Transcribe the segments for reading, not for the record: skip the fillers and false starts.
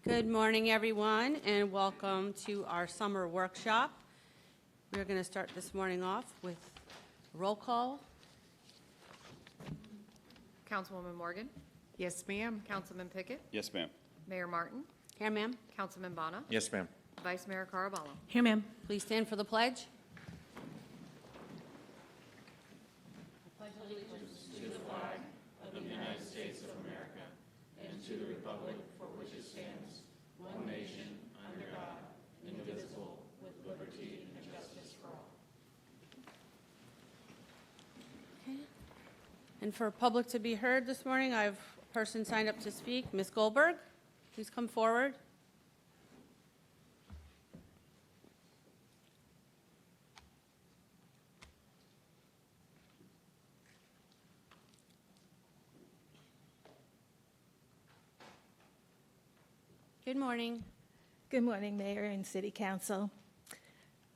Good morning, everyone, and welcome to our summer workshop. We're going to start this morning off with roll call. Councilwoman Morgan, Yes, ma'am. Councilman Pickett, Yes, ma'am. Mayor Martin, Here, ma'am. Councilman Bana, Yes, ma'am. Vice Mayor Caraballo. Here, ma'am. Please stand for the pledge. And for public to be heard this morning, I have a person signed up to speak. Ms. Goldberg, please come forward. Good morning. Good morning, Mayor and City Council.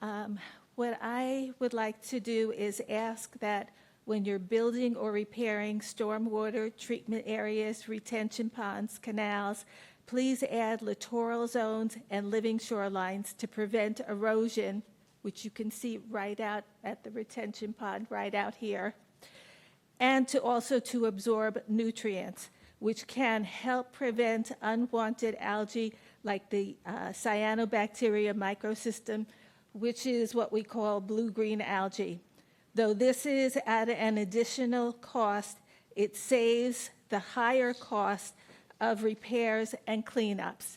What I would like to do is ask that when you're building or repairing stormwater treatment areas, retention ponds, canals, please add littoral zones and living shorelines to prevent erosion, which you can see right out at the retention pond right out here, and to also to absorb nutrients, which can help prevent unwanted algae like the cyanobacteria microsystem, which is what we call blue-green algae. Though this is at an additional cost, it saves the higher cost of repairs and cleanups.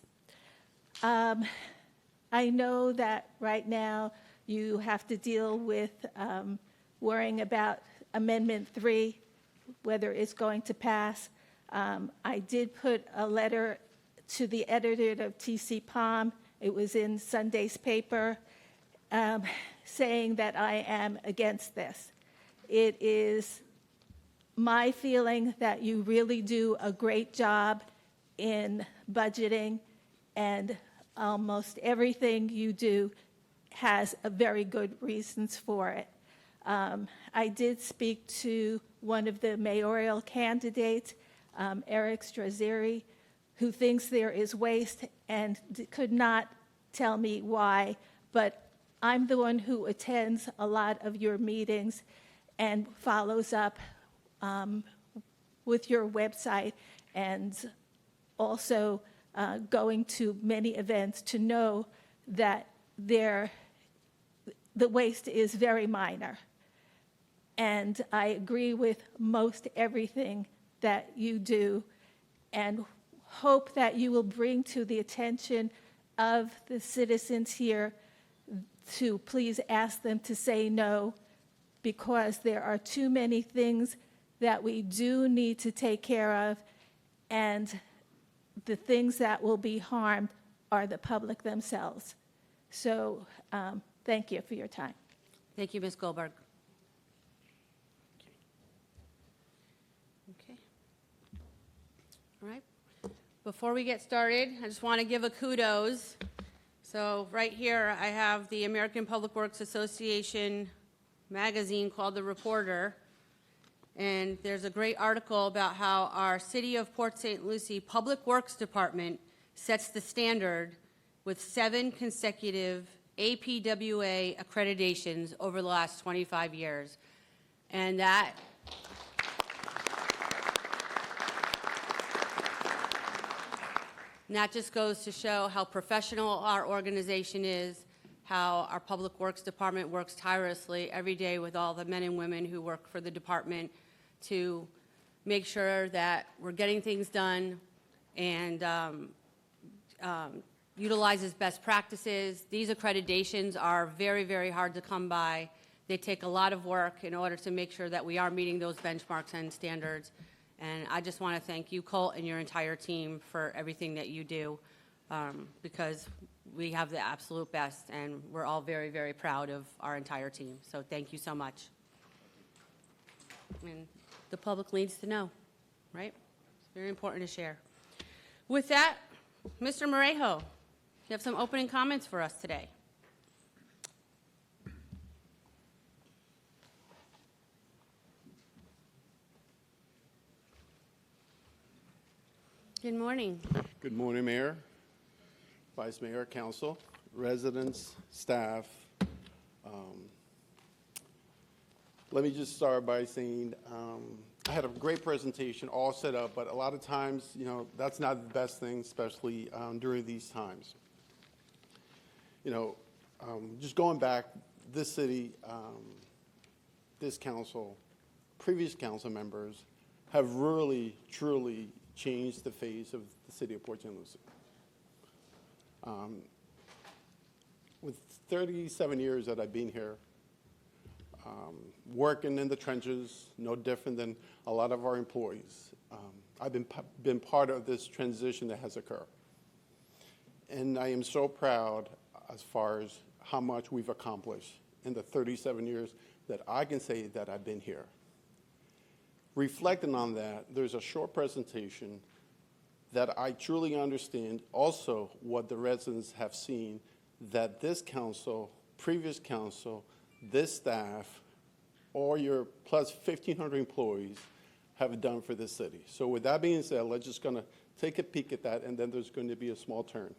I know that right now you have to deal with worrying about Amendment 3, whether it's going to pass. I did put a letter to the editor of TC Palm. It was in Sunday's paper, saying that I am against this. It is my feeling that you really do a great job in budgeting, and almost everything you do has a very good reasons for it. I did speak to one of the mayoral candidates, Eric Strazzeri, who thinks there is waste and could not tell me why, but I'm the one who attends a lot of your meetings and follows up with your website, and also going to many events to know that the waste is very minor. And I agree with most everything that you do, and hope that you will bring to the attention of the citizens here to please ask them to say no, because there are too many things that we do need to take care of, and the things that will be harmed are the public themselves. So thank you for your time. Thank you, Ms. Goldberg. Okay. All right. Before we get started, I just want to give a kudos. So right here, I have the American Public Works Association magazine called The Reporter, and there's a great article about how our City of Port St. Lucie Public Works Department sets the standard with 7 consecutive APWA accreditations over the last 25 years. And that just goes to show how professional our organization is, how our Public Works Department works tirelessly every day with all the men and women who work for the department to make sure that we're getting things done and utilizes best practices. These accreditations are very, very hard to come by. They take a lot of work in order to make sure that we are meeting those benchmarks and standards. And I just want to thank you, Colt, and your entire team for everything that you do, because we have the absolute best, and we're all very, very proud of our entire team. So thank you so much. And the public needs to know, right? It's very important to share. With that, Mr. Morejo, you have some opening comments for us today. Good morning. Good morning, Mayor, Vice Mayor, Council, residents, staff. Let me just start by saying I had a great presentation all set up, but a lot of times, that's not the best thing, especially during these times. Just going back, this city, this council, previous council members have really, truly changed the face of the city of Port St. Lucie. With 37 years that I've been here, working in the trenches, no different than a lot of our employees, I've been part of this transition that has occurred. And I am so proud as far as how much we've accomplished in the 37 years that I can say that I've been here. Reflecting on that, there's a short presentation that I truly understand also what the residents have seen that this council, previous council, this staff, or your plus 1,500 employees have done for this city. So with that being said, let's just gonna take a peek at that, and then there's going to be a small turn.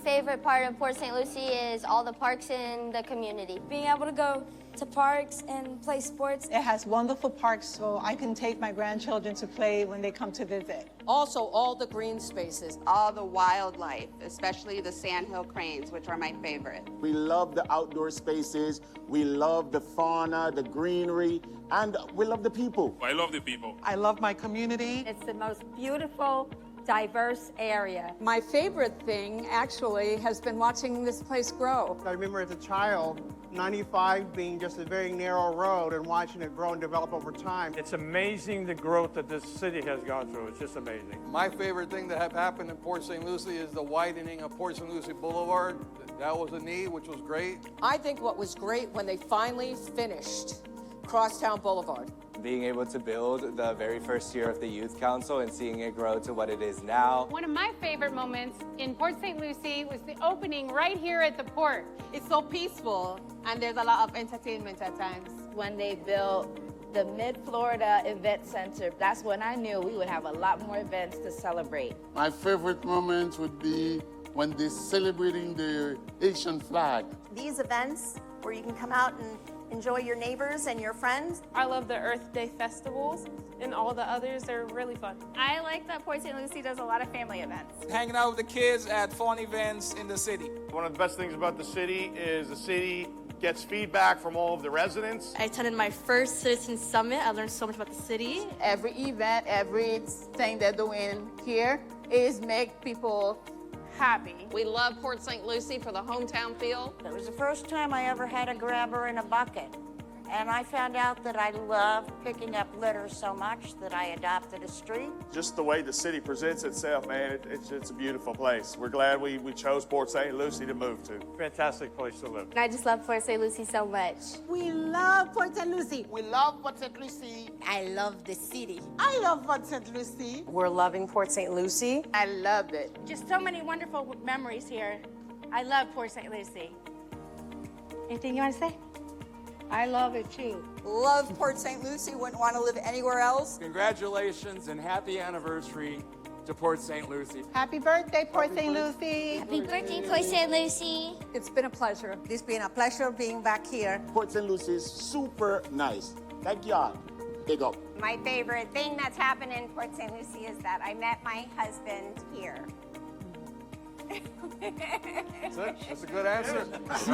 Favorite part of Port St. Lucie is all the parks in the community. Being able to go to parks and play sports. It has wonderful parks, so I can take my grandchildren to play when they come to visit. Also, all the green spaces. All the wildlife, especially the sandhill cranes, which are my favorite. We love the outdoor spaces, we love the fauna, the greenery, and we love the people. I love the people. I love my community. It's the most beautiful, diverse area. My favorite thing, actually, has been watching this place grow. I remember as a child, 95 being just a very narrow road and watching it grow and develop over time. It's amazing the growth that this city has gone through. It's just amazing. My favorite thing that have happened in Port St. Lucie is the widening of Port St. Lucie Boulevard. That was a need, which was great. I think what was great when they finally finished Crosstown Boulevard. Being able to build the very first year of the Youth Council and seeing it grow to what it is now. One of my favorite moments in Port St. Lucie was the opening right here at the port. It's so peaceful, and there's a lot of entertainment at times. When they built the Mid-Florida Event Center, that's when I knew we would have a lot more events to celebrate. My favorite moment would be when they're celebrating the Haitian flag. These events where you can come out and enjoy your neighbors and your friends. I love the Earth Day festivals and all the others. They're really fun. I like that Port St. Lucie does a lot of family events. Hanging out with the kids at fun events in the city. One of the best things about the city is the city gets feedback from all of the residents. I attended my first Citizen Summit. I learned so much about the city. Every event, everything they're doing here is make people happy. We love Port St. Lucie for the hometown feel. It was the first time I ever had a grabber in a bucket. And I found out that I love picking up litter so much that I adopted a street. Just the way the city presents itself, man, it's a beautiful place. We're glad we chose Port St. Lucie to move to. Fantastic place to live. I just love Port St. Lucie so much. We love Port St. Lucie. We love Port St. Lucie. I love the city. I love Port St. Lucie. We're loving Port St. Lucie. I love it. Just so many wonderful memories here. I love Port St. Lucie. Anything you want to say? I love it too. Love Port St. Lucie. Wouldn't want to live anywhere else. Congratulations and happy anniversary to Port St. Lucie. Happy birthday, Port St. Lucie. Happy birthday, Port St. Lucie. It's been a pleasure. It's been a pleasure being back here. Port St. Lucie is super nice. Thank y'all. Big up. My favorite thing that's happened in Port St. Lucie is that I met my husband here. That's it. That's a good answer. That's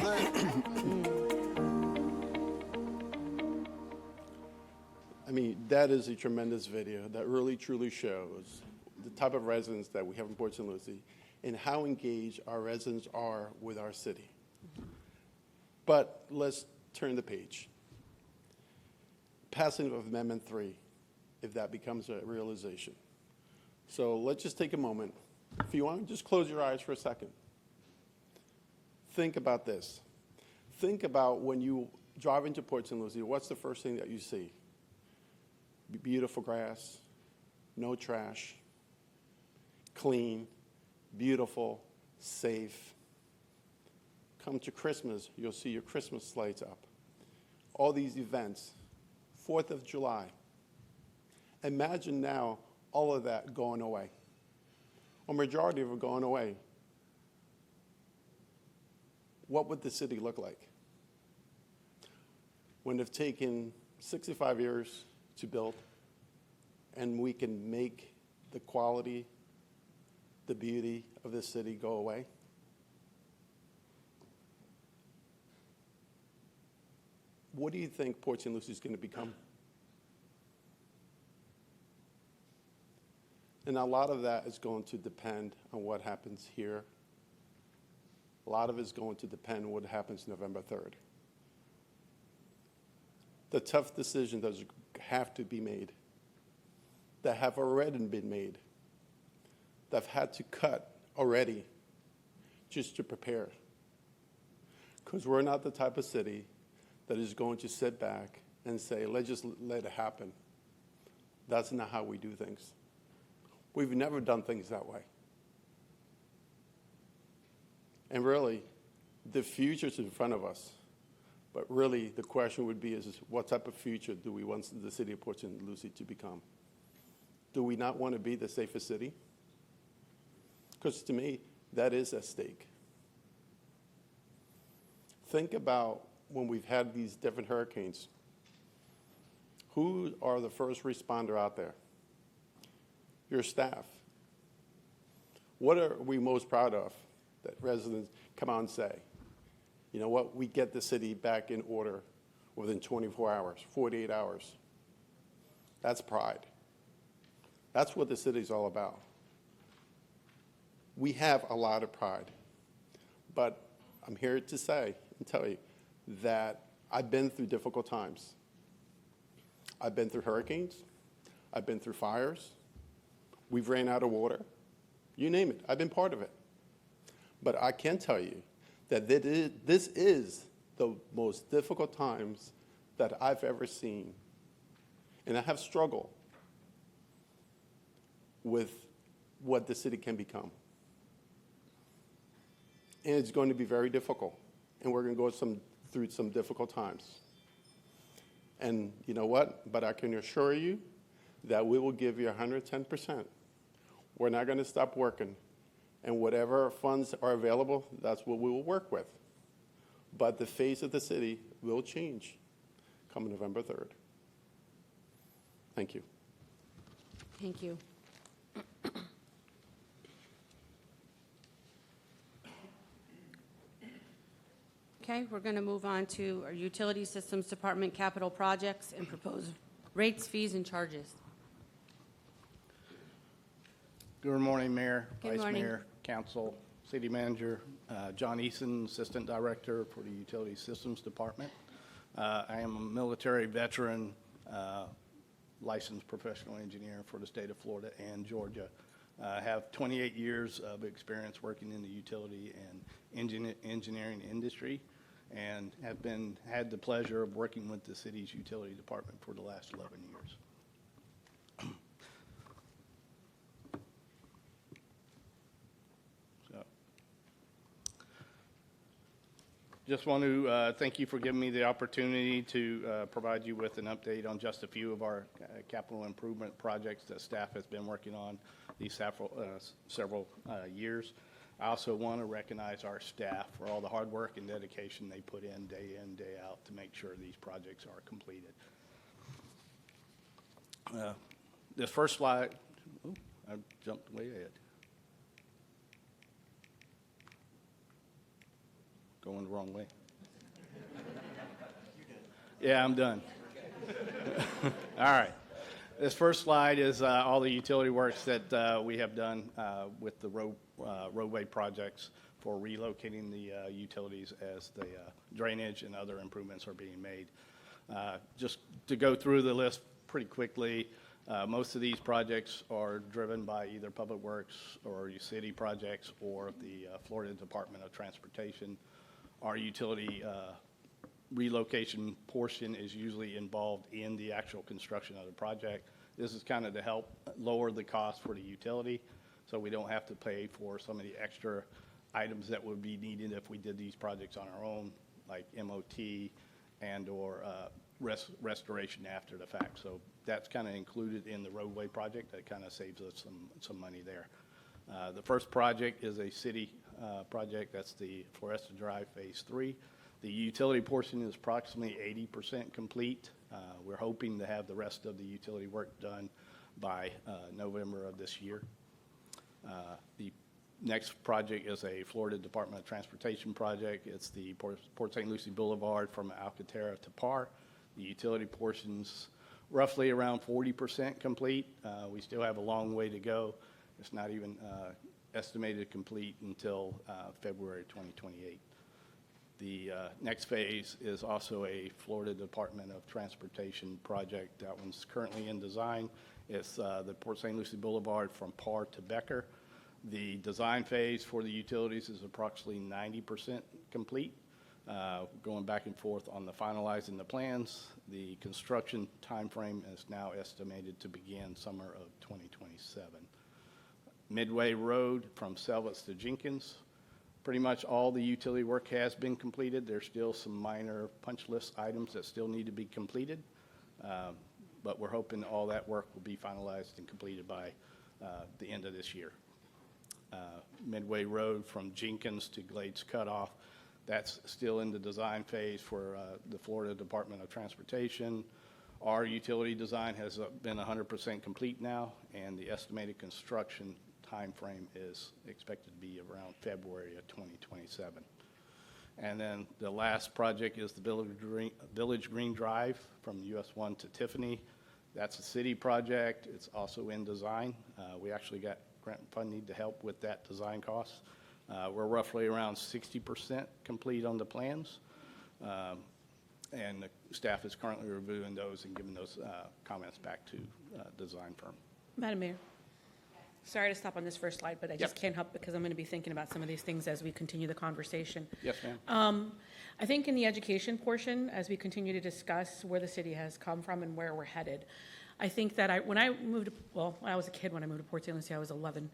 it. I mean, that is a tremendous video that really, truly shows the type of residents that we have in Port St. Lucie and how engaged our residents are with our city. But let's turn the page. Passing of Amendment 3, if that becomes a realization. So let's just take a moment. If you want, just close your eyes for a second. Think about this. Think about when you drive into Port St. Lucie, what's the first thing that you see? Beautiful grass, no trash, clean, beautiful, safe. Come to Christmas, you'll see your Christmas lights up. All these events, 4th of July. Imagine now all of that going away, a majority of it going away, what would the city look like? When it's taken 65 years to build, and we can make the quality, the beauty of this city go away? What do you think Port St. Lucie is going to become? And a lot of that is going to depend on what happens here. A lot of it is going to depend on what happens November 3rd. The tough decisions that have to be made, that have already been made, that have had to cut already just to prepare. Because we're not the type of city that is going to sit back and say, let's just let it happen. That's not how we do things. We've never done things that way. And really, the future's in front of us. But really, the question would be is what type of future do we want the city of Port St. Lucie to become? Do we not want to be the safest city? Because to me, that is at stake. Think about when we've had these different hurricanes. Who are the first responder out there? Your staff. What are we most proud of that residents come out and say, you know what, we get the city back in order within 24 hours, 48 hours. That's pride. That's what the city's all about. We have a lot of pride, but I'm here to say and tell you that I've been through difficult times. I've been through hurricanes. I've been through fires. We've ran out of water. You name it. I've been part of it. But I can tell you that this is the most difficult times that I've ever seen. And I have struggled with what the city can become. And it's going to be very difficult. And we're going to go through some difficult times. And you know what? But I can assure you that we will give you 110%. We're not going to stop working. And whatever funds are available, that's what we will work with. But the face of the city will change come November 3rd. Thank you. Thank you. Okay, we're going to move on to our Utility Systems Department capital projects and proposed rates, fees, and charges. Good morning, Mayor, Good Vice morning. Mayor, Council, City Manager, John Eason, Assistant Director for the Utility Systems Department. I am a military veteran, licensed professional engineer for the state of Florida and Georgia. I have 28 years of experience working in the utility and engineering industry, and have had the pleasure of working with the city's utility department for the last 11 years. Just want to thank you for giving me the opportunity to provide you with an update on just a few of our capital improvement projects that staff has been working on these several years. I also want to recognize our staff for all the hard work and dedication they put in, day out, to make sure these projects are completed. This first slide, I jumped way ahead. Going the wrong way. Yeah, I'm done. All right. This first slide is all the utility works that we have done with the roadway projects for relocating the utilities as the drainage and other improvements are being made. Just to go through the list pretty quickly, most of these projects are driven by either Public Works or city projects or the Florida Department of Transportation. Our utility relocation portion is usually involved in the actual construction of the project. This is kind of to help lower the cost for the utility, so we don't have to pay for some of the extra items that would be needed if we did these projects on our own, like MOT and/or restoration after the fact. So that's kind of included in the roadway project. That kind of saves us some money there. The first project is a city project. That's the Floresta Drive Phase 3. The utility portion is approximately 80% complete. We're hoping to have the rest of the utility work done by November of this year. The next project is a Florida Department of Transportation project. It's the Port St. Lucie Boulevard from Alcantara to Parr. The utility portion's roughly around 40% complete. We still have a long way to go. It's not even estimated complete until February 2028. The next phase is also a Florida Department of Transportation project. That one's currently in design. It's the Port St. Lucie Boulevard from Parr to Becker. The design phase for the utilities is approximately 90% complete. Going back and forth on the finalizing the plans. The construction timeframe is now estimated to begin summer of 2027. Midway Road from Selvets to Jenkins. Pretty much all the utility work has been completed. There's still some minor punch list items that still need to be completed, but we're hoping all that work will be finalized and completed by the end of this year. Midway Road from Jenkins to Glades Cutoff, that's still in the design phase for the Florida Department of Transportation. Our utility design has been 100% complete now, and the estimated construction time frame is expected to be around February of 2027. And then the last project is the Village Green Drive from US 1 to Tiffany. That's a city project. It's also in design. We actually got grant funding to help with that design cost. We're roughly around 60% complete on the plans. And the staff is currently reviewing those and giving those comments back to design firm. Madam Mayor. Sorry to stop on this first slide, but I just can't help because I'm going to be thinking about some of these things as we continue the conversation. Yes, ma'am. I think in the education portion, as we continue to discuss where the city has come from and where we're headed, I think that when I was a kid when I moved to Port St. Lucie, I was 11.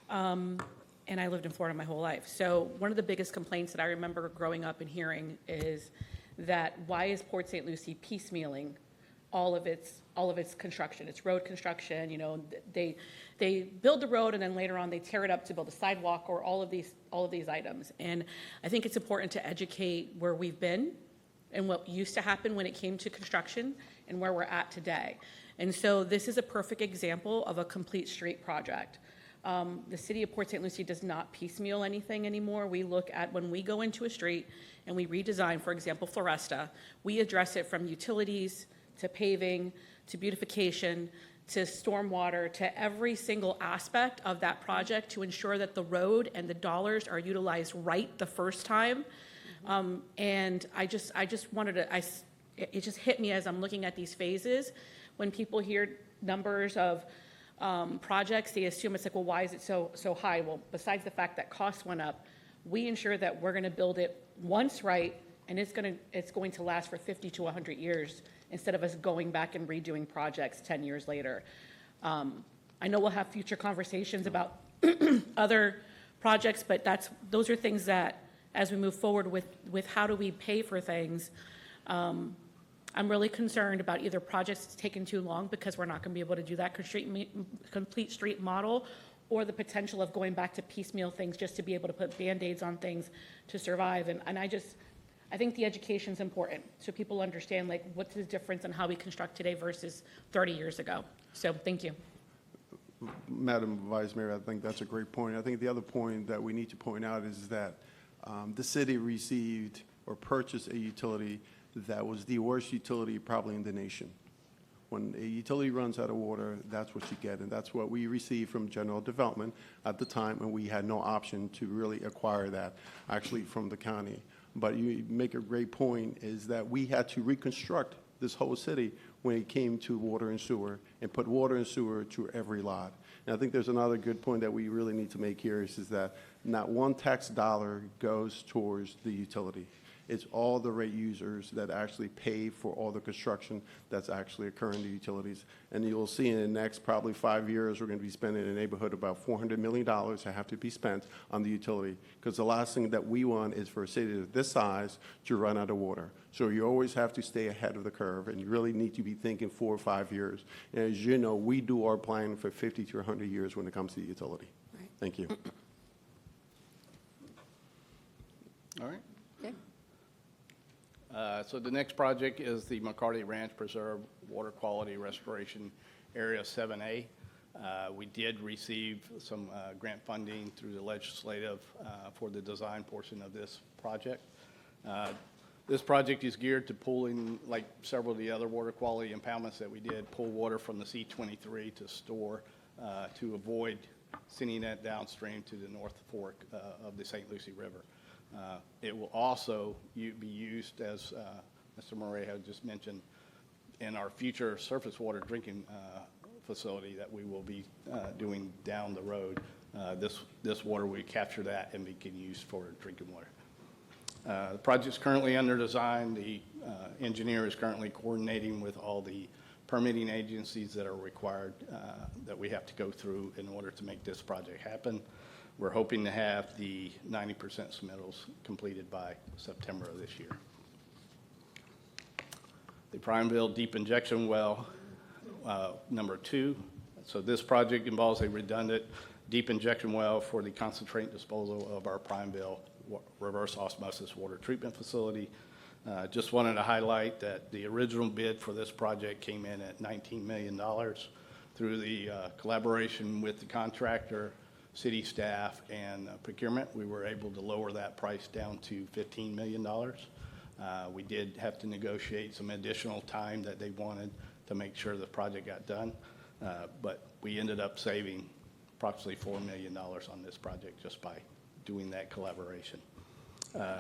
And I lived in Florida my whole life. So one of the biggest complaints that I remember growing up and hearing is that why is Port St. Lucie piecemealing all of its construction? It's road construction. You know, they build the road and then later on they tear it up to build a sidewalk or all of these items. And I think it's important to educate where we've been and what used to happen when it came to construction and where we're at today. And so this is a perfect example of a complete street project. The city of Port St. Lucie does not piecemeal anything anymore. We look at when we go into a street and we redesign, for example, Floresta, we address it from utilities to paving to beautification to stormwater to every single aspect of that project to ensure that the road and the dollars are utilized right the first time. And I just wanted to, it just hit me as I'm looking at these phases. When people hear numbers of projects, they assume it's like, well, why is it so high? Well, besides the fact that costs went up, we ensure that we're going to build it once right, and it's going to last for 50 to 100 years instead of us going back and redoing projects 10 years later. I know we'll have future conversations about other projects, but those are things that, as we move forward with how do we pay for things, I'm really concerned about either projects taking too long because we're not going to be able to do that complete street model, or the potential of going back to piecemeal things just to be able to put Band-Aids on things to survive. And I think the education is important so people understand like what's the difference in how we construct today versus 30 years ago. So thank you. Madam Vice Mayor, I think that's a great point. I think the other point that we need to point out is that the city received or purchased a utility that was the worst utility probably in the nation. When a utility runs out of water, that's what you get, and that's what we received from General Development at the time, and we had no option to really acquire that actually from the county. But you make a great point, is that we had to reconstruct this whole city when it came to water and sewer, and put water and sewer to every lot. And I think there's another good point that we really need to make here is that not one tax dollar goes towards the utility. It's all the rate users that actually pay for all the construction that's actually occurring in the utilities. And you'll see in the next probably 5 years, we're going to be spending in the neighborhood about $400 million that have to be spent on the utility. Because the last thing that we want is for a city of this size to run out of water. So you always have to stay ahead of the curve, and you really need to be thinking 4 or 5 years. And as you know, we do our planning for 50 to 100 years when it comes to the utility. Right. Thank you. All right. Okay. So the next project is the McCarty Ranch Preserve Water Quality Restoration Area 7A. We did receive some grant funding through the legislative for the design portion of this project. This project is geared to pulling, like several of the other water quality impoundments that we did, pull water from the C-23 to store to avoid sending that downstream to the North Fork of the St. Lucie River. It will also be used, as Mr. Murray had just mentioned, in our future surface water drinking facility that we will be doing down the road. This water, we capture that and we can use for drinking water. The project's currently under design. The engineer is currently coordinating with all the permitting agencies that are required that we have to go through in order to make this project happen. We're hoping to have the 90% submittals completed by September of this year. The Prineville Deep Injection Well number 2. So this project involves a redundant deep injection well for the concentrate disposal of our Prineville reverse osmosis water treatment facility. Just wanted to highlight that the original bid for this project came in at $19 million. Through the collaboration with the contractor, city staff, and procurement, we were able to lower that price down to $15 million. We did have to negotiate some additional time that they wanted to make sure the project got done, but we ended up saving approximately $4 million on this project just by doing that collaboration. As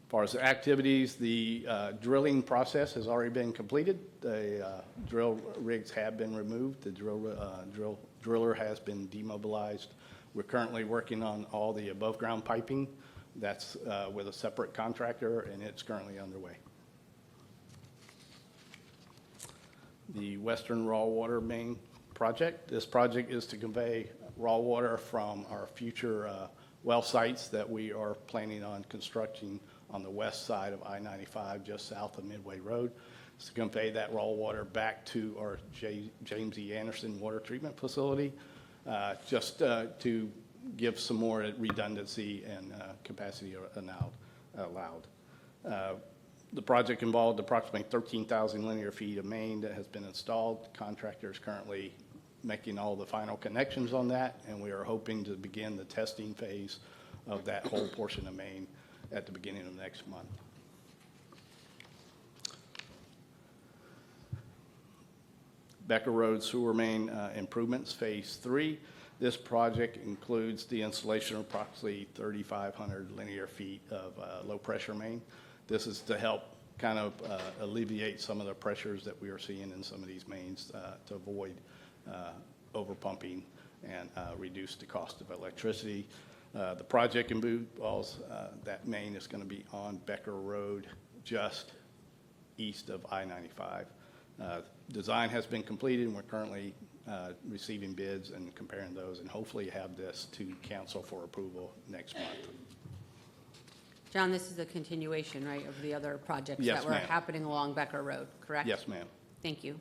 far as the activities, the drilling process has already been completed. The drill rigs have been removed. The driller has been demobilized. We're currently working on all the above ground piping. That's with a separate contractor, and it's currently underway. The Western Raw Water Main project. This project is to convey raw water from our future well sites that we are planning on constructing on the west side of I-95, just south of Midway Road. It's to convey that raw water back to our James E. Anderson Water Treatment Facility, just to give some more redundancy and capacity allowed. The project involved approximately 13,000 linear feet of main that has been installed. The contractor is currently making all the final connections on that, and we are hoping to begin the testing phase of that whole portion of main at the beginning of next month. Becker Road Sewer Main Improvements, Phase 3. This project includes the installation of approximately 3,500 linear feet of low-pressure main. This is to help kind of alleviate some of the pressures that we are seeing in some of these mains to avoid overpumping and reduce the cost of electricity. The project involves that main is going to be on Becker Road, just east of I-95. Design has been completed, and we're currently receiving bids and comparing those, and hopefully have this to council for approval next month. John, this is a continuation, right, of the other projects Yes, that were ma'am. happening along Becker Road, correct? Yes, ma'am. Thank you.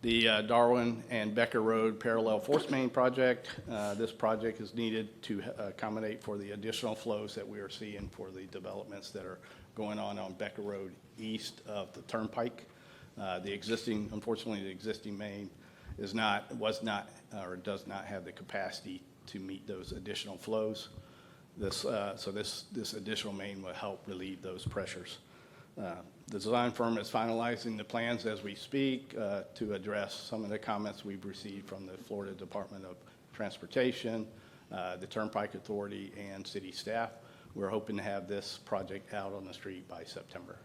The Darwin and Becker Road Parallel Force Main Project. This project is needed to accommodate for the additional flows that we are seeing for the developments that are going on Becker Road east of the Turnpike. Unfortunately, the existing main does not have the capacity to meet those additional flows. This additional main will help relieve those pressures. The design firm is finalizing the plans as we speak to address some of the comments we've received from the Florida Department of Transportation, the Turnpike Authority, and city staff. We're hoping to have this project out on the street by September.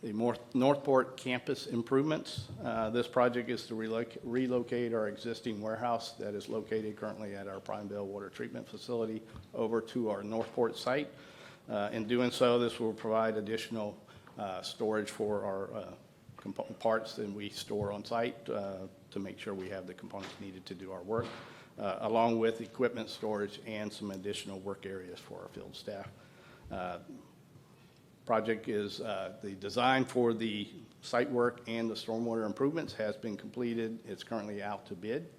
The Northport campus improvements. This project is to relocate our existing warehouse that is located currently at our Prineville Water Treatment Facility over to our Northport site. In doing so, this will provide additional storage for our parts that we store on site to make sure we have the components needed to do our work, along with equipment storage and some additional work areas for our field staff. Project is the design for the site work and the stormwater improvements has been completed. It's currently out to bid.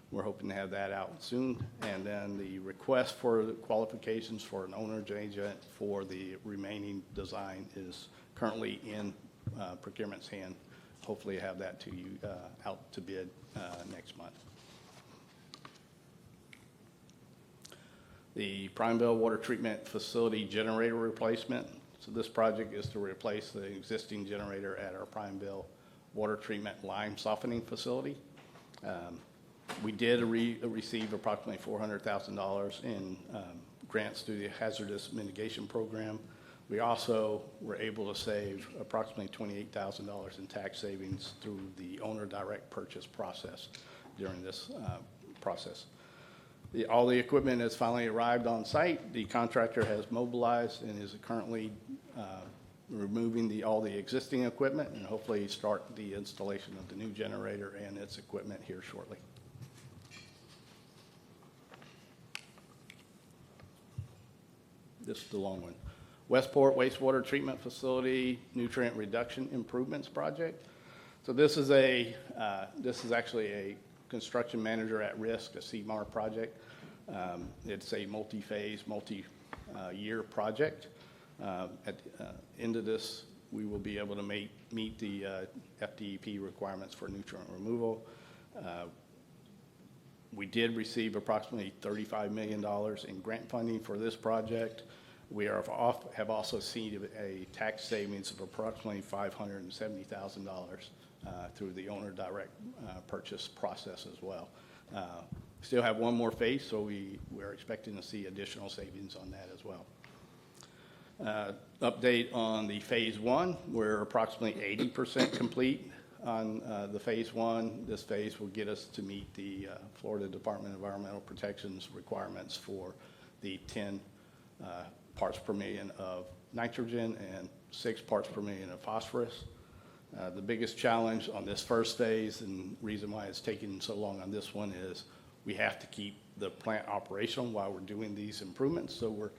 We're hoping to have that out soon. And then the request for the qualifications for an owner's agent for the remaining design is currently in procurement's hand. Hopefully have that to you out to bid next month. The Prineville Water Treatment Facility generator replacement. So this project is to replace the existing generator at our Prineville Water Treatment Lime Softening Facility. We did receive approximately $400,000 in grants through the Hazardous Mitigation Program. We also were able to save approximately $28,000 in tax savings through the owner direct purchase process during this process. All the equipment has finally arrived on site. The contractor has mobilized and is currently removing all the existing equipment and hopefully start the installation of the new generator and its equipment here shortly. This is the long one. Westport Wastewater Treatment Facility Nutrient Reduction Improvements Project. So this is actually a construction manager at risk, a CMAR project. It's a multi-phase, multi-year project. At the end of this, we will be able to meet the FDEP requirements for nutrient removal. We did receive approximately $35 million in grant funding for this project. We have also seen a tax savings of approximately $570,000 through the owner direct purchase process as well. Still have one more phase, so we're expecting to see additional savings on that as well. Update on the phase one, we're approximately 80% complete on the phase one. This phase will get us to meet the Florida Department of Environmental Protection's requirements for the 10 parts per million of nitrogen and 6 parts per million of phosphorus. The biggest challenge on this first phase and reason why it's taking so long on this one is we have to keep the plant operational while we're doing these improvements. So we're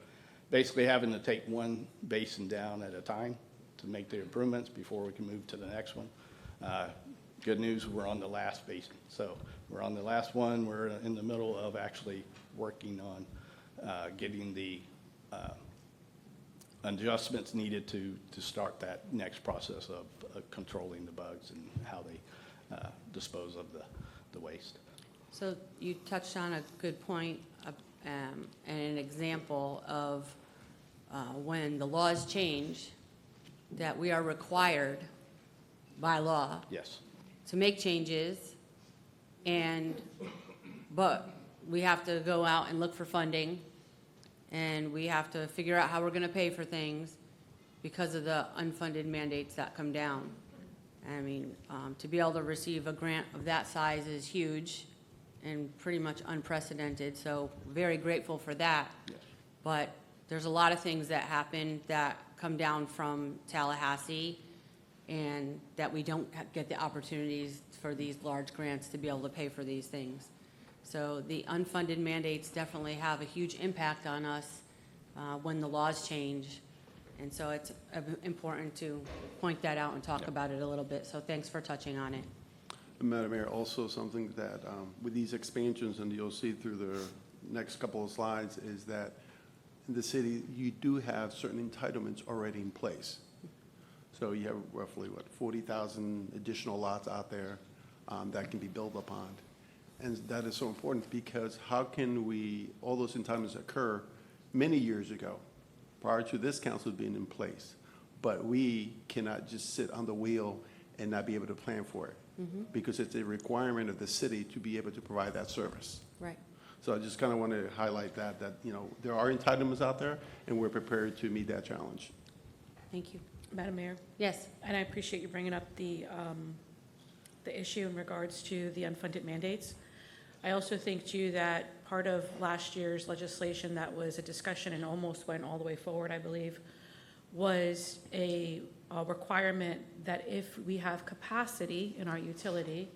basically having to take one basin down at a time to make the improvements before we can move to the next one. Good news, we're on the last basin. So we're on the last one. We're in the middle of actually working on getting the adjustments needed to start that next process of controlling the bugs and how they dispose of the waste. So you touched on a good point and an example of when the laws change, that we are required by law yes. to make changes, but we have to go out and look for funding, and we have to figure out how we're going to pay for things because of the unfunded mandates that come down. I mean, to be able to receive a grant of that size is huge and pretty much unprecedented, so very grateful for that. Yes. But there's a lot of things that happen that come down from Tallahassee and that we don't get the opportunities for these large grants to be able to pay for these things. So the unfunded mandates definitely have a huge impact on us when the laws change. And so it's important to point that out and talk about it a little bit. So thanks for touching on it. Madam Mayor, also something that with these expansions, and you'll see through the next couple of slides, is that in the city, you do have certain entitlements already in place. So you have roughly, 40,000 additional lots out there that can be built upon. And that is so important because how can all those entitlements occur many years ago, prior to this council being in place, but we cannot just sit on the wheel and not be able to plan for it. Mm-hmm. Because it's a requirement of the city to be able to provide that service. Right. So I just kind of want to highlight that there are entitlements out there, and we're prepared to meet that challenge. Thank you. Madam Mayor? Yes. And I appreciate you bringing up the issue in regards to the unfunded mandates. I also think too that part of last year's legislation that was a discussion and almost went all the way forward, I believe, was a requirement that if we have capacity in our utility,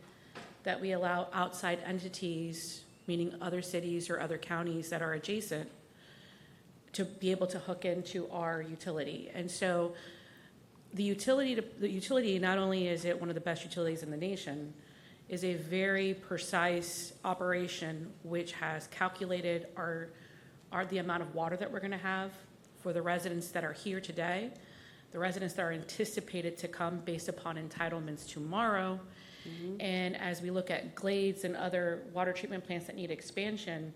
that we allow outside entities, meaning other cities or other counties that are adjacent, to be able to hook into our utility. And so the utility, not only is it one of the best utilities in the nation, is a very precise operation which has calculated the amount of water that we're going to have for the residents that are here today, the residents that are anticipated to come based upon entitlements tomorrow. And as we look at Glades and other water treatment plants that need expansion,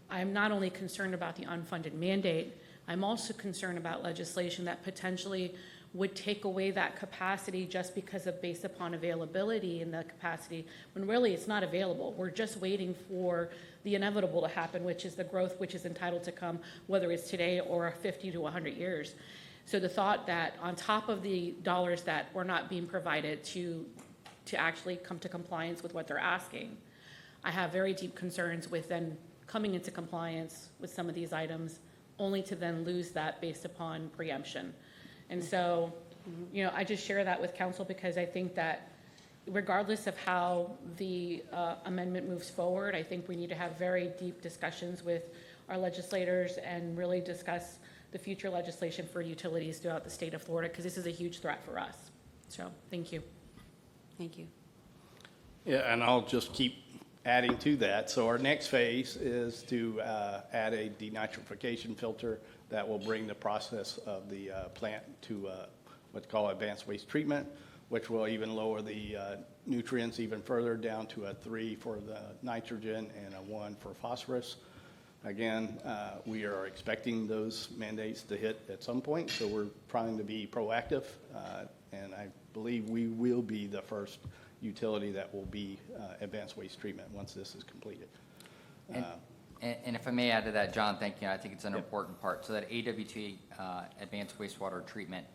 I'm not only concerned about the unfunded mandate, I'm also concerned about legislation that potentially would take away that capacity just because of based upon availability and the capacity, when really it's not available. We're just waiting for the inevitable to happen, which is the growth which is entitled to come, whether it's today or 50 to 100 years. So the thought that on top of the dollars that were not being provided to actually come to compliance with what they're asking, I have very deep concerns with then coming into compliance with some of these items, only to then lose that based upon preemption. And so, I just share that with council because I think that regardless of how the amendment moves forward, I think we need to have very deep discussions with our legislators and really discuss the future legislation for utilities throughout the state of Florida, because this is a huge threat for us. So, thank you. Thank you. Yeah, and I'll just keep adding to that. So our next phase is to add a denitrification filter that will bring the process of the plant to what's called advanced waste treatment, which will even lower the nutrients even further down to a 3 for the nitrogen and a 1 for phosphorus. Again, we are expecting those mandates to hit at some point, so we're trying to be proactive, and I believe we will be the first utility that will be advanced waste treatment once this is completed. And if I may add to that, John, thank you. I think it's an important part. So that AWT, advanced wastewater treatment,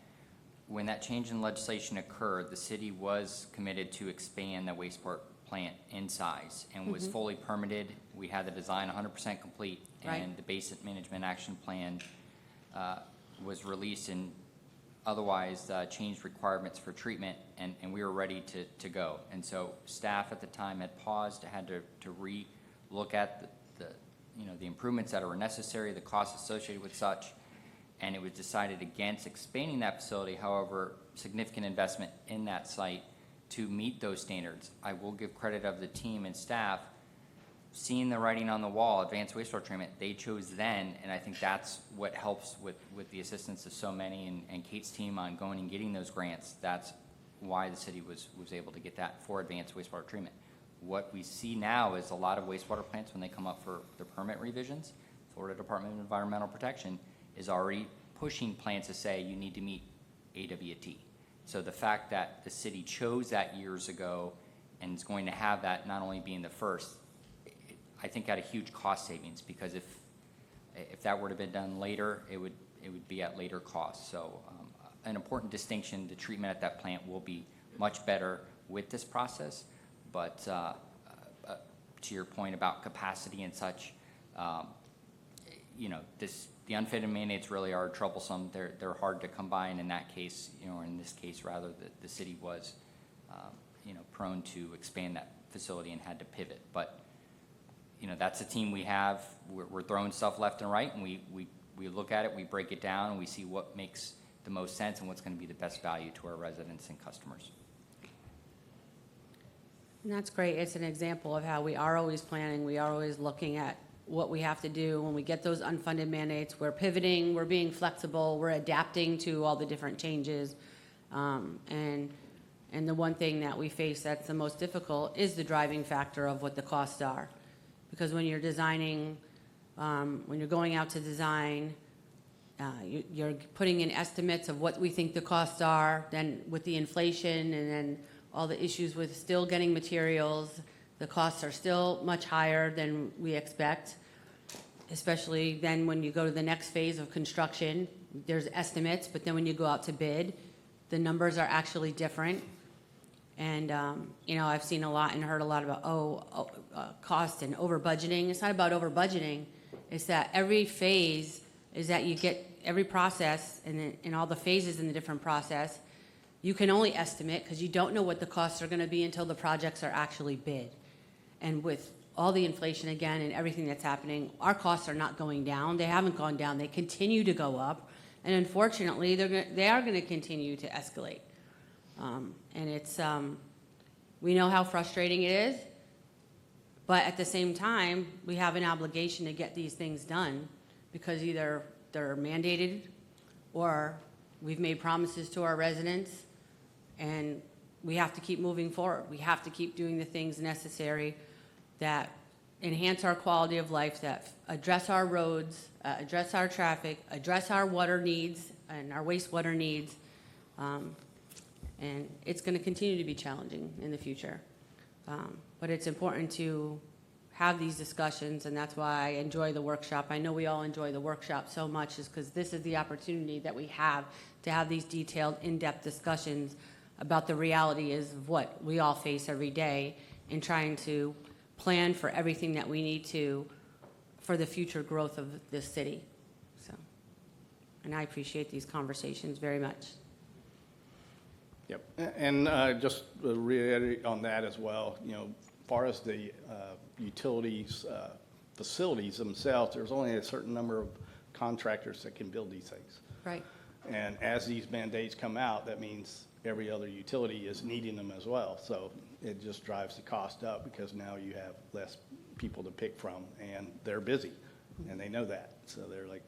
when that change in legislation occurred, the city was committed to expand the wastewater plant in size and was fully permitted. We had the design 100% complete, and the basic management action plan was released and otherwise changed requirements for treatment, and we were ready to go. And so staff at the time had paused, had to re-look at the improvements that were necessary, the costs associated with such, and it was decided against expanding that facility. However, significant investment in that site to meet those standards. I will give credit of the team and staff seeing the writing on the wall, advanced wastewater treatment, they chose then, and I think that's what helps with the assistance of so many and Kate's team on going and getting those grants. That's why the city was able to get that for advanced wastewater treatment. What we see now is a lot of wastewater plants, when they come up for their permit revisions, Florida Department of Environmental Protection is already pushing plants to say you need to meet AWT. So the fact that the city chose that years ago and is going to have that not only being the first, I think at a huge cost savings, because if that were to have been done later, it would be at later cost. So an important distinction, the treatment at that plant will be much better with this process. But to your point about capacity and such, the unfitted mandates really are troublesome. They're hard to come by, and in that case, or in this case rather, the city was prone to expand that facility and had to pivot. But that's the team we have. We're throwing stuff left and right, and we look at it, we break it down, and we see what makes the most sense and what's going to be the best value to our residents and customers. And that's great. It's an example of how we are always planning. We are always looking at what we have to do when we get those unfunded mandates. We're pivoting, we're being flexible, we're adapting to all the different changes. And the one thing that we face that's the most difficult is the driving factor of what the costs are. Because when you're designing, when you're going out to design, you're putting in estimates of what we think the costs are, then with the inflation and then all the issues with still getting materials, the costs are still much higher than we expect, especially then when you go to the next phase of construction, there's estimates, but then when you go out to bid, the numbers are actually different. And, you know, I've seen a lot and heard a lot about, cost and over budgeting. It's not about over budgeting. It's that every phase is that you get every process and all the phases in the different process, you can only estimate because you don't know what the costs are going to be until the projects are actually bid. And with all the inflation again and everything that's happening, our costs are not going down. They haven't gone down. They continue to go up. And unfortunately, they are going to continue to escalate. And it's, we know how frustrating it is, but at the same time, we have an obligation to get these things done because either they're mandated or we've made promises to our residents and we have to keep moving forward. We have to keep doing the things necessary that enhance our quality of life, that address our roads, address our traffic, address our water needs and our wastewater needs. And it's going to continue to be challenging in the future. But it's important to have these discussions, and that's why I enjoy the workshop. I know we all enjoy the workshop so much is because this is the opportunity that we have to have these detailed, in-depth discussions about the reality is of what we all face every day in trying to plan for everything that we need to for the future growth of this city. So, and I appreciate these conversations very much. Yep, and just to reiterate on that as well, you know, as far as the utilities facilities themselves, there's only a certain number of contractors that can build these things. Right. And as these mandates come out, that means every other utility is needing them as well. So it just drives the cost up because now you have less people to pick from and they're busy and they know that. So they're like,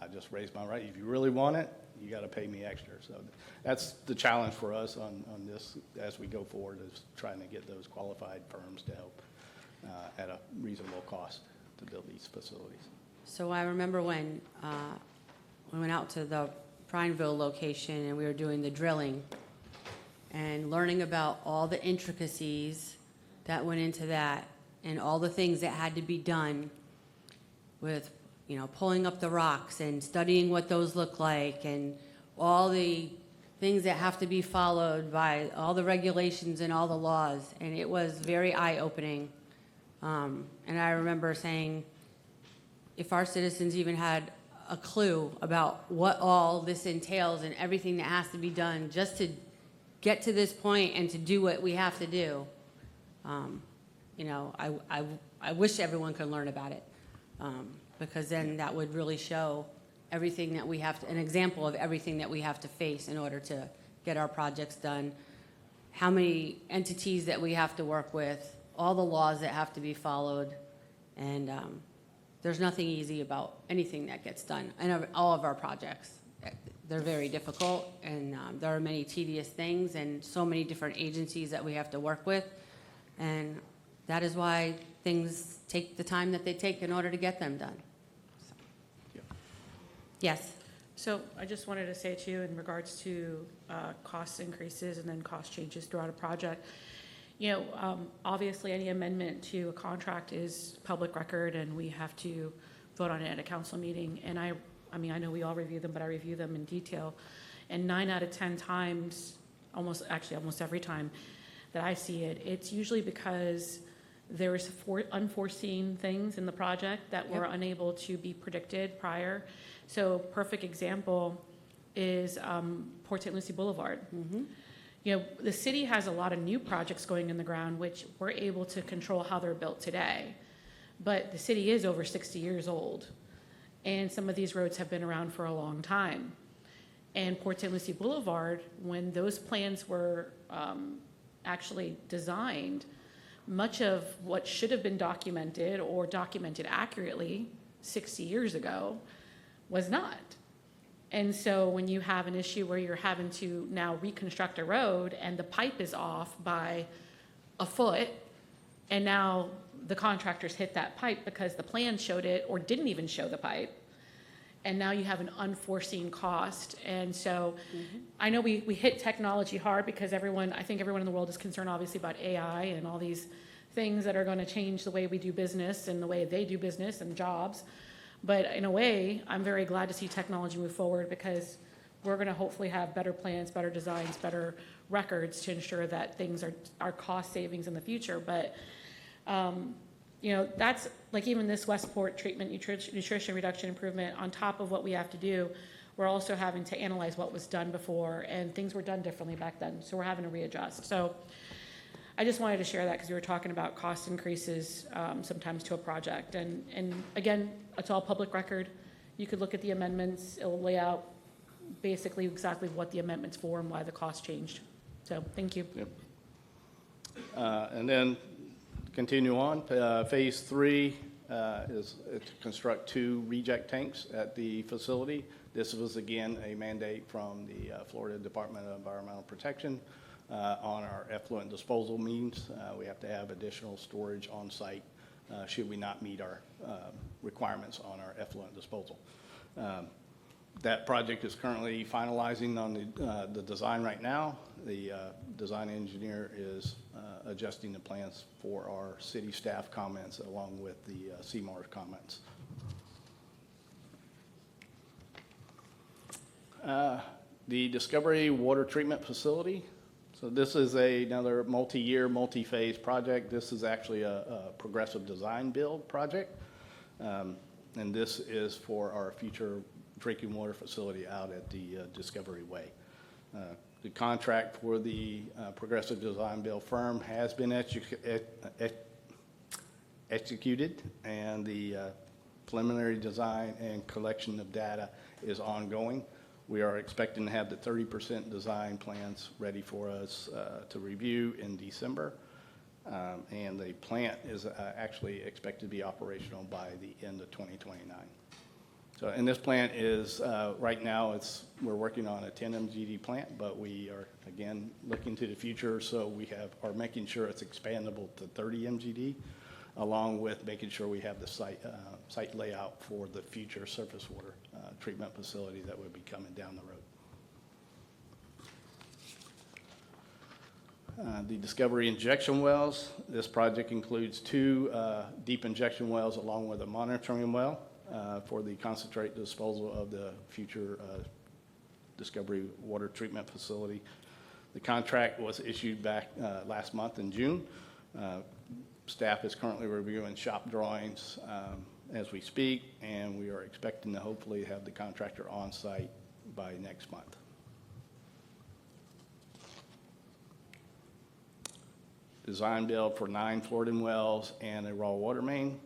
I just raised my rate. If you really want it, you got to pay me extra. So that's the challenge for us on this as we go forward is trying to get those qualified firms to help at a reasonable cost to build these facilities. So I remember when we went out to the Prineville location and we were doing the drilling and learning about all the intricacies that went into that and all the things that had to be done with, you know, pulling up the rocks and studying what those look like and all the things that have to be followed by all the regulations and all the laws. And it was very eye-opening. And I remember saying, if our citizens even had a clue about what all this entails and everything that has to be done just to get to this point and to do what we have to do, you know, I wish everyone could learn about it. Because then that would really show everything that we have to, an example of everything that we have to face in order to get our projects done, how many entities that we have to work with, all the laws that have to be followed, and there's nothing easy about anything that gets done. And all of our projects, they're very difficult, and there are many tedious things and so many different agencies that we have to work with, and that is why things take the time that they take in order to get them done. Yes. So I just wanted to say to you in regards to cost increases and then cost changes throughout a project, you know, obviously any amendment to a contract is public record and we have to vote on it at a council meeting. And I mean, I know we all review them, but I review them in detail. And 9 out of 10 times, almost every time that I see it, it's usually because there's unforeseen things in the project that were unable to be predicted prior. So perfect example is Port St. Lucie Boulevard. Mm-hmm. You know, the city has a lot of new projects going in the ground, which we're able to control how they're built today. But the city is over 60 years old, and some of these roads have been around for a long time. And Port St. Lucie Boulevard, when those plans were actually designed, much of what should have been documented or documented accurately 60 years ago was not. And so when you have an issue where you're having to now reconstruct a road and the pipe is off by a foot, and now the contractors hit that pipe because the plan showed it or didn't even show the pipe, and now you have an unforeseen cost. And so I know we hit technology hard because I think everyone in the world is concerned obviously about AI and all these things that are going to change the way we do business and the way they do business and jobs. But in a way, I'm very glad to see technology move forward because we're going to hopefully have better plans, better designs, better records to ensure that things are cost savings in the future. But, you know, that's like even this Westport treatment, nutrition reduction improvement, on top of what we have to do, we're also having to analyze what was done before, and things were done differently back then. So we're having to readjust. So I just wanted to share that because we were talking about cost increases sometimes to a project. And again, it's all public record. You could look at the amendments. It'll lay out basically exactly what the amendment's for and why the cost changed. So thank you. Yep. And then continue on. Phase 3 is to construct 2 reject tanks at the facility. This was, again, a mandate from the Florida Department of Environmental Protection on our effluent disposal means. We have to have additional storage on site should we not meet our requirements on our effluent disposal. That project is currently finalizing on the design right now. The design engineer is adjusting the plans for our city staff comments along with the CMAR comments. The Discovery Water Treatment Facility. So this is another multi-year, multi-phase project. This is actually a progressive design build project. And this is for our future drinking water facility out at the Discovery Way. The contract for the progressive design build firm has been executed, and the preliminary design and collection of data is ongoing. We are expecting to have the 30% design plans ready for us to review in December. And the plant is actually expected to be operational by the end of 2029. So, and this plant is, right now, we're working on a 10 MGD plant, but we are, again, looking to the future, so we are making sure it's expandable to 30 MGD, along with making sure we have the site layout for the future surface water treatment facility that would be coming down the road. The Discovery injection wells. This project includes 2 deep injection wells along with a monitoring well for the concentrate disposal of the future Discovery water treatment facility. The contract was issued back last month in June. Staff is currently reviewing shop drawings as we speak, and we are expecting to hopefully have the contractor on site by next month. Design build for 9 Floridan wells and a raw water main.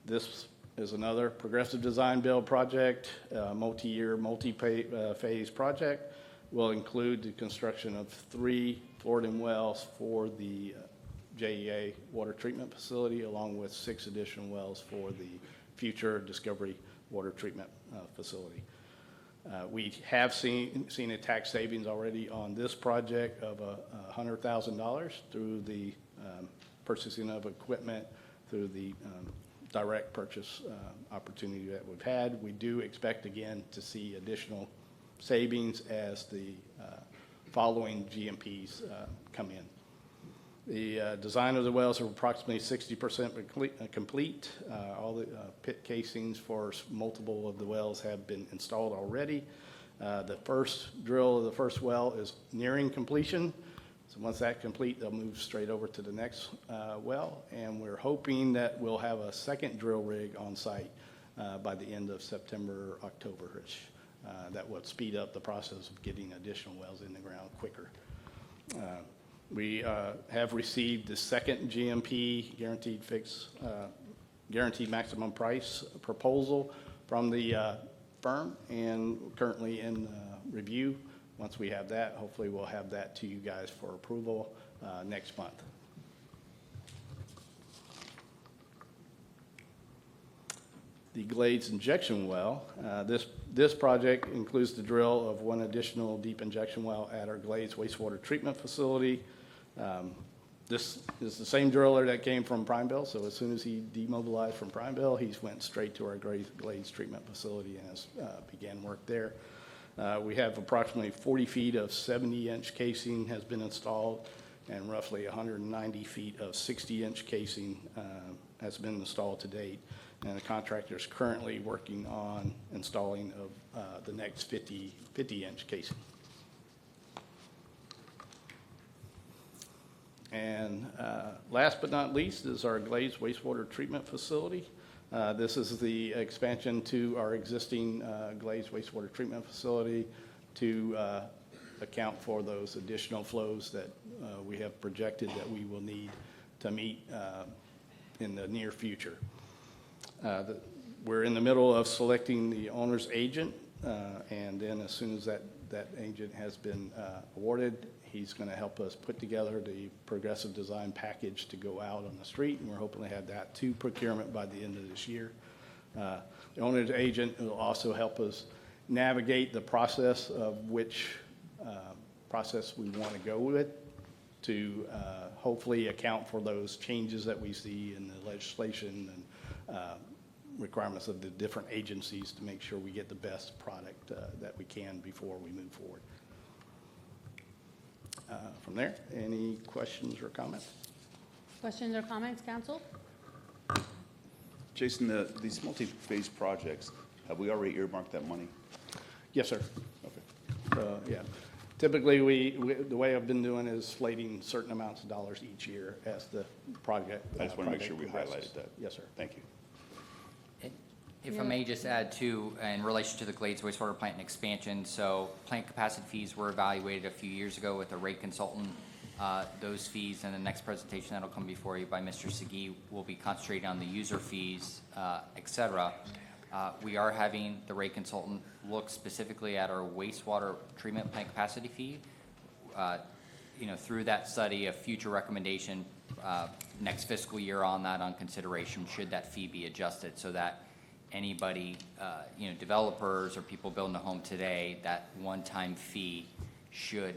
This is another progressive design build project, multi-year, multi-phase project. Will include the construction of 3 Floridan wells for the JEA water treatment facility, along with 6 additional wells for the future Discovery water treatment facility. We have seen a tax savings already on this project of $100,000 through the purchasing of equipment, through the direct purchase opportunity that we've had. We do expect again to see additional savings as the following GMPs come in. The design of the wells are approximately 60% complete. All the pit casings for multiple of the wells have been installed already. The first drill of the first well is nearing completion. So once that's complete, they'll move straight over to the next well. And we're hoping that we'll have a second drill rig on site by the end of September, October-ish. That will speed up the process of getting additional wells in the ground quicker. We have received the second GMP guaranteed maximum price proposal from the firm, and currently in review. Once we have that, hopefully we'll have that to you guys for approval next month. The Glades injection well. This project includes the drill of 1 additional deep injection well at our Glades wastewater treatment facility. This is the same driller that came from Prineville, so as soon as he demobilized from Prineville, he went straight to our Glades treatment facility and has began work there. We have approximately 40 feet of 70-inch casing has been installed, and roughly 190 feet of 60-inch casing has been installed to date. And the contractor is currently working on installing of the next 50-inch casing. And last but not least is our Glades wastewater treatment facility. This is the expansion to our existing Glades wastewater treatment facility to account for those additional flows that we have projected that we will need to meet in the near future. We're in the middle of selecting the owner's agent, and then as soon as that agent has been awarded, he's going to help us put together the progressive design package to go out on the street, and we're hoping to have that to procurement by the end of this year. The owner's agent will also help us navigate the process of which process we want to go with to hopefully account for those changes that we see in the legislation and requirements of the different agencies to make sure we get the best product that we can before we move forward. From there, any questions or comments? Questions or comments, council? Jason, these multi-phase projects, have we already earmarked that money? Yes, sir. Okay. Yeah. Typically, the way I've been doing is slating certain amounts of dollars each year as the project. I just want to make sure we progresses. highlighted that. Yes, sir. Thank you. If I may just add too, in relation to the Glades wastewater plant and expansion, so plant capacity fees were evaluated a few years ago with a rate consultant. Those fees in the next presentation that'll come before you by Mr. Segui will be concentrating on the user fees, et cetera. We are having the rate consultant look specifically at our wastewater treatment plant capacity fee. Through that study, a future recommendation next fiscal year on that on consideration should that fee be adjusted so that anybody, developers or people building a home today, that one-time fee should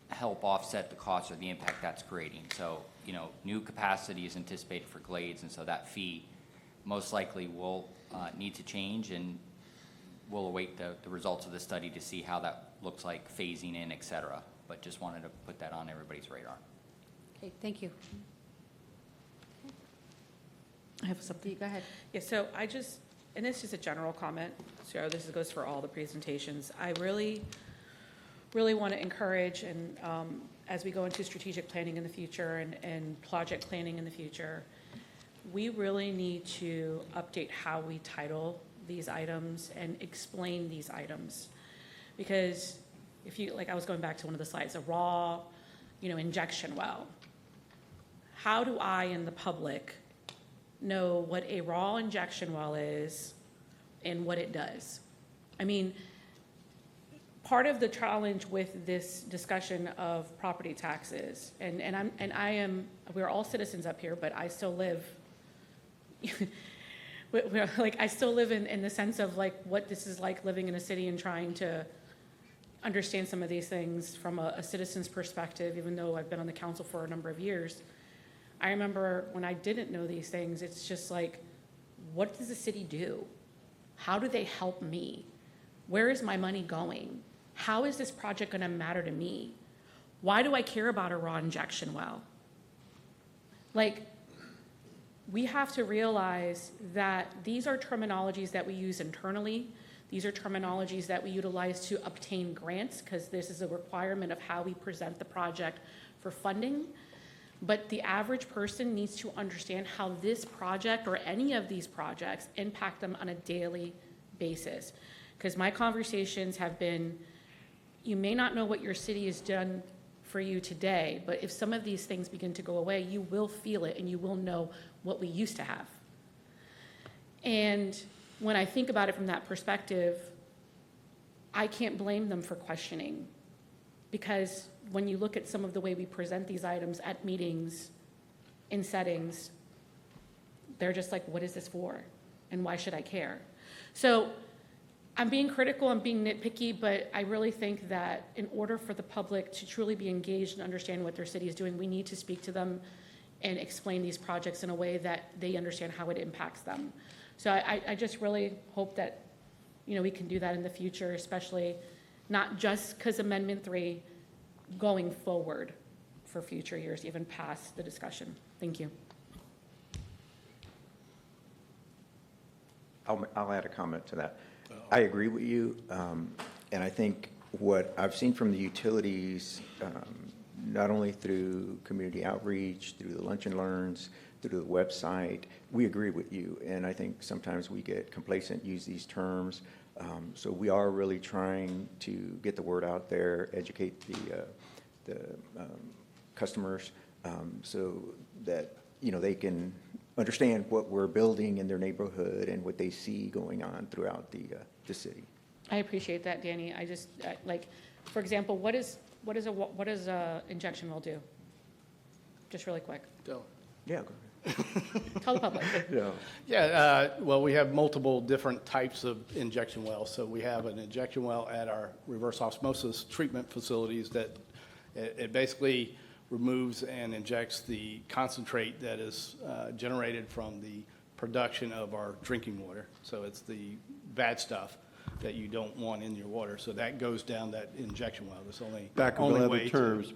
help offset the cost or the impact that's creating. So, new capacity is anticipated for Glades, and so that fee most likely will need to change, and we'll await the results of the study to see how that looks like phasing in, et cetera. But just wanted to put that on everybody's radar. Okay, thank you. I have something. Go ahead. Yeah, so and this is a general comment, so this goes for all the presentations. I really want to encourage, and as we go into strategic planning in the future and project planning in the future, we really need to update how we title these items and explain these items. Because I was going back to one of the slides, a raw, injection well. How do I and the public know what a raw injection well is and what it does? I mean, part of the challenge with this discussion of property taxes, we're all citizens up here, but I still live, I still live in the sense of what this is like living in a city and trying to understand some of these things from a citizen's perspective, even though I've been on the council for a number of years. I remember when I didn't know these things, it's just what does the city do? How do they help me? Where is my money going? How is this project going to matter to me? Why do I care about a raw injection well? We have to realize that these are terminologies that we use internally. These are terminologies that we utilize to obtain grants, because this is a requirement of how we present the project for funding. But the average person needs to understand how this project or any of these projects impact them on a daily basis. Because my conversations have been, you may not know what your city has done for you today, but if some of these things begin to go away, you will feel it and you will know what we used to have. And when I think about it from that perspective, I can't blame them for questioning, because when you look at some of the way we present these items at meetings, in settings, they're just like, what is this for? And why should I care? So I'm being critical, I'm being nitpicky, but I really think that in order for the public to truly be engaged and understand what their city is doing, we need to speak to them and explain these projects in a way that they understand how it impacts them. So I just really hope that, we can do that in the future, especially not just because Amendment 3, going forward for future years, even past the discussion. Thank you. I'll add a comment to that. I agree with you, and I think what I've seen from the utilities, not only through community outreach, through the lunch and learns, through the website, we agree with you, and I think sometimes we get complacent, use these terms. So we are really trying to get the word out there, educate the customers, so that they can understand what we're building in their neighborhood and what they see going on throughout the city. I appreciate that, Danny. I just, like, for example, what does a injection well do? Just really quick. Yeah, go ahead. Tell the public. Well, we have multiple different types of injection wells. So we have an injection well at our reverse osmosis treatment facilities that it basically removes and injects the concentrate that is generated from the production of our drinking water. So it's the bad stuff that you don't want in your water. So that goes down that injection well. That's Back only of way other terms,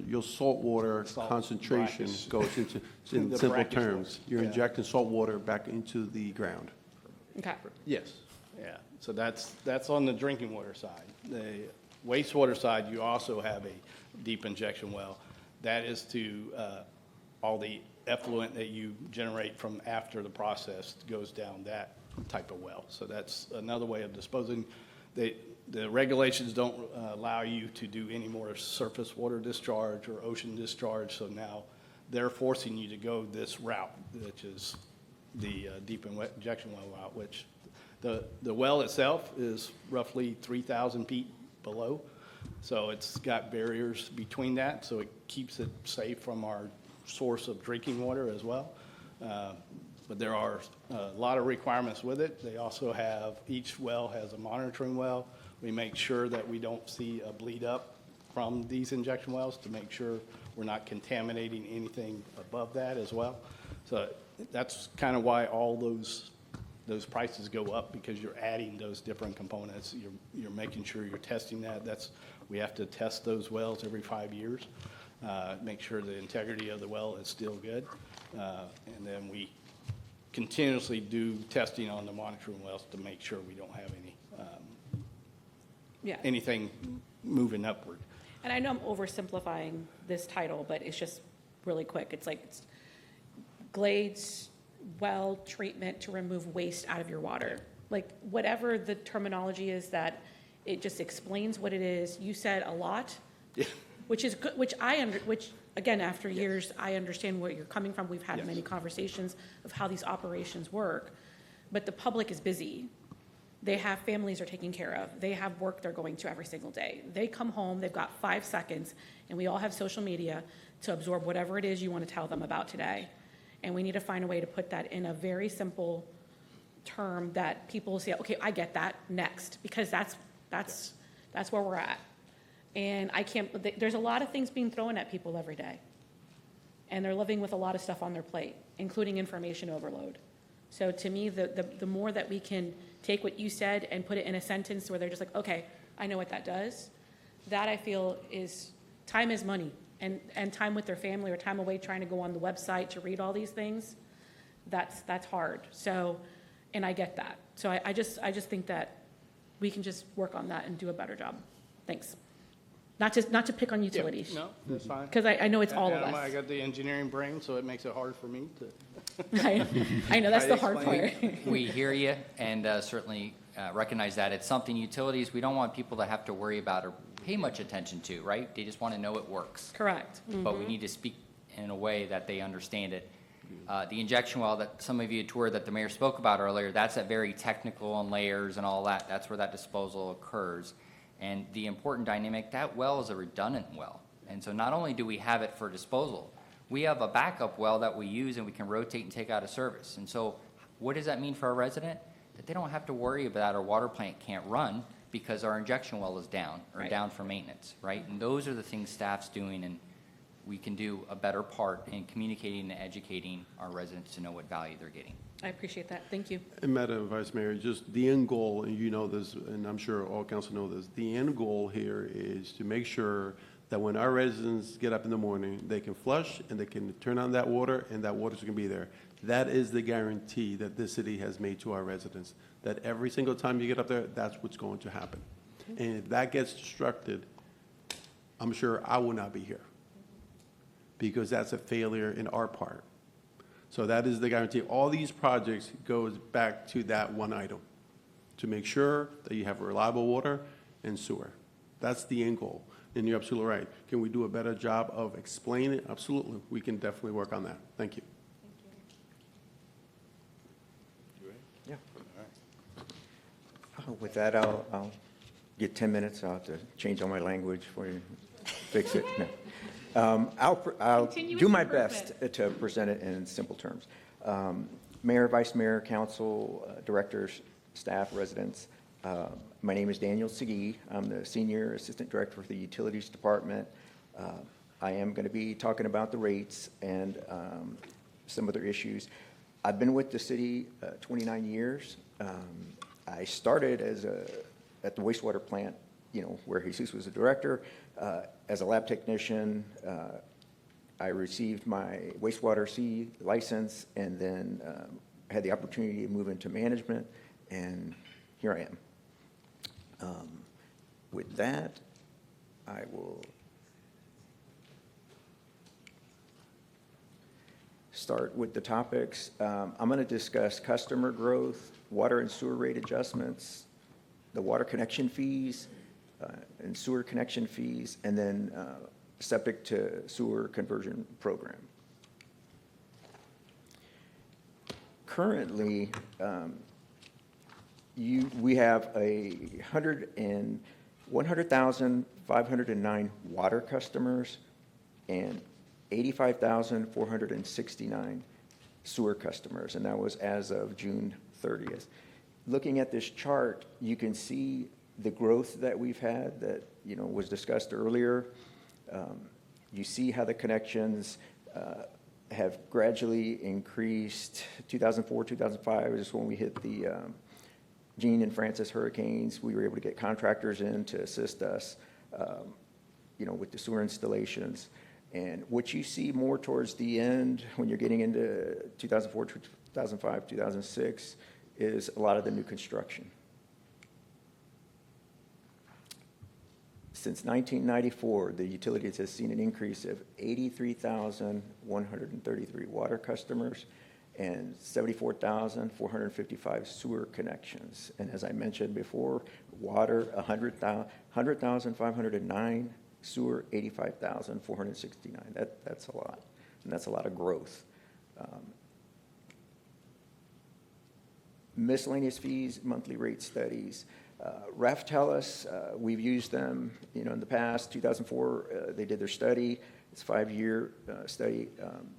your salt water concentration brackets. goes into, in The simple brackets terms, goes, you're yeah. injecting salt water back into the ground. Okay. Yes, yeah. So that's on the drinking water side. The wastewater side, you also have a deep injection well. That is to all the effluent that you generate from after the process goes down that type of well. So that's another way of disposing. The regulations don't allow you to do any more surface water discharge or ocean discharge. So now they're forcing you to go this route, which is the deep injection well route, which the well itself is roughly 3,000 feet below. So it's got barriers between that, so it keeps it safe from our source of drinking water as well. But there are a lot of requirements with it. They also have, each well has a monitoring well. We make sure that we don't see a bleed up from these injection wells to make sure we're not contaminating anything above that as well. So that's kind of why all those prices go up, because you're adding those different components. You're making sure you're testing that. We have to test those wells every 5 years, make sure the integrity of the well is still good. And then we continuously do testing on the monitoring wells to make sure we don't have anything moving upward. And I know I'm oversimplifying this title, but it's just really quick. It's like Glades well treatment to remove waste out of your water. Like whatever the terminology is, that it just explains what it is. You said a lot, which is good, which again, after years, I understand where you're coming from. We've had many conversations of how these operations work, but the public is busy. They have families they're taking care of. They have work they're going to every single day. They come home, they've got 5 seconds, and we all have social media to absorb whatever it is you want to tell them about today. And we need to find a way to put that in a very simple term that people will say, okay, I get that, next, because that's where we're at. And there's a lot of things being thrown at people every day. And they're living with a lot of stuff on their plate, including information overload. So to me, the more that we can take what you said and put it in a sentence where they're just like, okay, I know what that does, that I feel is, time is money. And time with their family or time away trying to go on the website to read all these things, that's hard. So, and I get that. So I just think that we can just work on that and do a better job. Thanks. Not to pick on utilities. No, that's fine. Because I know it's all of us. I got the engineering brain, so it makes it hard for me to. I know, that's the hard part. We hear you and certainly recognize that. It's something utilities, we don't want people to have to worry about or pay much attention to, right? They just want to know it works. Correct. But we need to speak in a way that they understand it. The injection well that some of you toured that the mayor spoke about earlier, that's that very technical and layers and all that. That's where that disposal occurs. And the important dynamic, that well is a redundant well. And so not only do we have it for disposal, we have a backup well that we use and we can rotate and take out of service. And so what does that mean for our resident? That they don't have to worry about our water plant can't run because our injection well is down or down for maintenance, right? And those are the things staff's doing, and we can do a better part in communicating and educating our residents to know what value they're getting. I appreciate that. Thank you. And Madam Vice Mayor, just the end goal, and you know this, and I'm sure all council know this, the end goal here is to make sure that when our residents get up in the morning, they can flush and they can turn on that water and that water's gonna be there. That is the guarantee that this city has made to our residents, that every single time you get up there, that's what's going to happen. And if that gets disrupted, I'm sure I will not be here, because that's a failure in our part. So that is the guarantee. All these projects goes back to that one item, to make sure that you have reliable water and sewer. That's the end goal. And you're absolutely right. Can we do a better job of explaining it? Absolutely. We can definitely work on that. Thank you. Yeah. With that, I'll get 10 minutes. I'll have to change all my language for you, fix it. No. I'll do my best to present it in simple terms. Mayor, Vice Mayor, Council, Directors, staff, residents, my name is Daniel Segui. I'm the Senior Assistant Director for the Utilities Department. I am going to be talking about the rates and some other issues. I've been with the city 29 years. I started at the wastewater plant, where Jesus was the director. As a lab technician, I received my wastewater C license and then had the opportunity to move into management, and here I am. With that, I will start with the topics. I'm going to discuss customer growth, water and sewer rate adjustments, the water connection fees, and sewer connection fees, and then septic to sewer conversion program. Currently, we have 100,509 water customers and 85,469 sewer customers, and that was as of June 30th. Looking at this chart, you can see the growth that we've had that was discussed earlier. You see how the connections have gradually increased. 2004, 2005 is when we hit the Jeanne and Frances hurricanes. We were able to get contractors in to assist us, with the sewer installations. And what you see more towards the end, when you're getting into 2004, 2005, 2006, is a lot of the new construction. Since 1994, the utilities has seen an increase of 83,133 water customers and 74,455 sewer connections. And as I mentioned before, water, 100,509, sewer, 85,469. That's a lot, and that's a lot of growth. Miscellaneous fees, monthly rate studies. Raftellus, we've used them, in the past. 2004, they did their study. It's a 5-year study.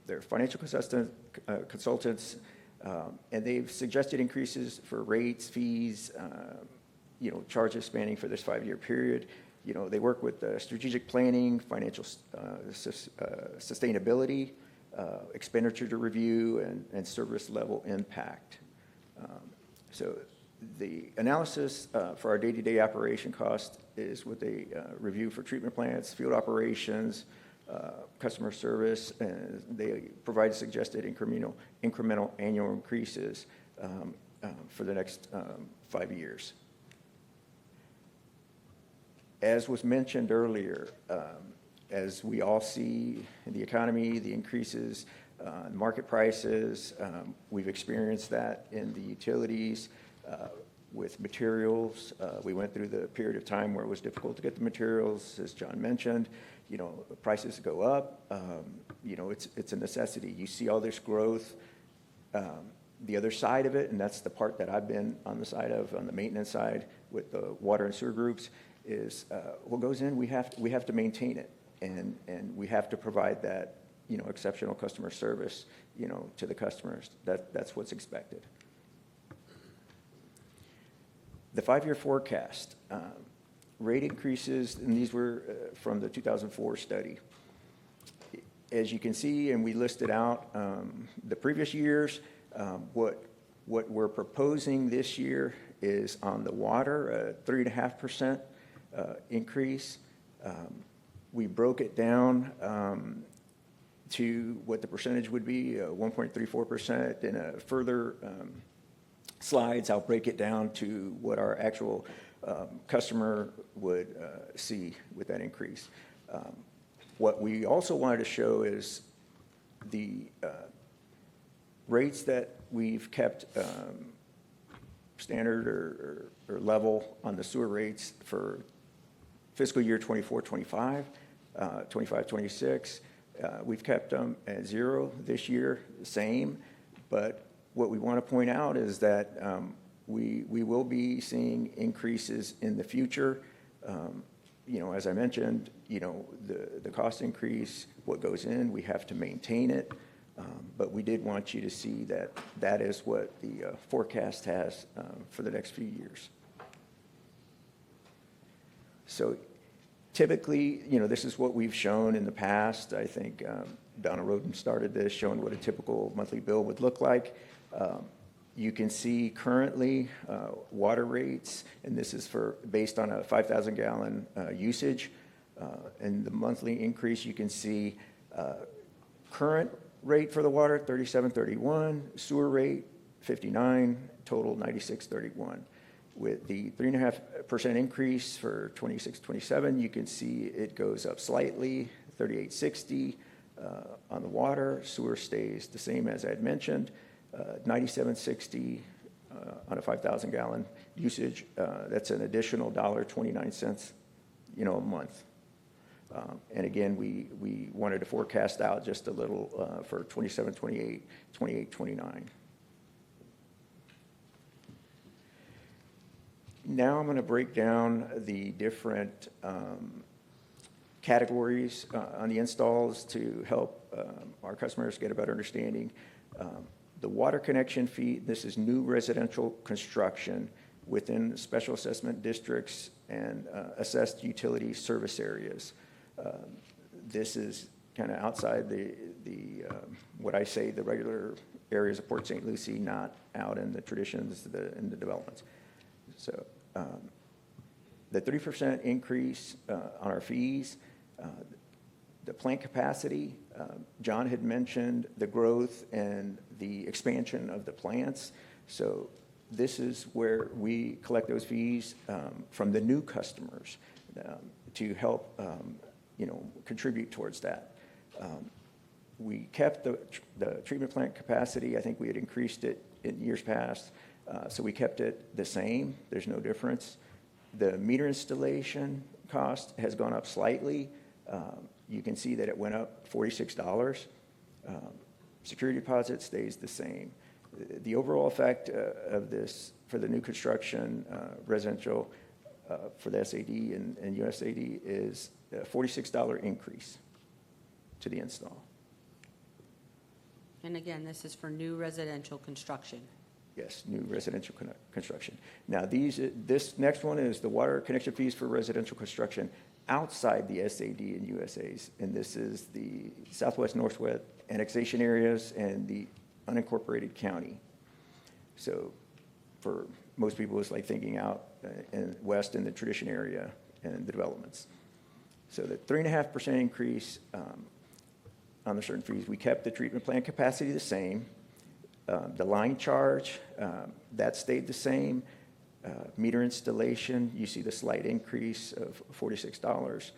They're financial consultants, and they've suggested increases for rates, fees, charges spanning for this 5-year period. They work with strategic planning, financial sustainability, expenditure to review, and service level impact. So the analysis for our day-to-day operation cost is with a review for treatment plants, field operations, customer service, and they provide suggested incremental annual increases for the next 5 years. As was mentioned earlier, as we all see in the economy, the increases in market prices, we've experienced that in the utilities with materials. We went through the period of time where it was difficult to get the materials, as John mentioned. Prices go up. It's a necessity. You see all this growth. The other side of it, and that's the part that I've been on the side of, on the maintenance side with the water and sewer groups, is what goes in, we have to maintain it, and we have to provide that exceptional customer service to the customers. That's what's expected. The 5-year forecast, rate increases, and these were from the 2004 study. As you can see, and we listed out the previous years, what we're proposing this year is on the water, 3.5% increase. We broke it down to what the percentage would be, 1.34%. In further slides, I'll break it down to what our actual customer would see with that increase. What we also wanted to show is the rates that we've kept standard or level on the sewer rates for fiscal year 24-25, 25-26. We've kept them at zero this year, the same. But what we want to point out is that we will be seeing increases in the future. You know, as I mentioned, you know, the cost increase, what goes in, we have to maintain it. But we did want you to see that that is what the forecast has for the next few years. So typically, you know, this is what we've shown in the past. I think Donna Roden started this, showing what a typical monthly bill would look like. You can see currently water rates, and this is based on a 5,000 gallon usage. And the monthly increase, you can see current rate for the water, $37.31, sewer rate, $59, total $96.31. With the 3.5% increase for 26-27, you can see it goes up slightly, $38.60 on the water. Sewer stays the same as I had mentioned, $97.60 on a 5,000 gallon usage. That's an additional $1.29, you know, a month. And again, we wanted to forecast out just a little for 27, 28, 28, 29. Now I'm going to break down the different categories on the installs to help our customers get a better understanding. The water connection fee, this is new residential construction within special assessment districts and assessed utility service areas. This is kind of outside the what I say, the regular areas of Port St. Lucie, not out in the traditions, in the developments. So the 3% increase on our fees, the plant capacity, John had mentioned the growth and the expansion of the plants. So this is where we collect those fees from the new customers to help you know, contribute towards that. We kept the treatment plant capacity. I think we had increased it in years past, so we kept it the same. There's no difference. The meter installation cost has gone up slightly. You can see that it went up $46. Security deposit stays the same. The overall effect of this for the new construction residential for the SAD and USAD is a $46 increase to the install. And again, this is for new residential construction. Yes, new residential construction. Now, this next one is the water connection fees for residential construction outside the SAD and USAs, and this is the Southwest, Northwest annexation areas and the unincorporated county. So for most people, it's like thinking out in west in the tradition area and the developments. So the 3.5% increase on the certain fees, we kept the treatment plant capacity the same. The line charge, that stayed the same. Meter installation, you see the slight increase of $46.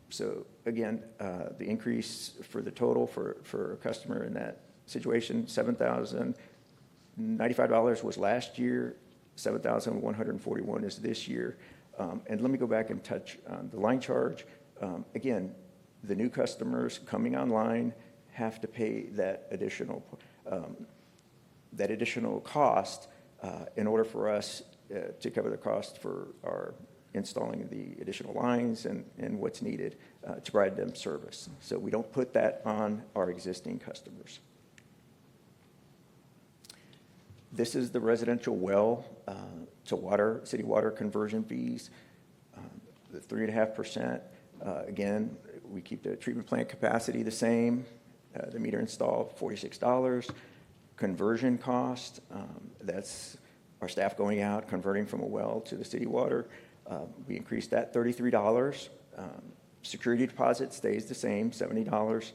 So again, the increase for the total for a customer in that situation, $7,095 was last year, $7,141 is this year. And let me go back and touch on the line charge. Again, the new customers coming online have to pay that additional cost in order for us to cover the cost for our installing the additional lines and what's needed to provide them service. So we don't put that on our existing customers. This is the residential well to water, city water conversion fees, the 3.5%. Again, we keep the treatment plant capacity the same. The meter install, $46. Conversion cost, that's our staff going out, converting from a well to the city water. We increased that $33. Security deposit stays the same, $70.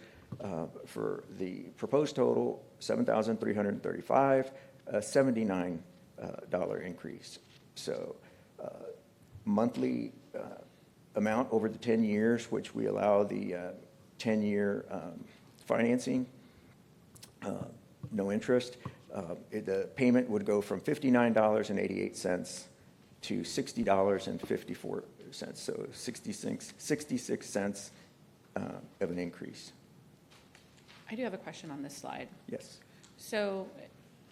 For the proposed total, $7,335, a $79 increase. So monthly amount over the 10 years, which we allow the 10-year financing, no interest. The payment would go from $59.88 to $60.54, so 66 cents of an increase. I do have a question on this slide. Yes. So,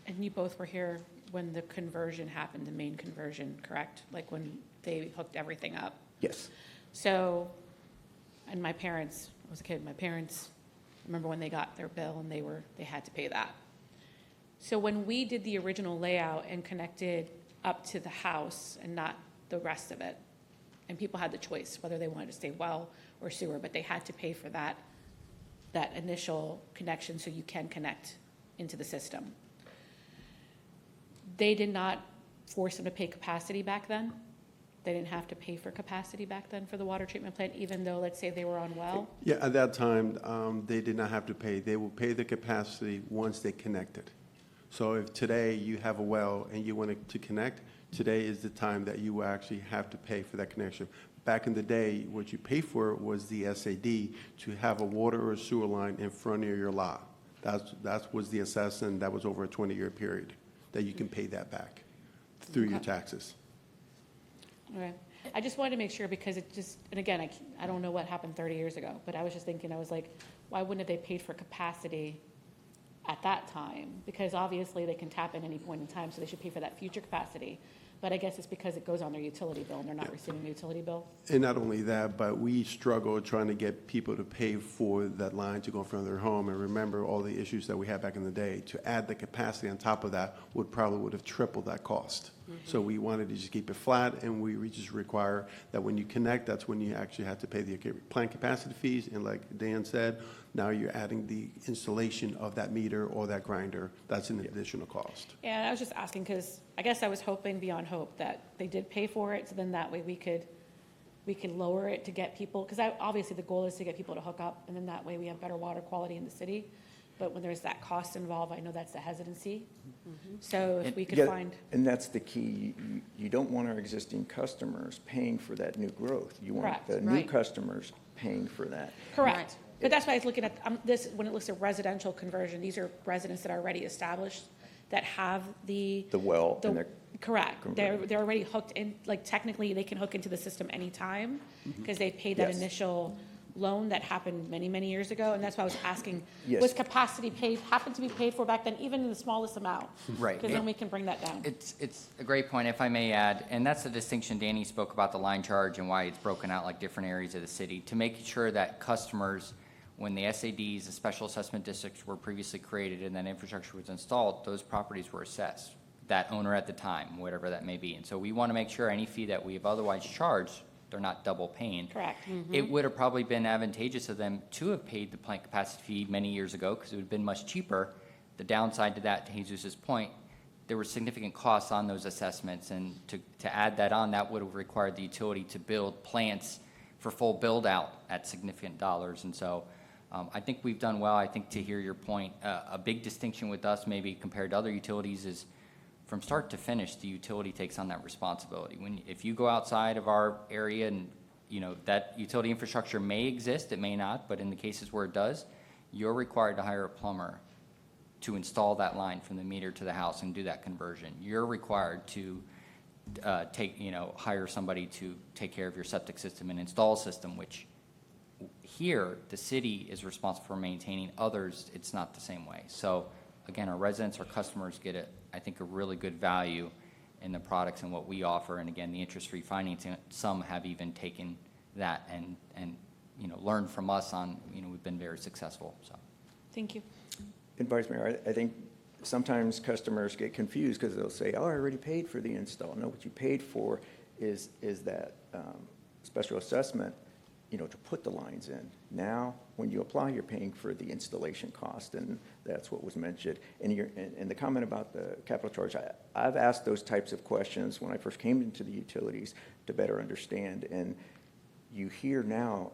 and you both were here when the conversion happened, the main conversion, correct? Like when they hooked everything up? Yes. So, and my parents, I was a kid, my parents, I remember when they got their bill and they had to pay that. So when we did the original layout and connected up to the house and not the rest of it, and people had the choice whether they wanted to stay well or sewer, but they had to pay for that initial connection so you can connect into the system. They did not force them to pay capacity back then. They didn't have to pay for capacity back then for the water treatment plant, even though, let's say, they were on well? Yeah, at that time, they did not have to pay. They will pay the capacity once they connected. So if today you have a well and you want to connect, today is the time that you will actually have to pay for that connection. Back in the day, what you pay for was the SAD to have a water or sewer line in front of your lot. That was the assessment. That was over a 20-year period that you can pay that back through your taxes. Okay. I just wanted to make sure because it just, and again, I don't know what happened 30 years ago, but I was just thinking, I was like, why wouldn't have they paid for capacity at that time? Because obviously they can tap in any point in time, so they should pay for that future capacity. But I guess it's because it goes on their utility bill and they're not receiving a utility bill. And not only that, but we struggle trying to get people to pay for that line to go in front of their home. And remember all the issues that we had back in the day. To add the capacity on top of that would have tripled that cost. So we wanted to just keep it flat, and we just require that when you connect, that's when you actually have to pay the plant capacity fees. And like Dan said, now you're adding the installation of that meter or that grinder. That's an additional cost. And I was just asking because I guess I was hoping beyond hope that they did pay for it, so then that way we could lower it to get people, because obviously the goal is to get people to hook up, and then that way we have better water quality in the city. But when there's that cost involved, I know that's the hesitancy. So if we could find. And that's the key. You don't want our existing customers paying for that new growth. You want Correct. the new customers paying for that. Correct. But that's why I was looking at this, when it looks at residential conversion, these are residents that are already established, that have the well. And they're correct. They're already hooked in, like technically they can hook into the system anytime because they paid that initial loan that happened many, many years ago. And that's why I was asking, was capacity happened to be paid for back then, even in the smallest amount? Right. Because then we can bring that down. It's a great point, if I may add, and that's the distinction Danny spoke about the line charge and why it's broken out like different areas of the city, to make sure that customers, when the SADs, the special assessment districts, were previously created and that infrastructure was installed, those properties were assessed, that owner at the time, whatever that may be. And so we want to make sure any fee that we have otherwise charged, they're not double paying. Correct. It would have probably been advantageous of them to have paid the plant capacity fee many years ago because it would have been much cheaper. The downside to that, to Jesus' point, there were significant costs on those assessments, and to add that on, that would have required the utility to build plants for full build-out at significant dollars. And so I think we've done well. I think, to hear your point, a big distinction with us maybe compared to other utilities is from start to finish, the utility takes on that responsibility. If you go outside of our area and, that utility infrastructure may exist, it may not, but in the cases where it does, you're required to hire a plumber to install that line from the meter to the house and do that conversion. You're required to hire somebody to take care of your septic system and install a system, which here, the city is responsible for maintaining. Others, it's not the same way. So again, our residents, our customers get I think a really good value in the products and what we offer. And again, the interest-free financing, some have even taken that and learned from us on, we've been very successful. So thank you. And Vice Mayor, I think sometimes customers get confused because they'll say, oh, I already paid for the install. No, what you paid for is that special assessment, to put the lines in. Now, when you apply, you're paying for the installation cost, and that's what was mentioned. And the comment about the capital charge, I've asked those types of questions when I first came into the utilities to better understand. And you hear now,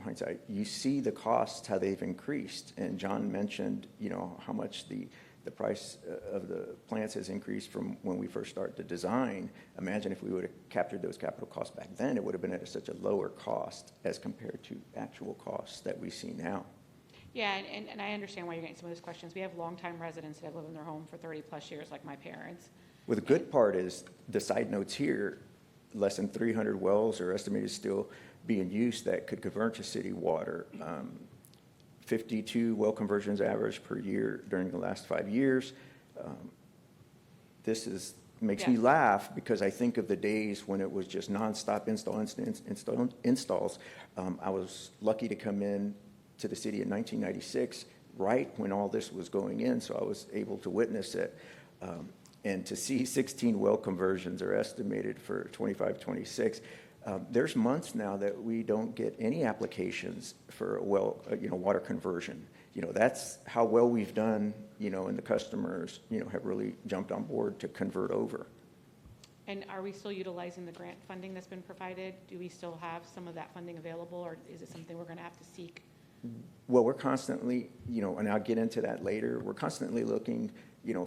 hindsight, you see the costs, how they've increased. And John mentioned, how much the price of the plants has increased from when we first started the design. Imagine if we would have captured those capital costs back then, it would have been at such a lower cost as compared to actual costs that we see now. Yeah, and I understand why you're getting some of those questions. We have longtime residents that have lived in their home for 30-plus years, like my parents. Well, the good part is the side notes here, less than 300 wells are estimated still being used that could convert to city water. 52 well conversions average per year during the last 5 years. This makes me laugh because I think of the days when it was just nonstop installs. I was lucky to come in to the city in 1996, right when all this was going in, so I was able to witness it. And to see 16 well conversions are estimated for 25, 26. There's months now that we don't get any applications for a well, water conversion. That's how well we've done, and the customers, have really jumped on board to convert over. And are we still utilizing the grant funding that's been provided? Do we still have some of that funding available, or is it something we're going to have to seek? Well, we're constantly, and I'll get into that later, we're constantly looking,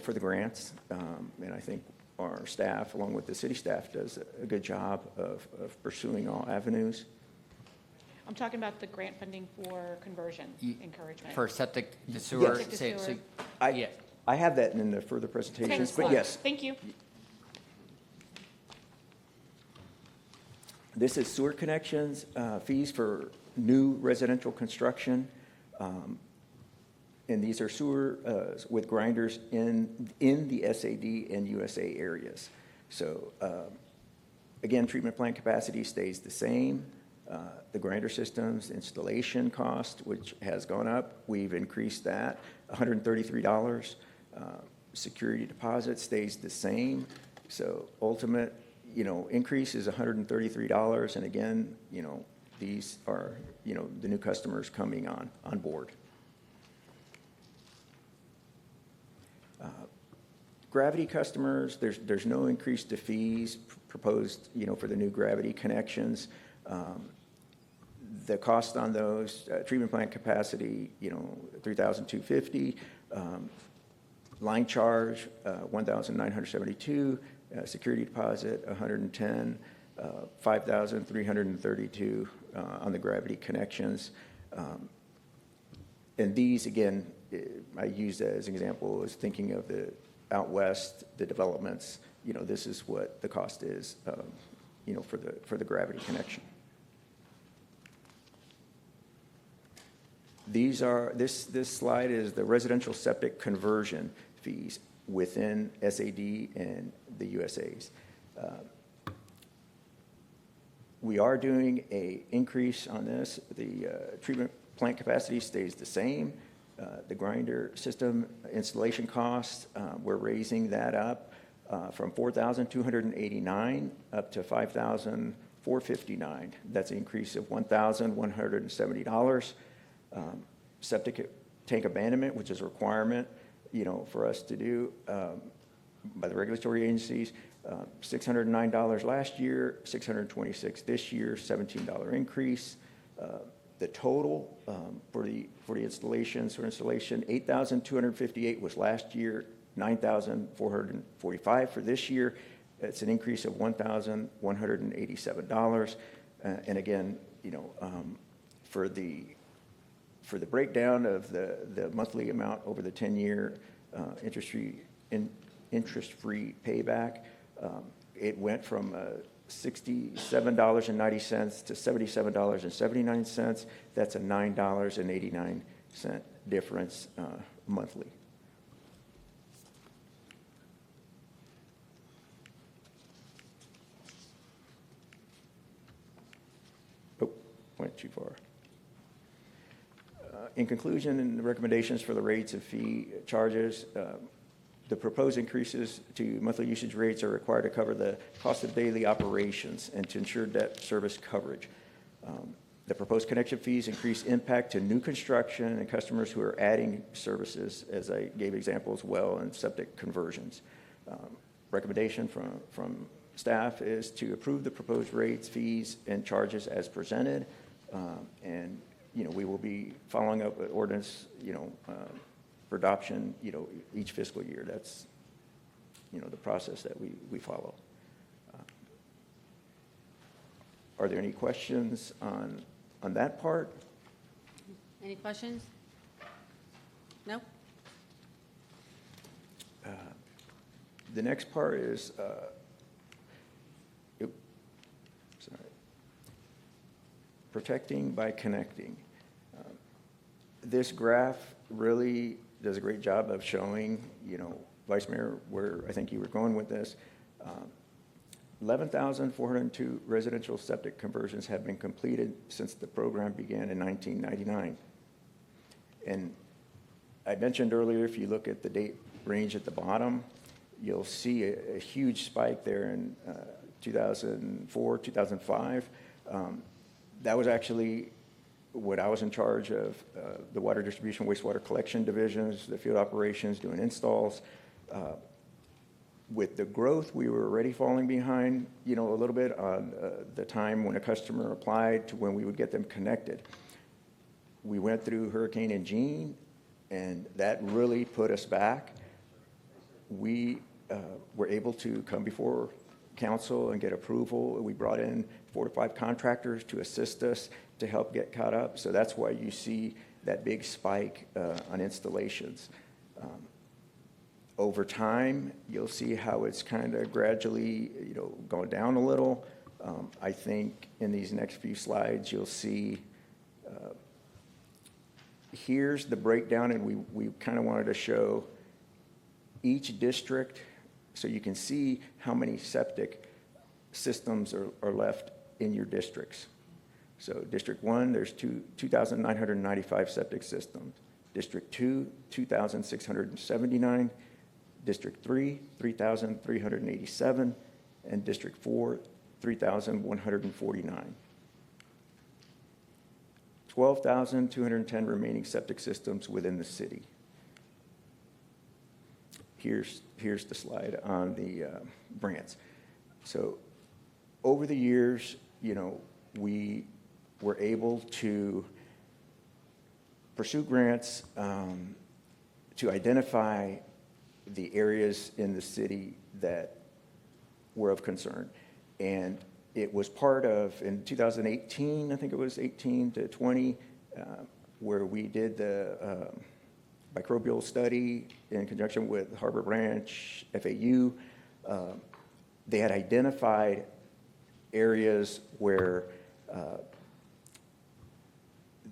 for the grants. And I think our staff, along with the city staff, does a good job of pursuing all avenues. I'm talking about the grant funding for conversion encouragement. For septic to sewer? Septic to sewer. I have that in the further presentations, but yes. Thank you. This is sewer connections, fees for new residential construction. And these are sewer with grinders in the SAD and USA areas. So again, treatment plant capacity stays the same. The grinder systems installation cost, which has gone up, we've increased that, $133. Security deposit stays the same. So ultimate, increase is $133. And again, these are, the new customers coming on board. Gravity customers, there's no increase to fees proposed, for the new gravity connections. The cost on those, treatment plant capacity, $3,250. Line charge, $1,972. Security deposit, $110. $5,332 on the gravity connections. And these, again, I use as an example as thinking of the out west, the developments, this is what the cost is, for the gravity connection. These are, this slide is the residential septic conversion fees within SAD and the USAs. We are doing an increase on this. The treatment plant capacity stays the same. The grinder system installation costs, we're raising that up from $4,289 up to $5,459. That's an increase of $1,170. Septic tank abandonment, which is a requirement, for us to do by the regulatory agencies. $609 last year, $626 this year, $17 increase. The total for the installations for installation, $8,258 was last year, $9,445 for this year. It's an increase of $1,187. And again, for the breakdown of the monthly amount over the 10-year interest-free payback, it went from $67.90 to $77.79. That's a $9.89 difference monthly. Oh, went too far. In conclusion, and the recommendations for the rates of fee charges, the proposed increases to monthly usage rates are required to cover the cost of daily operations and to ensure debt service coverage. The proposed connection fees increase impact to new construction and customers who are adding services, as I gave examples well, and septic conversions. Recommendation from staff is to approve the proposed rates, fees, and charges as presented. And, we will be following up with ordinance, for adoption, each fiscal year. That's, the process that we follow. Are there any questions on that part? Any questions? No? The next part is, protecting by connecting. This graph really does a great job of showing, Vice Mayor, where I think you were going with this. 11,402 residential septic conversions have been completed since the program began in 1999. And I mentioned earlier, if you look at the date range at the bottom, you'll see a huge spike there in 2004, 2005. That was actually when I was in charge of the water distribution, wastewater collection divisions, the field operations, doing installs. With the growth, we were already falling behind, a little bit on the time when a customer applied to when we would get them connected. We went through Hurricane Eugene, and that really put us back. We were able to come before council and get approval. We brought in 4 to 5 contractors to assist us to help get caught up. So that's why you see that big spike on installations. Over time, you'll see how it's kind of gradually, going down a little. I think in these next few slides, you'll see here's the breakdown, and we kind of wanted to show each district so you can see how many septic systems are left in your districts. So District 1, there's 2,995 septic systems. District 2, 2,679. District 3, 3,387, and District 4, 3,149. 12,210 remaining septic systems within the city. Here's the slide on the grants. So over the years, we were able to pursue grants to identify the areas in the city that were of concern. And it was part of, in 2018, I think it was 18 to 20, where we did the microbial study in conjunction with Harbor Branch, FAU. They had identified areas where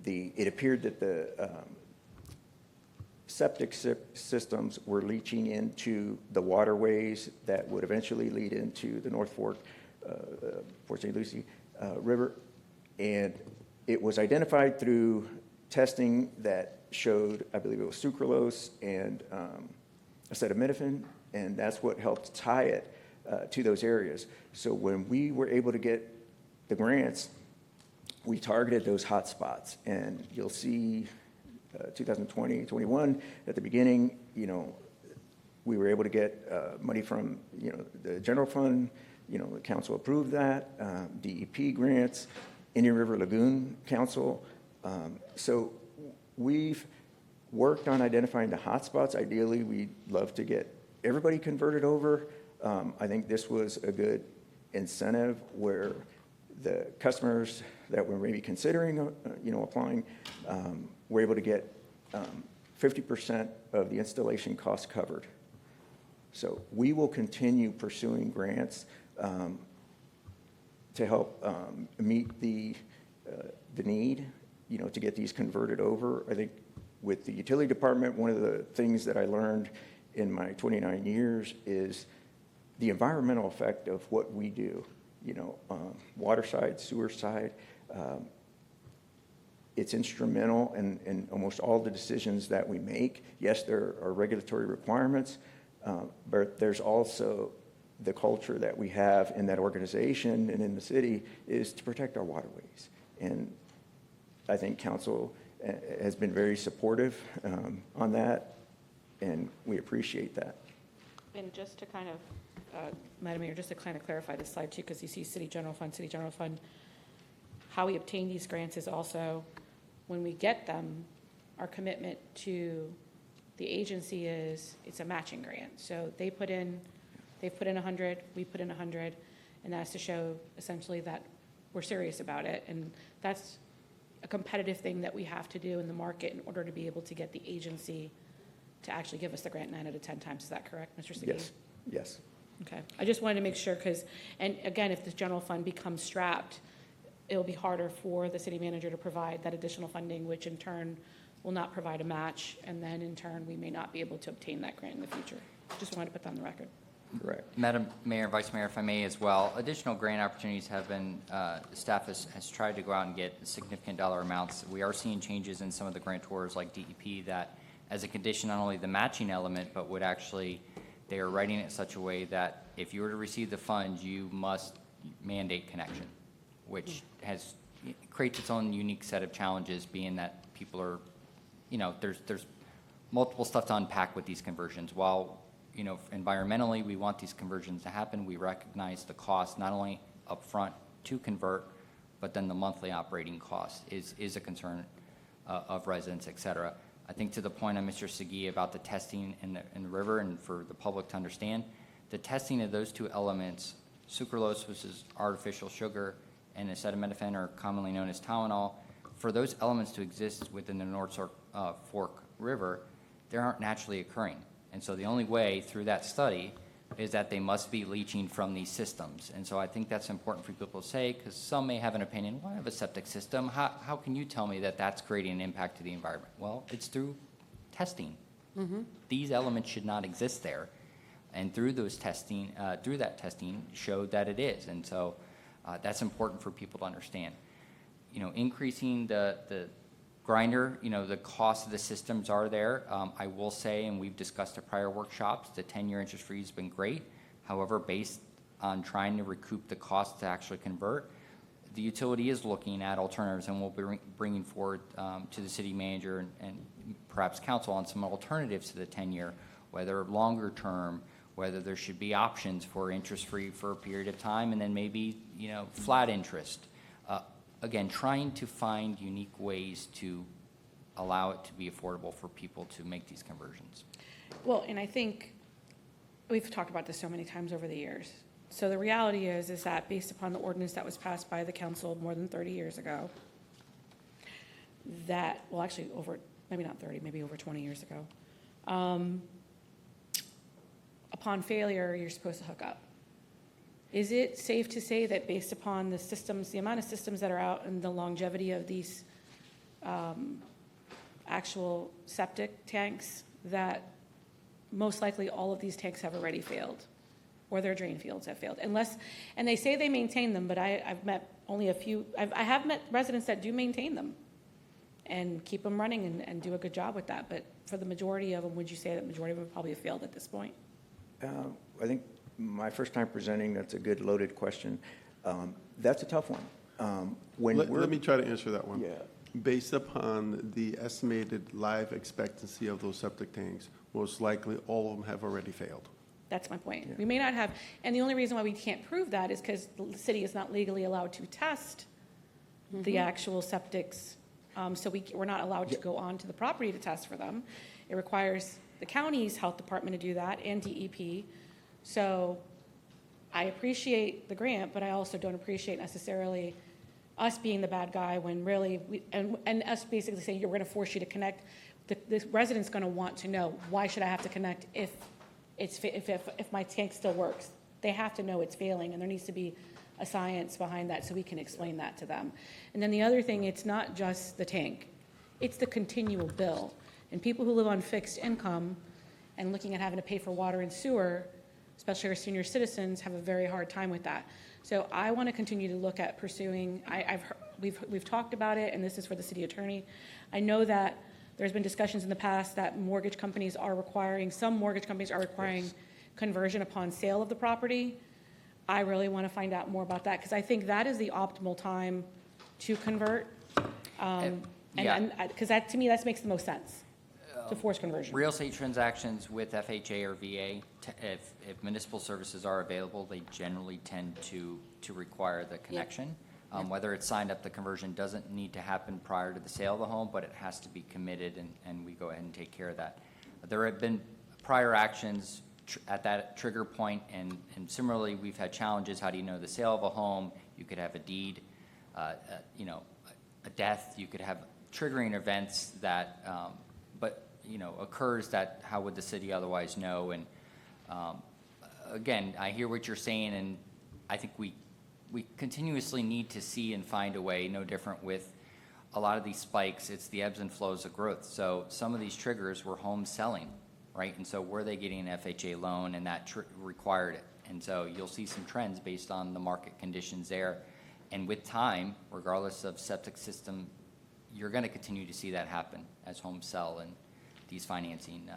it appeared that the septic systems were leaching into the waterways that would eventually lead into the North Fork, Port St. Lucie River. And it was identified through testing that showed, I believe it was sucralose and acetaminophen, and that's what helped tie it to those areas. So when we were able to get the grants, we targeted those hot spots, and you'll see 2020, 21, at the beginning, we were able to get money from, the general fund, the council approved that, DEP grants, Indian River Lagoon Council. So we've worked on identifying the hot spots. Ideally, we'd love to get everybody converted over. I think this was a good incentive where the customers that were maybe considering, applying, were able to get 50% of the installation costs covered. So we will continue pursuing grants to help meet the need, to get these converted over. I think with the utility department, one of the things that I learned in my 29 years is the environmental effect of what we do, water side, sewer side. It's instrumental in almost all the decisions that we make. Yes, there are regulatory requirements, but there's also the culture that we have in that organization and in the city is to protect our waterways. And I think council has been very supportive on that, and we appreciate that. And just to kind of Madam Mayor, just to kind of clarify this slide too, because you see city general fund, how we obtain these grants is also, when we get them, our commitment to the agency is, it's a matching grant. So they've put in 100, we put in 100, and that's to show essentially that we're serious about it. And that's a competitive thing that we have to do in the market in order to be able to get the agency to actually give us the grant 9 out of 10 times. Is that correct, Mr. Segui? Yes, yes. Okay. I just wanted to make sure because, and again, if the general fund becomes strapped, it'll be harder for the city manager to provide that additional funding, which in turn will not provide a match, and then in turn, we may not be able to obtain that grant in the future. Just wanted to put that on the record. Correct. Madam Mayor, Vice Mayor, if I may as well, additional grant opportunities have been, staff has tried to go out and get significant dollar amounts. We are seeing changes in some of the grantors like DEP that, as a condition, not only the matching element, but would actually, they are writing it in such a way that if you were to receive the funds, you must mandate connection, which creates its own unique set of challenges, being that people are, there's multiple stuff to unpack with these conversions. While, environmentally, we want these conversions to happen, we recognize the cost, not only upfront to convert, but then the monthly operating cost is a concern of residents, et cetera. I think to the point of Mr. Segui about the testing in the river, and for the public to understand, the testing of those two elements, sucralose, which is artificial sugar, and acetaminophen, or commonly known as Tylenol, for those elements to exist within the North Fork River, they aren't naturally occurring. And so the only way through that study is that they must be leaching from these systems. And so I think that's important for people to say, because some may have an opinion, well, I have a septic system. How can you tell me that that's creating an impact to the environment? Well, it's through testing. Mm-hmm. These elements should not exist there. And through that testing showed that it is. And so that's important for people to understand. Increasing the grinder, the cost of the systems are there. I will say, and we've discussed at prior workshops, the 10-year interest free has been great. However, based on trying to recoup the cost to actually convert, the utility is looking at alternatives, and we'll be bringing forward to the city manager and perhaps council on some alternatives to the 10-year, whether longer term, whether there should be options for interest free for a period of time, and then maybe, flat interest. Again, trying to find unique ways to allow it to be affordable for people to make these conversions. Well, and I think we've talked about this so many times over the years. So the reality is that based upon the ordinance that was passed by the council more than 30 years ago, that, well, actually maybe not 30, maybe over 20 years ago, upon failure, you're supposed to hook up. Is it safe to say that based upon the systems, the amount of systems that are out and the longevity of these actual septic tanks, that most likely all of these tanks have already failed, or their drain fields have failed? And they say they maintain them, but I've met only a few, I have met residents that do maintain them and keep them running and do a good job with that. But for the majority of them, would you say that the majority of them probably have failed at this point? I think my first time presenting, that's a good loaded question. That's a tough one. Let me try to answer that one. Yeah. Based upon the estimated life expectancy of those septic tanks, most likely all of them have already failed. That's my point. Yeah. We may not have, and the only reason why we can't prove that is because the city is not legally allowed to test the actual septics. So we're not allowed to go onto the property to test for them. It requires the county's health department to do that, and DEP. So I appreciate the grant, but I also don't appreciate necessarily us being the bad guy when really, and us basically saying, we're going to force you to connect. The resident's going to want to know, why should I have to connect if my tank still works? They have to know it's failing, and there needs to be a science behind that so we can explain that to them. And then the other thing, it's not just the tank. It's the continual bill. And people who live on fixed income and looking at having to pay for water and sewer, especially our senior citizens, have a very hard time with that. So I want to continue to look at pursuing, we've talked about it, and this is for the city attorney. I know that there's been discussions in the past that some mortgage companies are requiring yes, conversion upon sale of the property. I really want to find out more about that, because I think that is the optimal time to convert. Because that, to me, that makes the most sense. to force conversion? Real estate transactions with FHA or VA, if municipal services are available, they generally tend to require the connection. Whether it's signed up, the conversion doesn't need to happen prior to the sale of the home, but it has to be committed, and we go ahead and take care of that. There have been prior actions at that trigger point, and similarly, we've had challenges. How do you know the sale of a home? You could have a deed, a death. You could have triggering events that, occurs that how would the city otherwise know? And again, I hear what you're saying, and I think we continuously need to see and find a way, no different with a lot of these spikes. It's the ebbs and flows of growth. So some of these triggers were home selling, right? And so were they getting an FHA loan, and that required it? And so you'll see some trends based on the market conditions there. And with time, regardless of septic system, you're going to continue to see that happen as homes sell and these financing.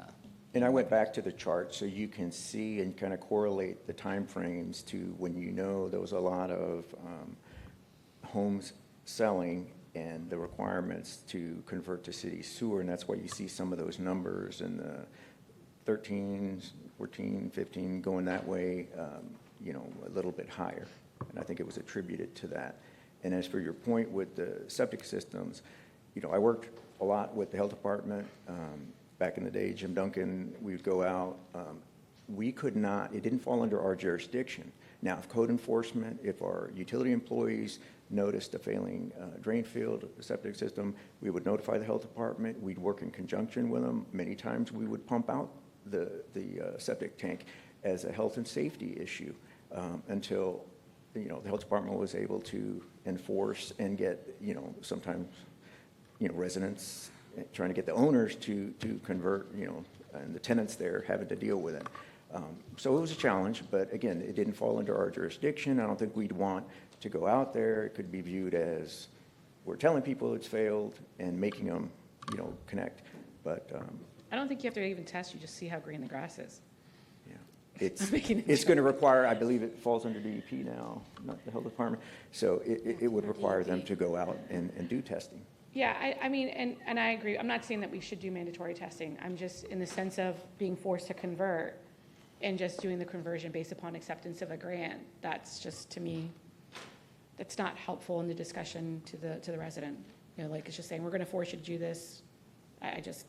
And I went back to the chart so you can see and kind of correlate the timeframes to when you know there was a lot of homes selling and the requirements to convert to city sewer, and that's why you see some of those numbers in the 13, 14, 15 going that way, a little bit higher. And I think it was attributed to that. And as for your point with the septic systems, I worked a lot with the health department. Back in the day, Jim Duncan, we would go out. We could not, it didn't fall under our jurisdiction. Now, if code enforcement, if our utility employees noticed a failing drain field, septic system, we would notify the health department. We'd work in conjunction with them. Many times we would pump out the septic tank as a health and safety issue until, the health department was able to enforce and get, sometimes, residents trying to get the owners to convert, and the tenants there having to deal with it. So it was a challenge, but again, it didn't fall under our jurisdiction. I don't think we'd want to go out there. It could be viewed as we're telling people it's failed and making them, connect. But I don't think you have to even test, you just see how green the grass is. it's going to require, I believe it falls under DEP now, not the health department. So it would require them to go out and do testing. Yeah, I mean, and I agree. I'm not saying that we should do mandatory testing. I'm just in the sense of being forced to convert and just doing the conversion based upon acceptance of a grant. That's just, to me, that's not helpful in the discussion to the resident. It's just saying, we're going to force you to do this. I just,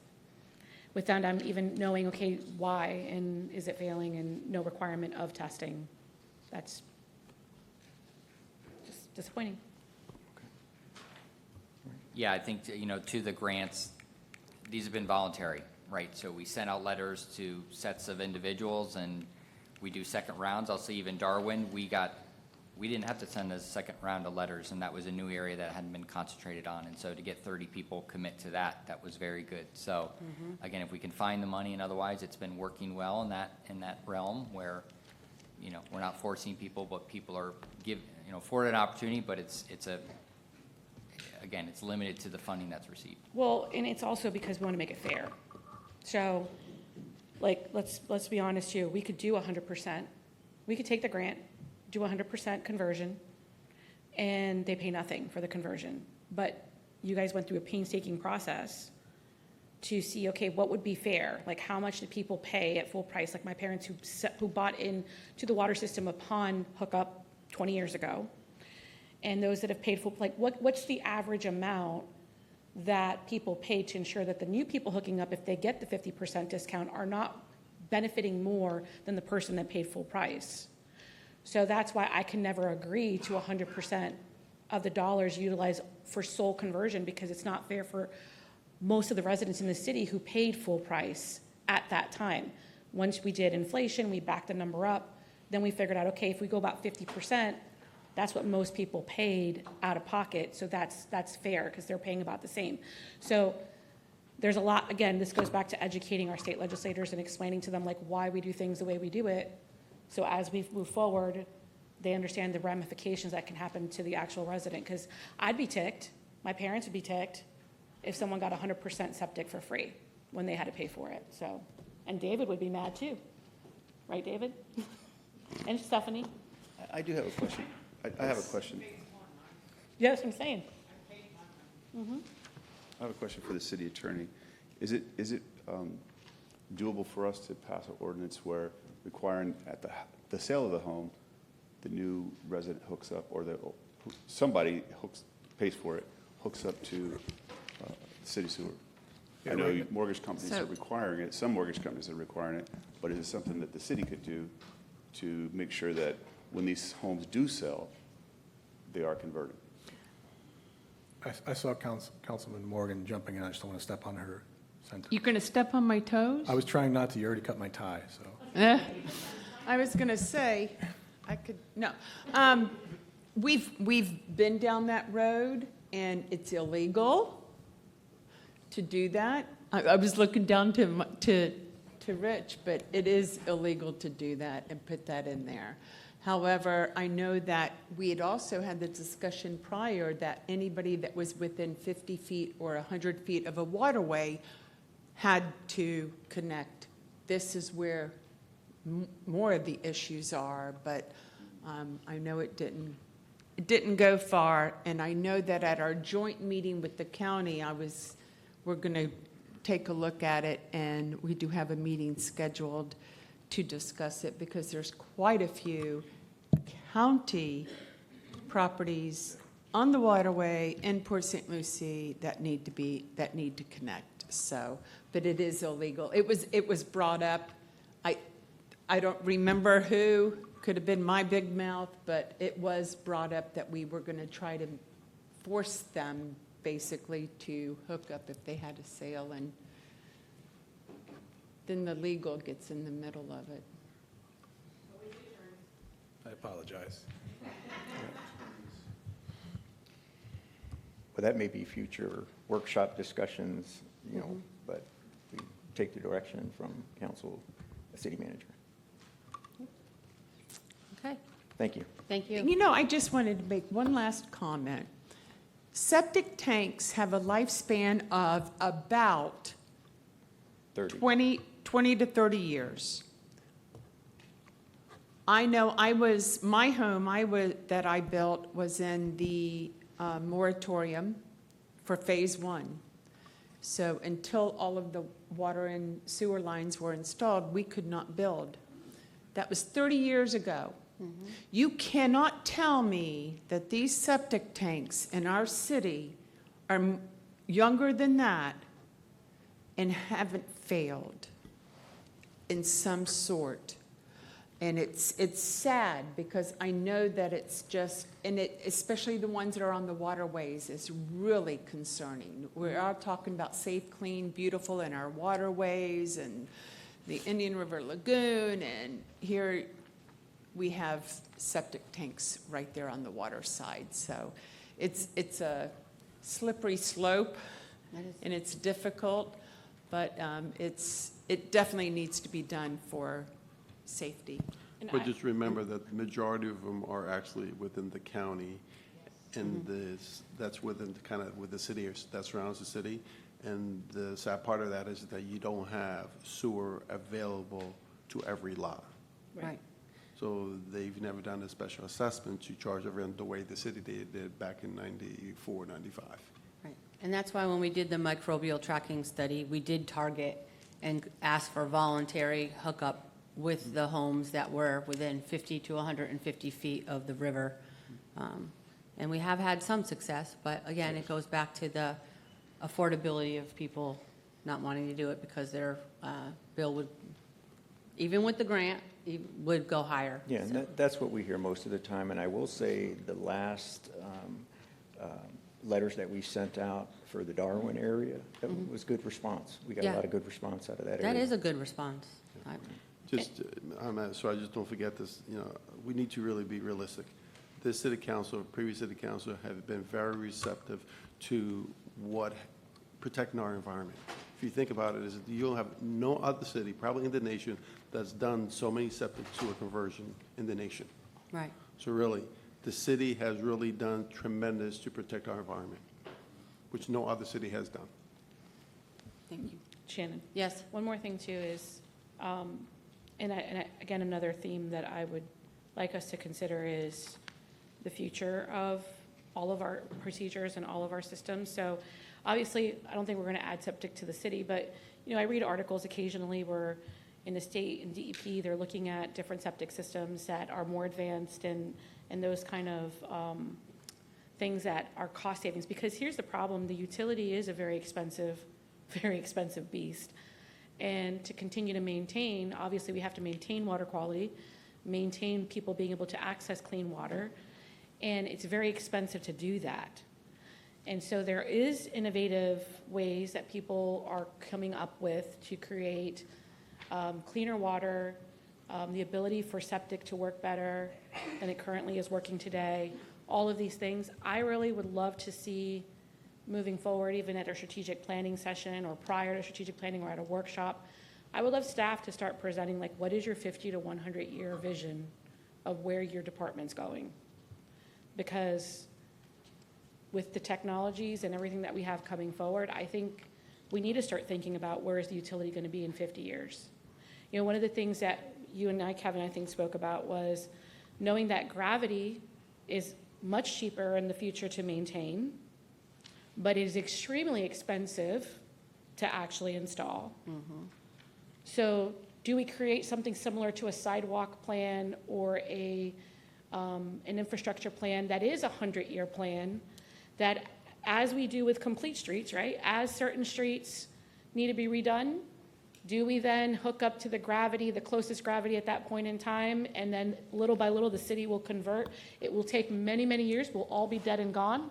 without them even knowing, okay, why, and is it failing, and no requirement of testing, that's just disappointing. Yeah, I think, to the grants, these have been voluntary, right? So we sent out letters to sets of individuals, and we do second rounds. I'll say even Darwin, we didn't have to send a second round of letters, and that was a new area that hadn't been concentrated on. And so to get 30 people commit to that was very good. So again, if we can find the money and otherwise, it's been working well in that realm where, we're not forcing people, but people are afforded an opportunity, but again, it's limited to the funding that's received. Well, and it's also because we want to make it fair. So, let's be honest here. We could do 100%. We could take the grant, do 100% conversion, and they pay nothing for the conversion. But you guys went through a painstaking process to see, okay, what would be fair? How much did people pay at full price? Like my parents who bought into the water system upon hookup 20 years ago. And those that have paid full, what's the average amount that people pay to ensure that the new people hooking up, if they get the 50% discount, are not benefiting more than the person that paid full price? So that's why I can never agree to 100% of the dollars utilized for sole conversion, because it's not fair for most of the residents in the city who paid full price at that time. Once we did inflation, we backed the number up, then we figured out, okay, if we go about 50%, that's what most people paid out of pocket, so that's fair because they're paying about the same. So there's a lot, again, this goes back to educating our state legislators and explaining to them why we do things the way we do it. So as we move forward, they understand the ramifications that can happen to the actual resident, because I'd be ticked, my parents would be ticked if someone got 100% septic for free when they had to pay for it. So, and David would be mad too, right, David? And Stephanie? I do have a question. I have a question. Yeah, that's what I'm saying. I have a question for the city attorney. Is it doable for us to pass an ordinance where requiring at the sale of the home, the new resident hooks up, or somebody pays for it, hooks up to city sewer? I know mortgage companies are requiring it, some mortgage companies are requiring it, but is it something that the city could do to make sure that when these homes do sell, they are converted? I saw Councilman Morgan jumping in. I just don't want to step on her sentence. You're going to step on my toes? I was trying not to. You already cut my tie, so. I was going to say, no. We've been down that road, and it's illegal to do that. I was looking down to Rich, but it is illegal to do that and put that in there. However, I know that we had also had the discussion prior that anybody that was within 50 feet or 100 feet of a waterway had to connect. This is where more of the issues are, but I know it didn't go far, and I know that at our joint meeting with the county, we're going to take a look at it, and we do have a meeting scheduled to discuss it because there's quite a few county properties on the waterway in Port St. Lucie that need to connect. So, but it is illegal. It was brought up. I don't remember who, could have been my big mouth, but it was brought up that we were going to try to force them basically to hook up if they had a sale, and then the legal gets in the middle of it. I apologize. Well, that may be future workshop discussions, but we take the direction from council, city manager. Okay. Thank you. Thank you. I just wanted to make one last comment. Septic tanks have a lifespan of about 20 to 30 years. I know my home that I built was in the moratorium for phase 1. So until all of the water and sewer lines were installed, we could not build. That was 30 years ago. Mm-hmm. You cannot tell me that these septic tanks in our city are younger than that and haven't failed in some sort. And it's sad because I know that it's just, especially the ones that are on the waterways, is really concerning. We are talking about safe, clean, beautiful in our waterways and the Indian River Lagoon, and here we have septic tanks right there on the water side. So it's a slippery slope, and it's difficult, but it definitely needs to be done for safety. But just remember that the majority of them are actually within the county, and that's within with the city that surrounds the city. And the sad part of that is that you don't have sewer available to every lot. Right. So they've never done a special assessment to charge everyone the way the city did back in 94, 95. Right. And that's why when we did the microbial tracking study, we did target and ask for voluntary hookup with the homes that were within 50 to 150 feet of the river. And we have had some success, but again, it goes back to the affordability of people not wanting to do it because their bill would, even with the grant, would go higher. Yeah, and that's what we hear most of the time. And I will say the last letters that we sent out for the Darwin area, that was good response. We got a lot of good response out of that area. That is a good response. So I just don't forget this, we need to really be realistic. This city council, previous city council, have been very receptive to protecting our environment. If you think about it, you'll have no other city, probably in the nation, that's done so many septic sewer conversion in the nation. Right. So really, the city has really done tremendous to protect our environment, which no other city has done. Thank you. Shannon? Yes. One more thing too is, again, another theme that I would like us to consider is the future of all of our procedures and all of our systems. So obviously, I don't think we're going to add septic to the city, but, you know, I read articles occasionally where in the state and DEP, they're looking at different septic systems that are more advanced and those kind of things that are cost savings. Because here's the problem, the utility is a very expensive beast. And to continue to maintain, obviously we have to maintain water quality, maintain people being able to access clean water, and it's very expensive to do that. And so there is innovative ways that people are coming up with to create cleaner water, the ability for septic to work better than it currently is working today, all of these things. I really would love to see moving forward, even at our strategic planning session or prior to strategic planning or at a workshop, I would love staff to start presenting, like, what is your 50 to 100 year vision of where your department's going? Because with the technologies and everything that we have coming forward, I think we need to start thinking about where is the utility going to be in 50 years. You know, one of the things that you and I, Kevin, I think spoke about was knowing that gravity is much cheaper in the future to maintain, but it is extremely expensive to actually install. So do we create something similar to a sidewalk plan or an infrastructure plan that is a 100-year plan that, as we do with complete streets, right, as certain streets need to be redone, do we then hook up to the gravity, the closest gravity at that point in time, and then little by little the city will convert? It will take many, many years. We'll all be dead and gone.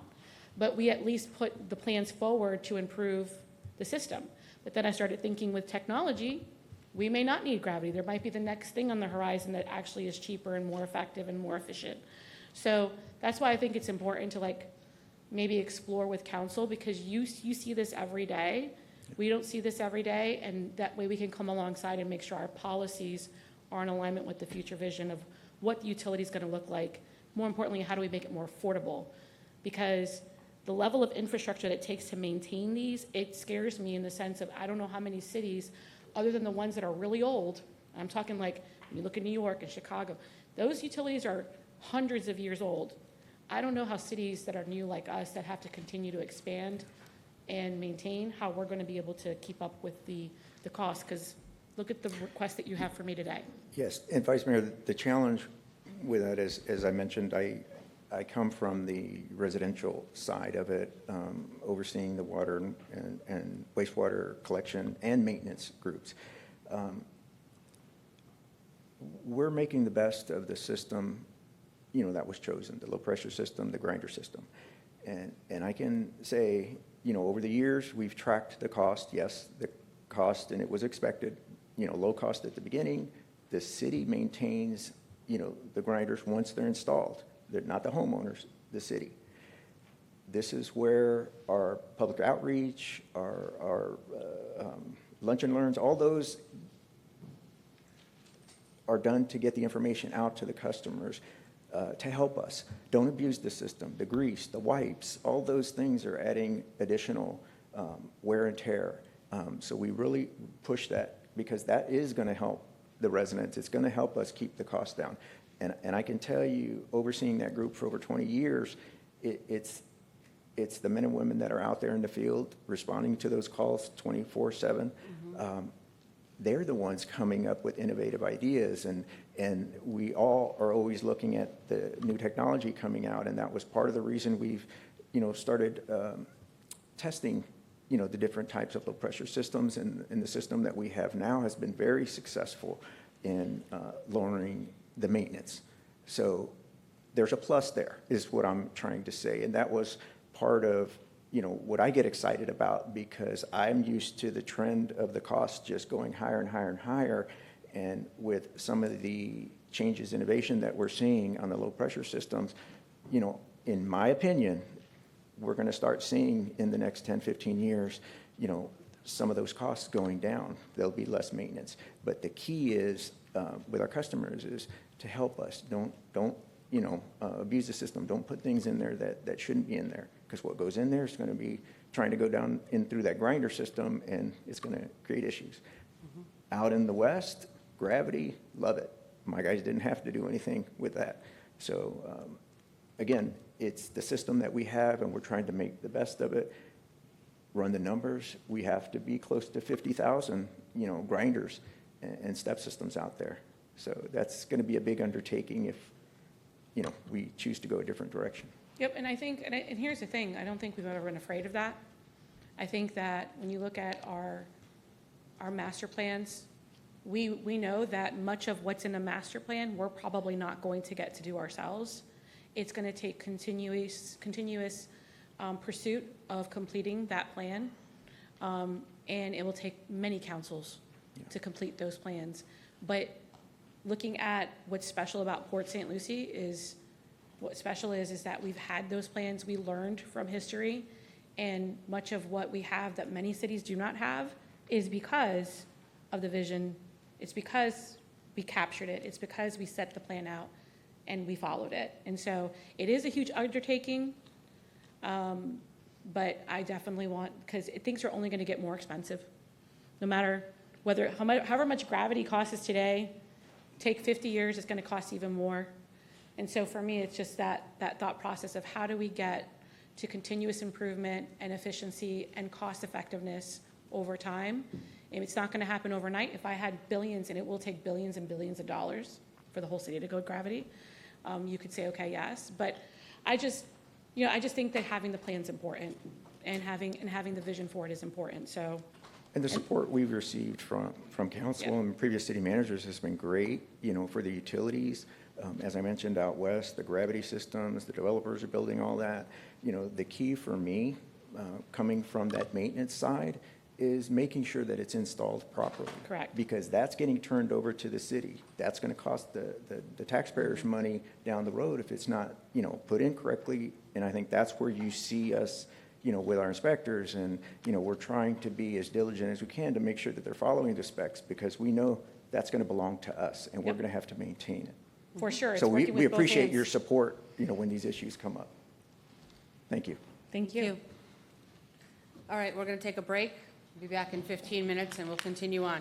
But we at least put the plans forward to improve the system. But then I started thinking with technology, we may not need gravity. There might be the next thing on the horizon that actually is cheaper and more effective and more efficient. So that's why I think it's important to, like, maybe explore with council, because you see this every day. We don't see this every day, and that way we can come alongside and make sure our policies are in alignment with the future vision of what the utility is going to look like. More importantly, how do we make it more affordable? Because the level of infrastructure that it takes to maintain these, it scares me in the sense of I don't know how many cities, other than the ones that are really old, I'm talking like when you look at New York and Chicago, those utilities are hundreds of years old. I don't know how cities that are new like us that have to continue to expand and maintain, how we're going to be able to keep up with the cost, because look at the request that you have for me today. Yes, and Vice Mayor, the challenge with that is, as I mentioned, I come from the residential side of it, overseeing the water and wastewater collection and maintenance groups. We're making the best of the system, you know, that was chosen, the low pressure system, the grinder system. And I can say, you know, over the years, we've tracked the cost. Yes, the cost, and it was expected, you know, low cost at the beginning. The city maintains, you know, the grinders once they're installed. They're not the homeowners, the city. This is where our public outreach, our lunch and learns, all those are done to get the information out to the customers to help us. Don't abuse the system. The grease, the wipes, all those things are adding additional wear and tear. So we really push that because that is going to help the residents. It's going to help us keep the cost down. And I can tell you, overseeing that group for over 20 years, it's the men and women that are out there in the field responding to those calls 24/7. They're the ones coming up with innovative ideas, and we all are always looking at the new technology coming out, and that was part of the reason we've, you know, started testing, you know, the different types of low pressure systems, and the system that we have now has been very successful in lowering the maintenance. So there's a plus there, is what I'm trying to say, and that was part of, you know, what I get excited about, because I'm used to the trend of the cost just going higher and higher and higher. And with some of the changes, innovation that we're seeing on the low pressure systems, you know, in my opinion, we're going to start seeing in the next 10, 15 years, you know, some of those costs going down. There'll be less maintenance. But the key is, with our customers, is to help us. Don't you know, abuse the system. Don't put things in there that shouldn't be in there, because what goes in there is going to be trying to go down in through that grinder system, and it's going to create issues. Out in the West, gravity, love it. My guys didn't have to do anything with that. So again, it's the system that we have, and we're trying to make the best of it. Run the numbers, we have to be close to 50,000, grinders and step systems out there. So that's going to be a big undertaking if, we choose to go a different direction. Yep, and I think, and here's the thing, I don't think we've ever been afraid of that. I think that when you look at our master plans, we know that much of what's in a master plan, we're probably not going to get to do ourselves. It's going to take continuous pursuit of completing that plan, and it will take many councils to complete those plans. But looking at what's special about Port St. Lucie is that we've had those plans, we learned from history, and much of what we have that many cities do not have is because of the vision. It's because we captured it. It's because we set the plan out and we followed it. And so it is a huge undertaking, but I definitely want, because things are only going to get more expensive. No matter however much gravity costs us today, take 50 years, it's going to cost even more. And so for me, it's just that thought process of how do we get to continuous improvement and efficiency and cost effectiveness over time. And it's not going to happen overnight. If I had billions, and it will take billions and billions of dollars for the whole city to go gravity, you could say, okay, yes. But I just think that having the plan's important, and having the vision for it is important. So. And the support we've received from council and previous city managers has been great, for the utilities. As I mentioned out west, the gravity systems, the developers are building all that. The key for me, coming from that maintenance side, is making sure that it's installed properly. Correct. Because that's getting turned over to the city. That's going to cost the taxpayers money down the road if it's not, put in correctly. And I think that's where you see us, with our inspectors, and, we're trying to be as diligent as we can to make sure that they're following the specs, because we know that's going to belong to us, and we're going to have to maintain it. For sure. So we both appreciate hands. your support, when these issues come up. Thank you. Thank you. All right, we're going to take a break. We'll be back in 15 minutes, and we'll continue on.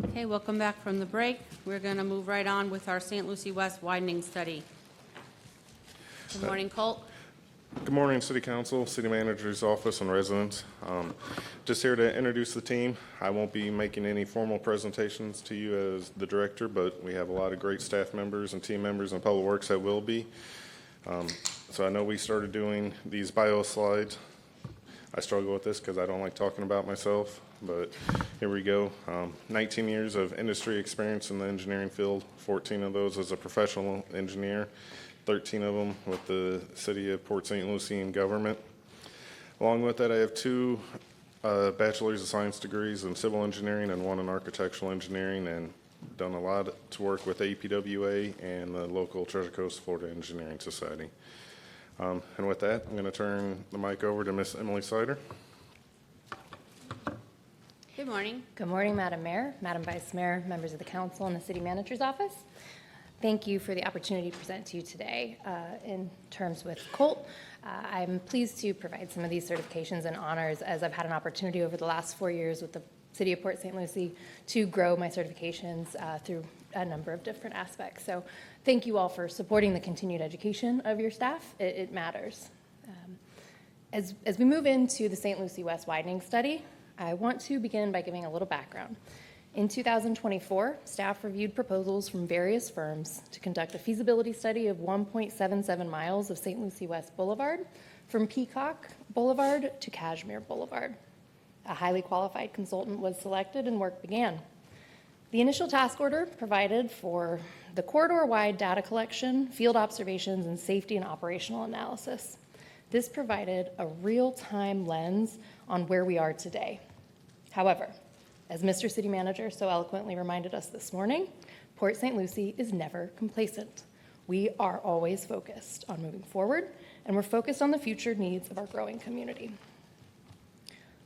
Okay, welcome back from the break. We're going to move right on with our St. Lucie West widening study. Good morning, Colt. Good morning, City Council, City Manager's Office, and residents. Just here to introduce the team. I won't be making any formal presentations to you as the director, but we have a lot of great staff members and team members in Public Works that will be. So I know we started doing these bio slides. I struggle with this because I don't like talking about myself, but here we go. 19 years of industry experience in the engineering field, 14 of those as a professional engineer, 13 of them with the City of Port St. Lucie in government. Along with that, I have 2 bachelor's of science degrees in civil engineering and 1 in architectural engineering, and done a lot to work with APWA and the local Treasure Coast Florida Engineering Society. And with that, I'm going to turn the mic over to Miss Emily Sider. Good morning. Good morning, Madam Mayor, Madam Vice Mayor, members of the council, and the City Manager's Office. Thank you for the opportunity to present to you today in terms with Colt. I'm pleased to provide some of these certifications and honors, as I've had an opportunity over the last 4 years with the City of Port St. Lucie to grow my certifications through a number of different aspects. So thank you all for supporting the continued education of your staff. It matters. As we move into the St. Lucie West widening study, I want to begin by giving a little background. In 2024, staff reviewed proposals from various firms to conduct a feasibility study of 1.77 miles of St. Lucie West Boulevard from Peacock Boulevard to Cashmere Boulevard. A highly qualified consultant was selected and work began. The initial task order provided for the corridor-wide data collection, field observations, and safety and operational analysis. This provided a real-time lens on where we are today. However, as Mr. City Manager so eloquently reminded us this morning, Port St. Lucie is never complacent. We are always focused on moving forward, and we're focused on the future needs of our growing community.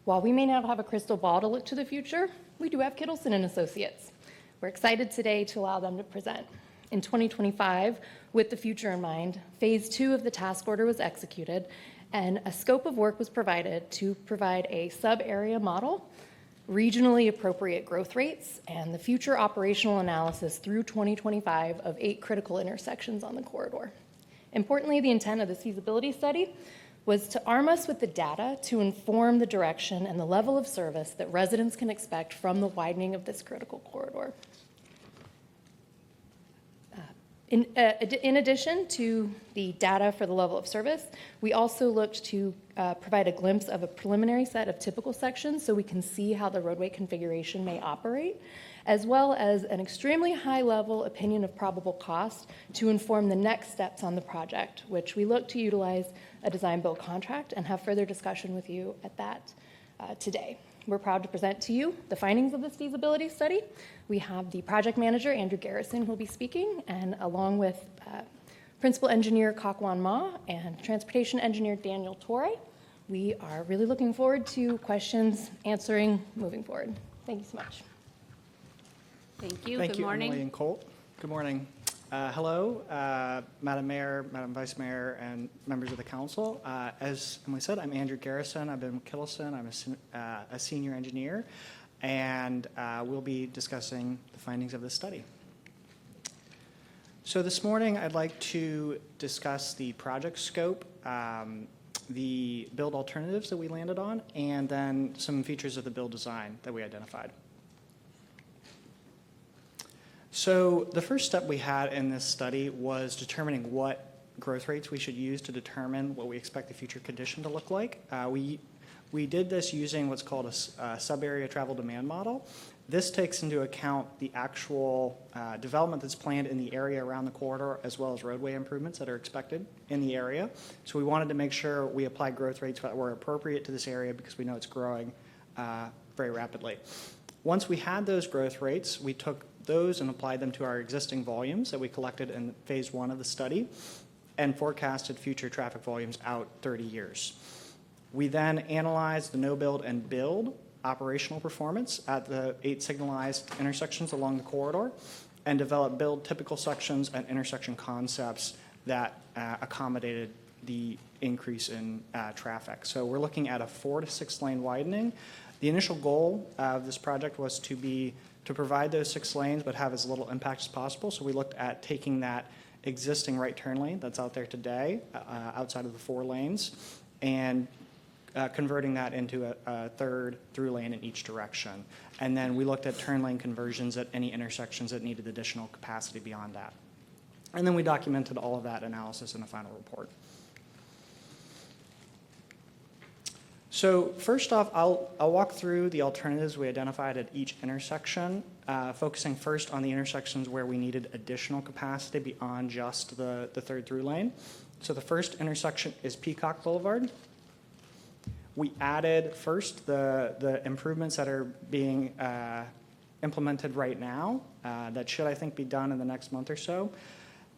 While we may not have a crystal ball to look to the future, we do have Kittleson and Associates. We're excited today to allow them to present. In 2025, with the future in mind, Phase 2 of the task order was executed, and a scope of work was provided to provide a sub-area model, regionally appropriate growth rates, and the future operational analysis through 2025 of 8 critical intersections on the corridor. Importantly, the intent of this feasibility study was to arm us with the data to inform the direction and the level of service that residents can expect from the widening of this critical corridor. In addition to the data for the level of service, we also looked to provide a glimpse of a preliminary set of typical sections so we can see how the roadway configuration may operate, as well as an extremely high-level opinion of probable cost to inform the next steps on the project, which we look to utilize a design-build contract and have further discussion with you at that today. We're proud to present to you the findings of this feasibility study. We have the project manager, Andrew Garrison, who will be speaking, and along with principal engineer Kakwon Ma and transportation engineer Daniel Torre. We are really looking forward to questions, answering, moving forward. Thank you so much. Thank you. Thank Good you, morning. Emily and Colt. Good morning. Hello, Madam Mayor, Madam Vice Mayor, and members of the council. As Emily said, I'm Andrew Garrison. I've been with Kittleson. I'm a senior engineer, and we'll be discussing the findings of this study. So this morning, I'd like to discuss the project scope, the build alternatives that we landed on, and then some features of the build design that we identified. So the first step we had in this study was determining what growth rates we should use to determine what we expect the future condition to look like. We did this using what's called a sub-area travel demand model. This takes into account the actual development that's planned in the area around the corridor, as well as roadway improvements that are expected in the area. So we wanted to make sure we applied growth rates that were appropriate to this area because we know it's growing very rapidly. Once we had those growth rates, we took those and applied them to our existing volumes that we collected in phase 1 of the study and forecasted future traffic volumes out 30 years. We then analyzed the no-build and build operational performance at the 8 signalized intersections along the corridor and developed build typical sections and intersection concepts that accommodated the increase in traffic. So we're looking at a 4 to 6 lane widening. The initial goal of this project was to provide those 6 lanes but have as little impact as possible. So we looked at taking that existing right turn lane that's out there today outside of the 4 lanes and converting that into a 3rd through lane in each direction. And then we looked at turn lane conversions at any intersections that needed additional capacity beyond that. And then we documented all of that analysis in a final report. So first off, I'll walk through the alternatives we identified at each intersection, focusing first on the intersections where we needed additional capacity beyond just the 3rd through lane. So the first intersection is Peacock Boulevard. We added first the improvements that are being implemented right now that should, I think, be done in the next month or so.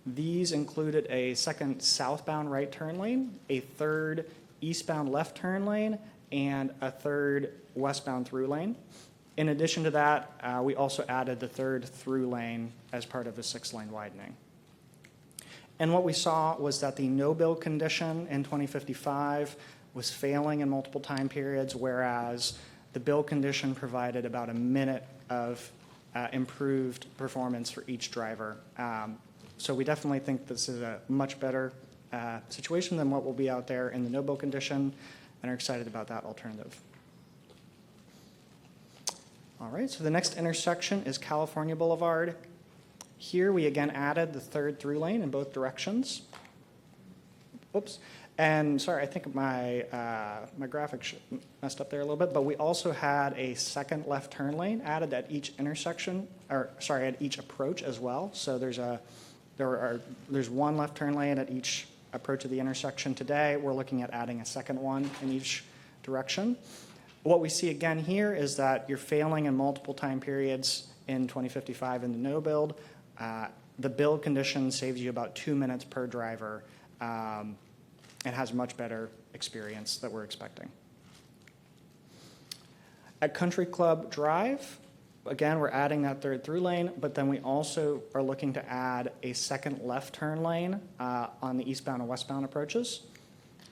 These included a 2nd southbound right turn lane, a 3rd eastbound left turn lane, and a 3rd westbound through lane. In addition to that, we also added the 3rd through lane as part of the 6-lane widening. And what we saw was that the no-build condition in 2055 was failing in multiple time periods, whereas the build condition provided about a minute of improved performance for each driver. So we definitely think this is a much better situation than what will be out there in the no-build condition, and are excited about that alternative. All right, so the next intersection is California Boulevard. Here we again added the 3rd through lane in both directions. Oops, and sorry, I think my graphic messed up there a little bit, but we also had a 2nd left turn lane added at each intersection, or sorry, at each approach as well. So there's 1 left turn lane at each approach of the intersection today. We're looking at adding a 2nd one in each direction. What we see again here is that you're failing in multiple time periods in 2055 in the no build. The build condition saves you about 2 minutes per driver and has much better experience that we're expecting. At Country Club Drive, Again, we're adding that third through lane, but then we also are looking to add a second left turn lane on the eastbound and westbound approaches.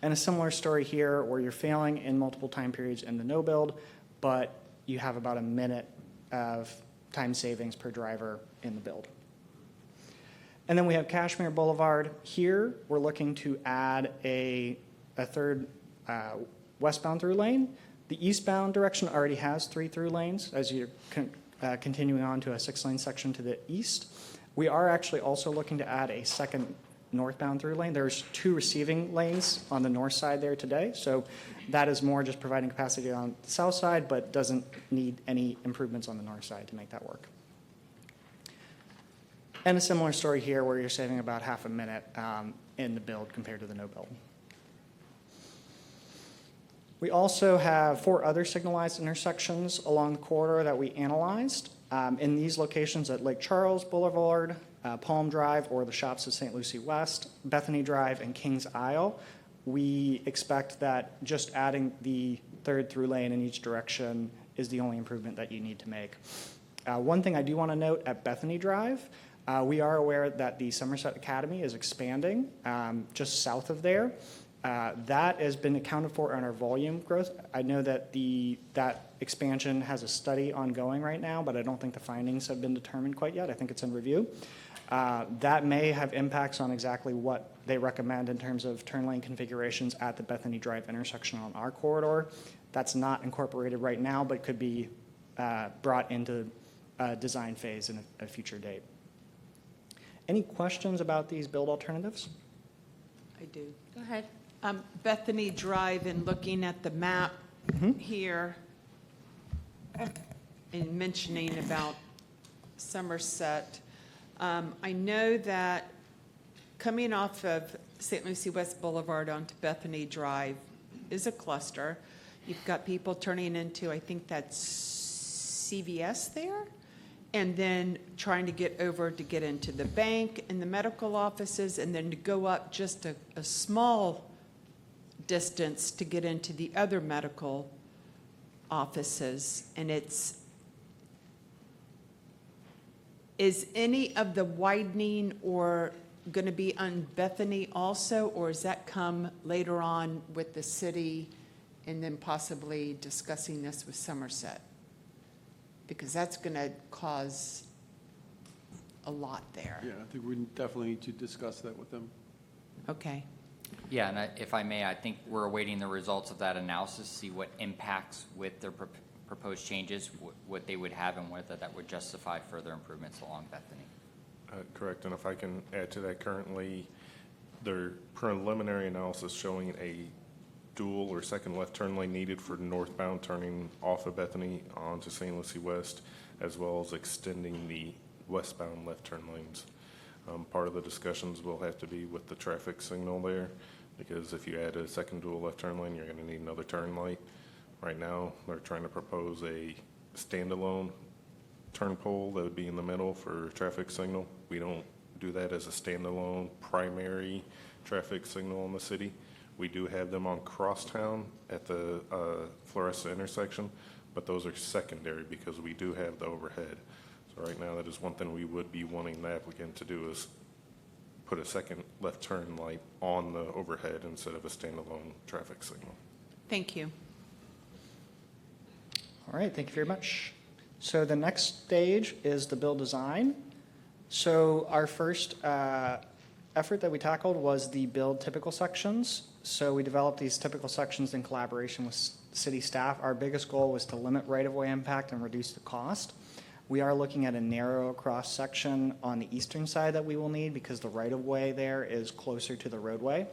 And a similar story here where you're failing in multiple time periods in the no build, but you have about a minute of time savings per driver in the build. And then we have Kashmir Boulevard. Here, we're looking to add a third westbound through lane. The eastbound direction already has 3 through lanes as you're continuing on to a 6-lane section to the east. We are actually also looking to add a second northbound through lane. There's 2 receiving lanes on the north side there today, so that is more just providing capacity on the south side, but doesn't need any improvements on the north side to make that work. And a similar story here where you're saving about half a minute in the build compared to the no build. We also have 4 other signalized intersections along the corridor that we analyzed. In these locations at Lake Charles Boulevard, Palm Drive, or the shops of St. Lucie West, Bethany Drive, and Kings Isle, we expect that just adding the third through lane in each direction is the only improvement that you need to make. One thing I do want to note at Bethany Drive, we are aware that the Somerset Academy is expanding just south of there. That has been accounted for in our volume growth. I know that that expansion has a study ongoing right now, but I don't think the findings have been determined quite yet. I think it's in review. That may have impacts on exactly what they recommend in terms of turn lane configurations at the Bethany Drive intersection on our corridor. That's not incorporated right now, but could be brought into design phase in a future date. Any questions about these build alternatives? I do. Go ahead. Bethany Drive, and looking at the map here and mentioning about Somerset, I know that coming off of St. Lucie West Boulevard onto Bethany Drive is a cluster. You've got people turning into, I think that's CVS there, and then trying to get over to get into the bank and the medical offices, and then to go up just a small distance to get into the other medical offices. And is any of the widening or going to be on Bethany also, or does that come later on with the city and then possibly discussing this with Somerset? Because that's going to cause a lot there. Yeah, I think we definitely need to discuss that with them. Okay. Yeah, and if I may, I think we're awaiting the results of that analysis, see what impacts with their proposed changes, what they would have, and whether that would justify further improvements along Bethany. Correct, and if I can add to that, currently, their preliminary analysis showing a dual or second left turn lane needed for northbound turning off of Bethany onto St. Lucie West, as well as extending the westbound left turn lanes. Part of the discussions will have to be with the traffic signal there, because if you add a second dual left turn lane, you're going to need another turn light. Right now, they're trying to propose a standalone turn pole that would be in the middle for traffic signal. We don't do that as a standalone primary traffic signal in the city. We do have them on Crosstown at the Floresta intersection, but those are secondary because we do have the overhead. So right now, that is one thing we would be wanting the applicant to do is put a second left turn light on the overhead instead of a standalone traffic signal. Thank you. All right, thank you very much. So the next stage is the build design. So our first effort that we tackled was the build typical sections. So we developed these typical sections in collaboration with city staff. Our biggest goal was to limit right-of-way impact and reduce the cost. We are looking at a narrow cross section on the eastern side that we will need because the right-of-way there is closer to the roadway.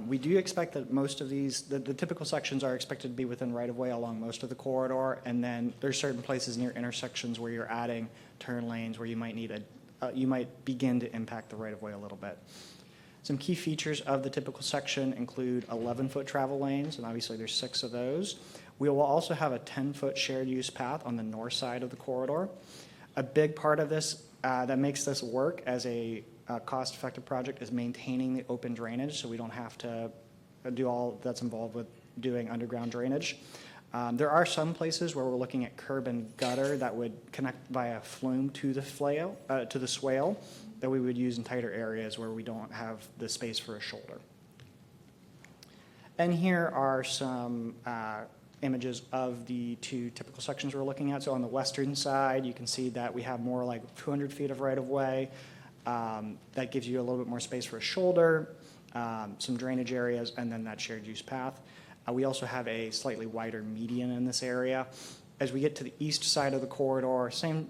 We do expect that most of these, the typical sections are expected to be within right-of-way along most of the corridor, and then there's certain places near intersections where you're adding turn lanes where you might need you might begin to impact the right-of-way a little bit. Some key features of the typical section include 11-foot travel lanes, and obviously there's 6 of those. We will also have a 10-foot shared use path on the north side of the corridor. A big part of this that makes this work as a cost-effective project is maintaining the open drainage, so we don't have to do all that's involved with doing underground drainage. There are some places where we're looking at curb and gutter that would connect via flume to the swale that we would use in tighter areas where we don't have the space for a shoulder. And here are some images of the two typical sections we're looking at. So on the western side, you can see that we have more like 200 feet of right-of-way. That gives you a little bit more space for a shoulder, some drainage areas, and then that shared use path. We also have a slightly wider median in this area. As we get to the east side of the corridor, same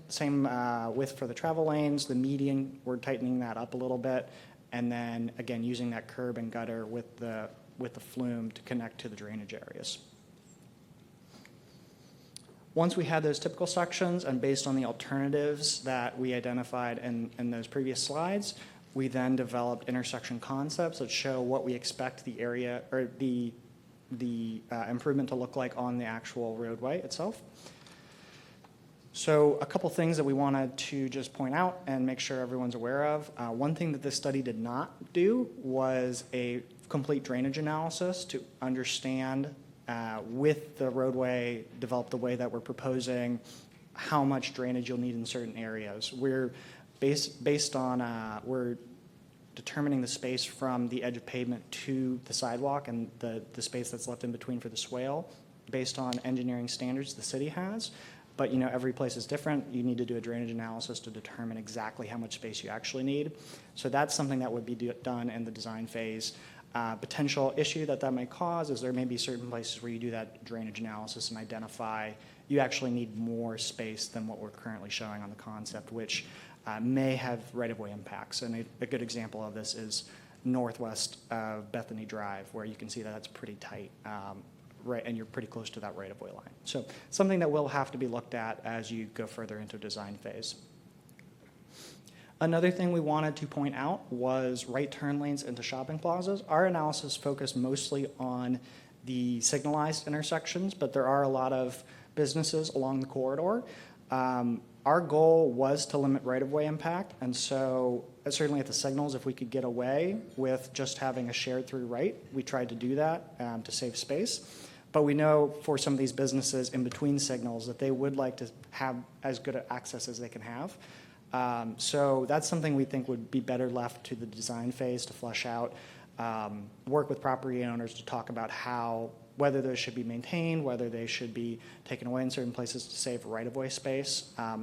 width for the travel lanes. The median, we're tightening that up a little bit, and then again using that curb and gutter with the flume to connect to the drainage areas. Once we had those typical sections, and based on the alternatives that we identified in those previous slides, we then developed intersection concepts that show what we expect the area or the improvement to look like on the actual roadway itself. So a couple things that we wanted to just point out and make sure everyone's aware of. One thing that this study did not do was a complete drainage analysis to understand with the roadway developed the way that we're proposing how much drainage you'll need in certain areas. We're based on we're determining the space from the edge of pavement to the sidewalk and the space that's left in between for the swale based on engineering standards the city has. But every place is different. You need to do a drainage analysis to determine exactly how much space you actually need. So that's something that would be done in the design phase. Potential issue that might cause is there may be certain places where you do that drainage analysis and identify you actually need more space than what we're currently showing on the concept, which may have right-of-way impacts. And a good example of this is northwest of Bethany Drive, where you can see that that's pretty tight, and you're pretty close to that right-of-way line. So something that will have to be looked at as you go further into design phase. Another thing we wanted to point out was right turn lanes into shopping plazas. Our analysis focused mostly on the signalized intersections, but there are a lot of businesses along the corridor. Our goal was to limit right-of-way impact, and so certainly at the signals, if we could get away with just having a shared through right, we tried to do that to save space. But we know for some of these businesses in between signals that they would like to have as good access as they can have. So that's something we think would be better left to the design phase to flesh out, work with property owners to talk about whether those should be maintained, whether they should be taken away in certain places to save right-of-way space. A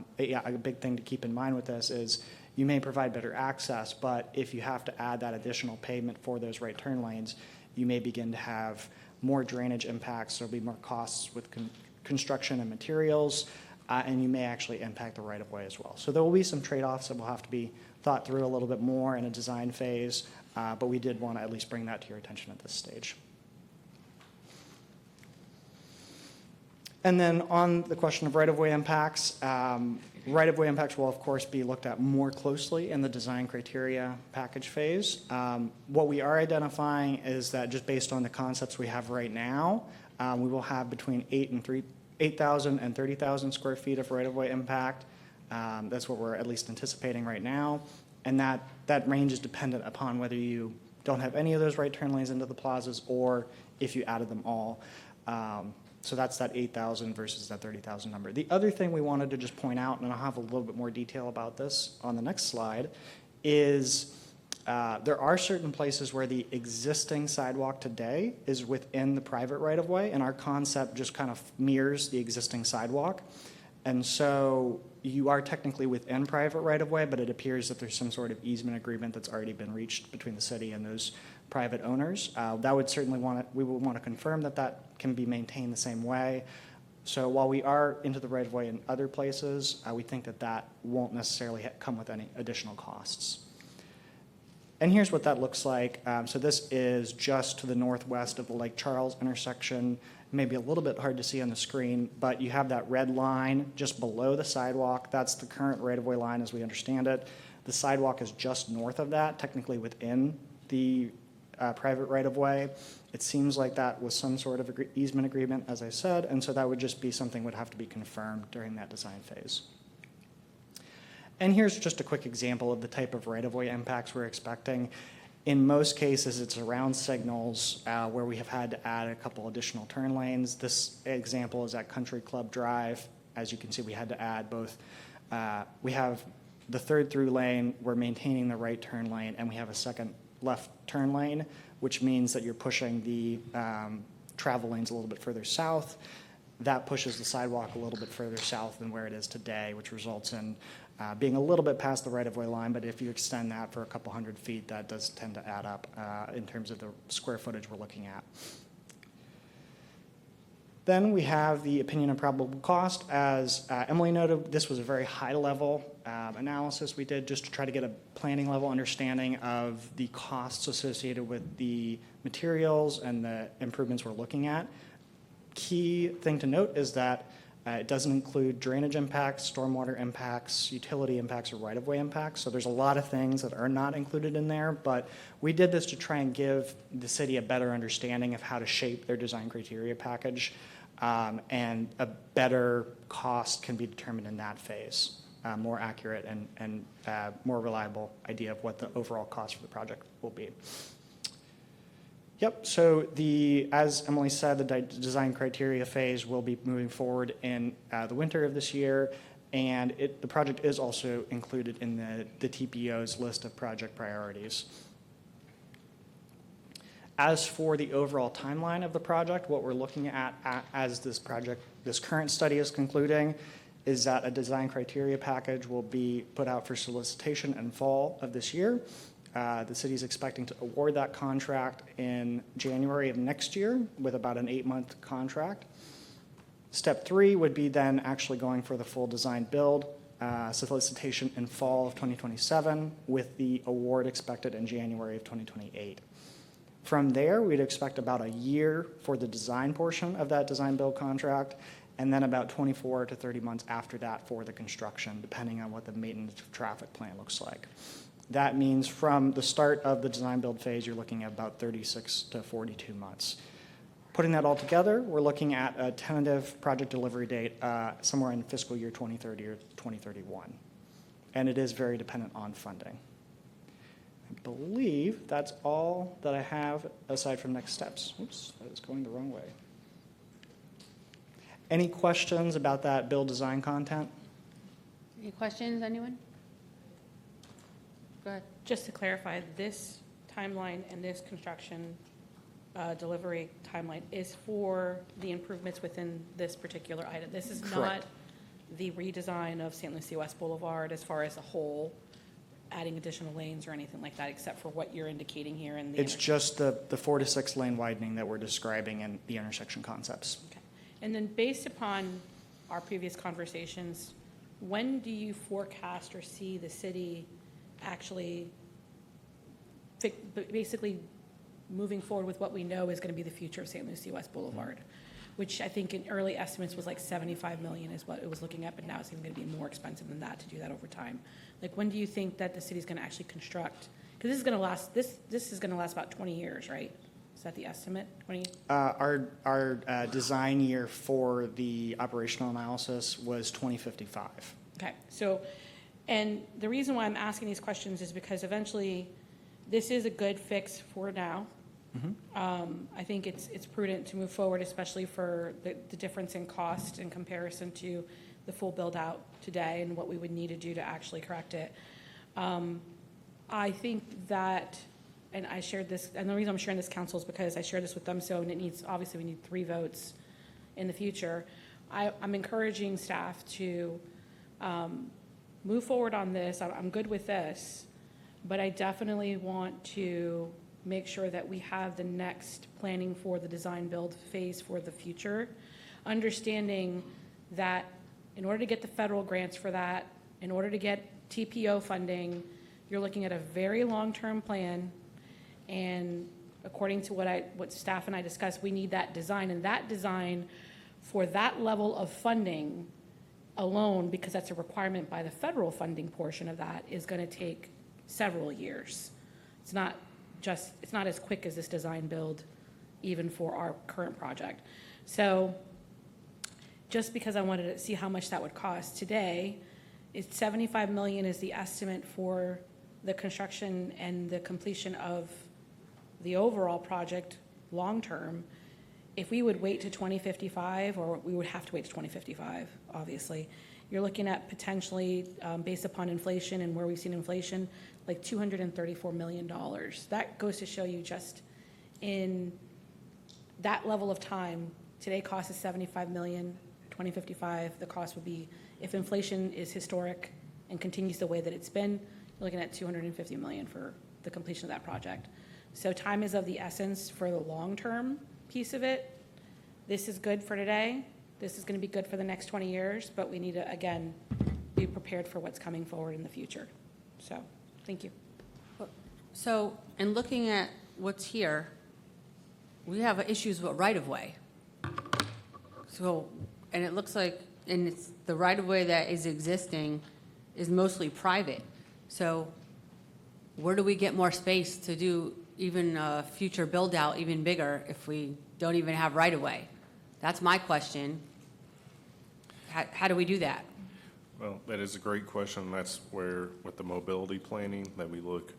big thing to keep in mind with this is you may provide better access, but if you have to add that additional pavement for those right turn lanes, you may begin to have more drainage impacts. There'll be more costs with construction and materials, and you may actually impact the right-of-way as well. So there will be some trade-offs that will have to be thought through a little bit more in a design phase, but we did want to at least bring that to your attention at this stage. And then on the question of right-of-way impacts, right-of-way impacts will, of course, be looked at more closely in the design criteria package phase. What we are identifying is that just based on the concepts we have right now, we will have between 8,000 and 30,000 square feet of right-of-way impact. That's what we're at least anticipating right now. And that range is dependent upon whether you don't have any of those right turn lanes into the plazas or if you added them all. So that's that 8,000 versus that 30,000 number. The other thing we wanted to just point out, and I'll have a little bit more detail about this on the next slide, is there are certain places where the existing sidewalk today is within the private right-of-way, and our concept just kind of mirrors the existing sidewalk. And so you are technically within private right-of-way, but it appears that there's some sort of easement agreement that's already been reached between the city and those private owners. That would certainly we would want to confirm that can be maintained the same way. So while we are into the right-of-way in other places, we think that won't necessarily come with any additional costs. And here's what that looks like. So this is just to the northwest of the Lake Charles intersection. Maybe a little bit hard to see on the screen, but you have that red line just below the sidewalk. That's the current right-of-way line as we understand it. The sidewalk is just north of that, technically within the private right-of-way. It seems like that was some sort of easement agreement, as I said, and so that would just be something would have to be confirmed during that design phase. And here's just a quick example of the type of right-of-way impacts we're expecting. In most cases, it's around signals where we have had to add a couple additional turn lanes. This example is at Country Club Drive. As you can see, we had to add both. We have the third through lane, we're maintaining the right turn lane, and we have a second left turn lane, which means that you're pushing the travel lanes a little bit further south. That pushes the sidewalk a little bit further south than where it is today, which results in being a little bit past the right-of-way line, but if you extend that for a couple hundred feet, that does tend to add up in terms of the square footage we're looking at. Then we have the opinion of probable cost. As Emily noted, this was a very high-level analysis we did just to try to get a planning-level understanding of the costs associated with the materials and the improvements we're looking at. Key thing to note is that it doesn't include drainage impacts, stormwater impacts, utility impacts, or right-of-way impacts. So there's a lot of things that are not included in there, but we did this to try and give the city a better understanding of how to shape their design criteria package, and a better cost can be determined in that phase, more accurate and more reliable idea of what the overall cost for the project will be. Yep, so as Emily said, the design criteria phase will be moving forward in the winter of this year, and the project is also included in the TPO's list of project priorities. As for the overall timeline of the project, what we're looking at as this current study is concluding, is that a design criteria package will be put out for solicitation in fall of this year. The city is expecting to award that contract in January of next year with about an 8-month contract. Step 3 would be then actually going for the full design build, solicitation in fall of 2027 with the award expected in January of 2028. From there, we'd expect about a year for the design portion of that design build contract, and then about 24 to 30 months after that for the construction, depending on what the maintenance of traffic plan looks like. That means from the start of the design build phase, you're looking at about 36 to 42 months. Putting that all together, we're looking at a tentative project delivery date somewhere in fiscal year 2030 or 2031. And it is very dependent on funding. I believe that's all that I have aside from next steps. Oops, that is going the wrong way. Any questions about that build design content? Any questions, anyone? Go ahead. Just to clarify, this timeline and this construction delivery timeline is for the improvements within this particular item. This is not Correct. the redesign of St. Lucie West Boulevard as far as a whole, adding additional lanes or anything like that, except for what you're indicating here in the It's just the 4 to 6 lane widening that we're describing in the intersection concepts. Okay. And then based upon our previous conversations, when do you forecast or see the city actually basically moving forward with what we know is going to be the future of St. Lucie West Boulevard, which I think in early estimates was like $75 million is what it was looking at, but now it's even going to be more expensive than that to do that over time. Like, when do you think that the city's going to actually construct? Because this is going to last, this is going to last about 20 years, right? Is that the estimate, 20? Our design year for the operational analysis was 2055. Okay, so, and the reason why I'm asking these questions is because eventually this is a good fix for now. I think it's prudent to move forward, especially for the difference in cost in comparison to the full build out today and what we would need to do to actually correct it. I think that, and I shared this, and the reason I'm sharing this, council, is because I shared this with them, so, and it needs, obviously we need 3 votes in the future. I'm encouraging staff to move forward on this. I'm good with this, but I definitely want to make sure that we have the next planning for the design build phase for the future, understanding that in order to get the federal grants for that, in order to get TPO funding, you're looking at a very long-term plan, and according to what staff and I discussed, we need that design, and that design for that level of funding alone, because that's a requirement by the federal funding portion of that, is going to take several years. It's not as quick as this design build, even for our current project. So just because I wanted to see how much that would cost today, it's $75 million is the estimate for the construction and the completion of the overall project long-term, if we would wait to 2055, or we would have to wait to 2055, obviously, you're looking at potentially, based upon inflation and where we've seen inflation, like $234 million. That goes to show you just in that level of time, today cost is $75 million, 2055, the cost would be, if inflation is historic and continues the way that it's been, you're looking at $250 million for the completion of that project. So time is of the essence for the long-term piece of it. This is good for today. This is going to be good for the next 20 years, but we need to, again, be prepared for what's coming forward in the future. So, thank you. So, in looking at what's here, we have issues with right-of-way. So, and it looks like, and it's the right-of-way that is existing is mostly private. So, where do we get more space to do even a future build-out even bigger if we don't even have right-of-way? That's my question. How do we do that? Well, that is a great question. That's where, with the mobility planning, that we look,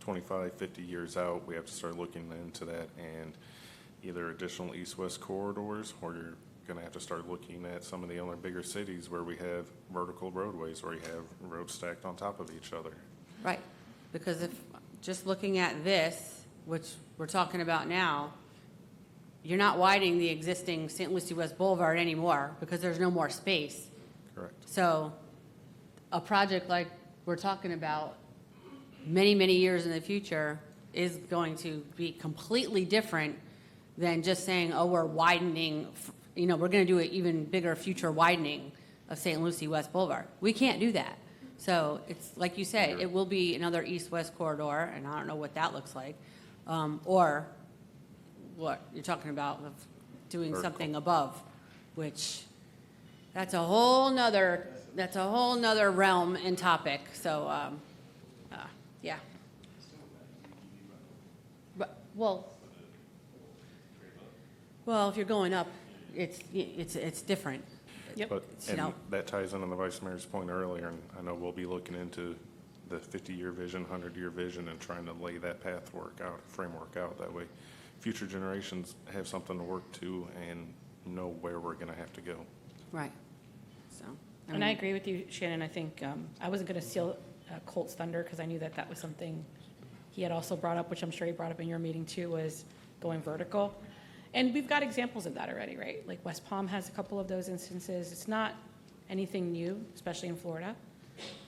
25, 50 years out, we have to start looking into that, and either additional east-west corridors, or you're going to have to start looking at some of the other bigger cities where we have vertical roadways, where you have roads stacked on top of each other. Right, because if, just looking at this, which we're talking about now, you're not widening the existing St. Lucie West Boulevard anymore because there's no more space. Correct. So a project like we're talking about many, many years in the future is going to be completely different than just saying, oh, we're widening, we're going to do an even bigger future widening of St. Lucie West Boulevard. We can't do that. So it's like you say, it will be another east-west corridor, and I don't know what that looks like, or what you're talking about of doing something above, which that's a whole nother realm and topic. So yeah. But, well, if you're going up, it's different. Yep. But, and that ties into the Vice Mayor's point earlier, and I know we'll be looking into the 50-year vision, 100-year vision, and trying to lay that framework out. That way, future generations have something to work to and know where we're going to have to go. Right. So. And I agree with you, Shannon. I think I wasn't going to steal Colt's thunder because I knew that was something he had also brought up, which I'm sure he brought up in your meeting too, was going vertical. And we've got examples of that already, right? Like West Palm has a couple of those instances. It's not anything new, especially in Florida.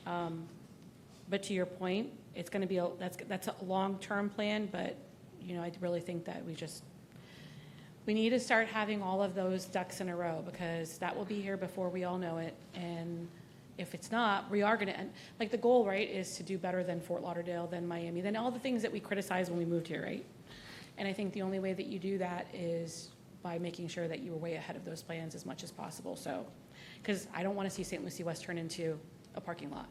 But to your point, it's going to be that's a long-term plan. But I really think that we need to start having all of those ducks in a row, because that will be here before we all know it. And if it's not, we are going to like the goal, right, is to do better than Fort Lauderdale, than Miami, than all the things that we criticized when we moved here, right? And I think the only way that you do that is by making sure that you are way ahead of those plans as much as possible. So, because I don't want to see St. Lucie West turn into a parking lot.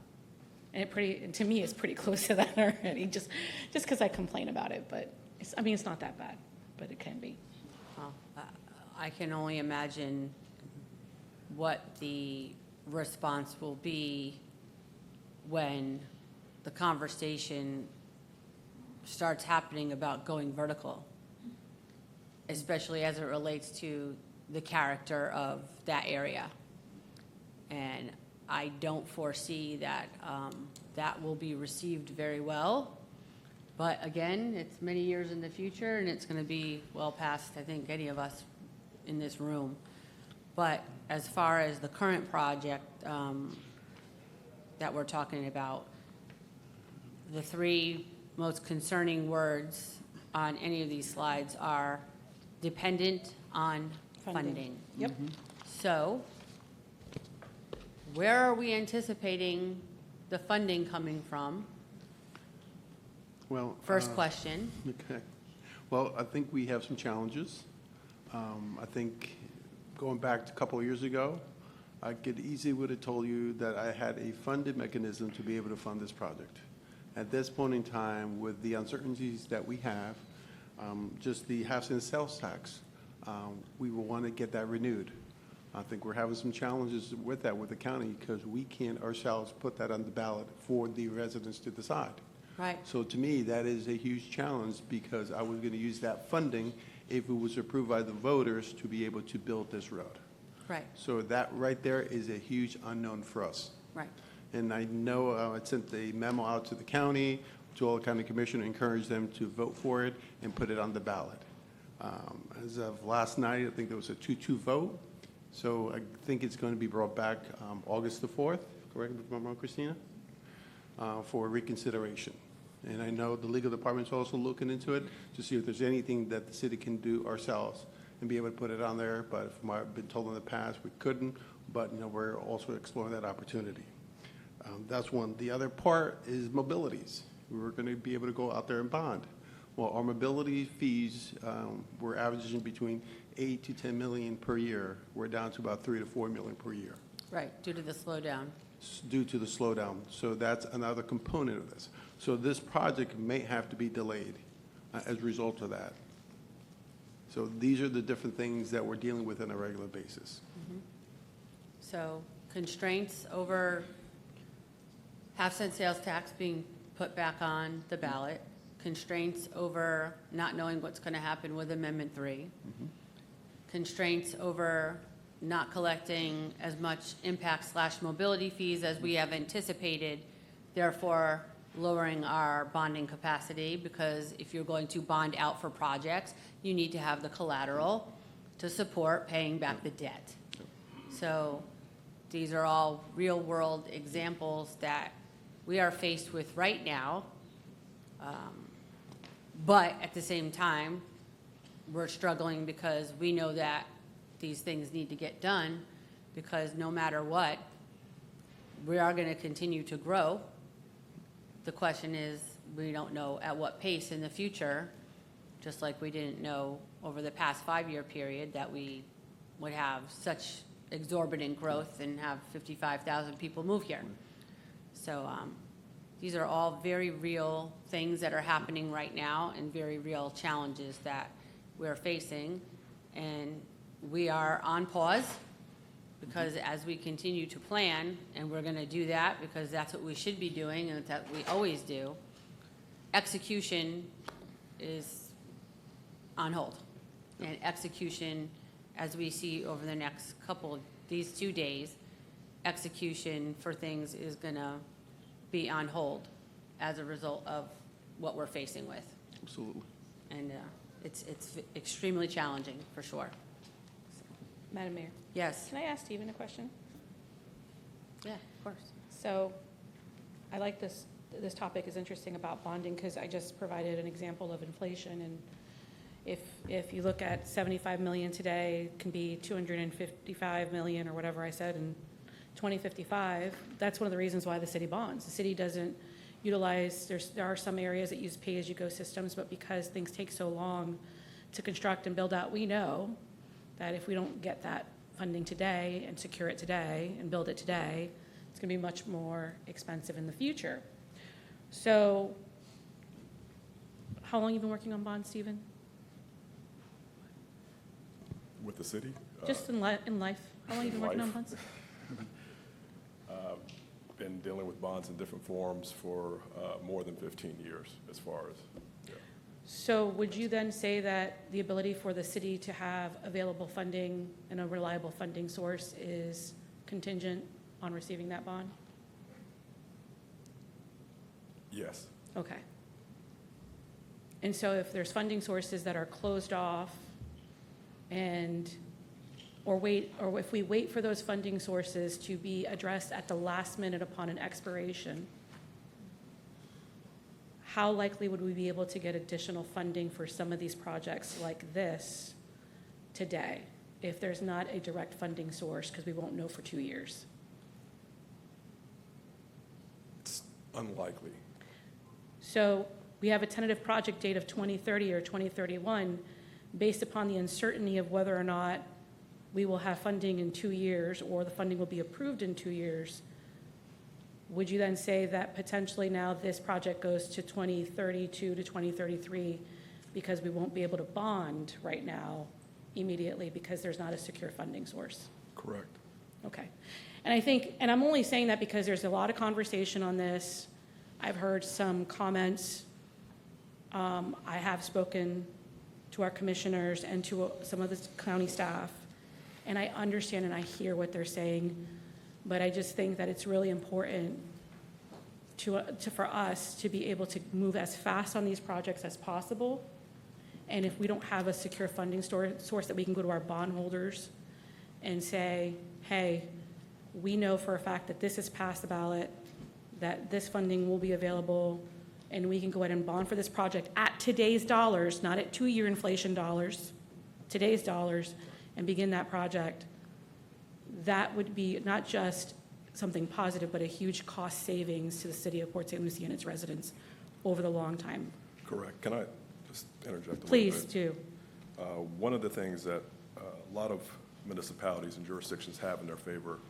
And to me, it's pretty close to that already, just because I complain about it. But it's not that bad, but it can be. Well, I can only imagine what the response will be when the conversation starts happening about going vertical, especially as it relates to the character of that area. And I don't foresee that that will be received very well. But again, it's many years in the future, and it's going to be well past, I think, any of us in this room. But as far as the current project that we're talking about, the three most concerning words on any of these slides are dependent on funding. Yep. So where are we anticipating the funding coming from? Well, First question. Okay. Well, I think we have some challenges. I think going back a couple of years ago, I could easily would have told you that I had a funded mechanism to be able to fund this project. At this point in time, with the uncertainties that we have, just the housing and sales tax, we will want to get that renewed. I think we're having some challenges with that with the county because we can't ourselves put that on the ballot for the residents to decide. Right. So to me, that is a huge challenge because I was going to use that funding if it was approved by the voters to be able to build this road. Right, So that right there is a huge unknown for us. right. And I know I sent a memo out to the county, to all the county commissioners, encourage them to vote for it and put it on the ballot. As of last night, I think there was a 2-2 vote. So I think it's going to be brought back August the 4th, correct me if I'm wrong, Christina, for reconsideration. And I know the legal department's also looking into it to see if there's anything that the city can do ourselves and be able to put it on there. But from what I've been told in the past, we couldn't. But we're also exploring that opportunity. That's one. The other part is mobilities. We're going to be able to go out there and bond. Well, our mobility fees, we're averaging between 8 to 10 million per year. We're down to about 3 to 4 million per year Right, due to the slowdown. due to the slowdown. So that's another component of this. So this project may have to be delayed as a result of that. So these are the different things that we're dealing with on a regular basis. So constraints over half-cent sales tax being put back on the ballot, constraints over not knowing what's going to happen with Amendment 3, constraints over not collecting as much impact/mobility fees as we have anticipated, therefore lowering our bonding capacity, because if you're going to bond out for projects, you need to have the collateral to support paying back the debt. So these are all real-world examples that we are faced with right now. But at the same time, we're struggling because we know that these things need to get done, because no matter what, we are going to continue to grow. The question is, we don't know at what pace in the future, just like we didn't know over the past 5-year period that we would have such exorbitant growth and have 55,000 people move here. So these are all very real things that are happening right now and very real challenges that we're facing. And we are on pause because as we continue to plan, and we're going to do that because that's what we should be doing and that we always do, execution is on hold. And execution, as we see over the next these 2 days, execution for things is going to be on hold as a result of what we're facing with. Absolutely. And it's extremely challenging, for sure. Madam Mayor? Yes. Can I ask Stephen a question? Yeah, of course. So I like this topic is interesting about bonding because I just provided an example of inflation. And if you look at 75 million today, it can be 255 million or whatever I said in 2055. That's one of the reasons why the city bonds. The city doesn't utilize, there are some areas that use pay-as-you-go systems, but because things take so long to construct and build out, we know that if we don't get that funding today and secure it today and build it today, it's going to be much more expensive in the future. So how long have you been working on bonds, Stephen? With the city? Just in life. How long have you been working on bonds? Been dealing with bonds in different forms for more than 15 years as far as, yeah. So would you then say that the ability for the city to have available funding and a reliable funding source is contingent on receiving that bond? Yes. Okay. And so if there's funding sources that are closed off or if we wait for those funding sources to be addressed at the last minute upon an expiration, how likely would we be able to get additional funding for some of these projects like this today if there's not a direct funding source, because we won't know for 2 years? It's unlikely. So we have a tentative project date of 2030 or 2031 based upon the uncertainty of whether or not we will have funding in 2 years or the funding will be approved in 2 years. Would you then say that potentially now this project goes to 2032 to 2033 because we won't be able to bond right now immediately because there's not a secure funding source? Correct. Okay. And I think, and I'm only saying that because there's a lot of conversation on this. I've heard some comments. I have spoken to our commissioners and to some of the county staff, and I understand and I hear what they're saying, but I just think that it's really important for us to be able to move as fast on these projects as possible. And if we don't have a secure funding source that we can go to our bondholders and say, hey, we know for a fact that this is past the ballot, that this funding will be available, and we can go ahead and bond for this project at today's dollars, not at 2-year inflation dollars, today's dollars, and begin that project, that would be not just something positive, but a huge cost savings to the city of Port St. Lucie and its residents over the long time. Correct. Can I just interject a little bit? Please do. One of the things that a lot of municipalities and jurisdictions have in their favor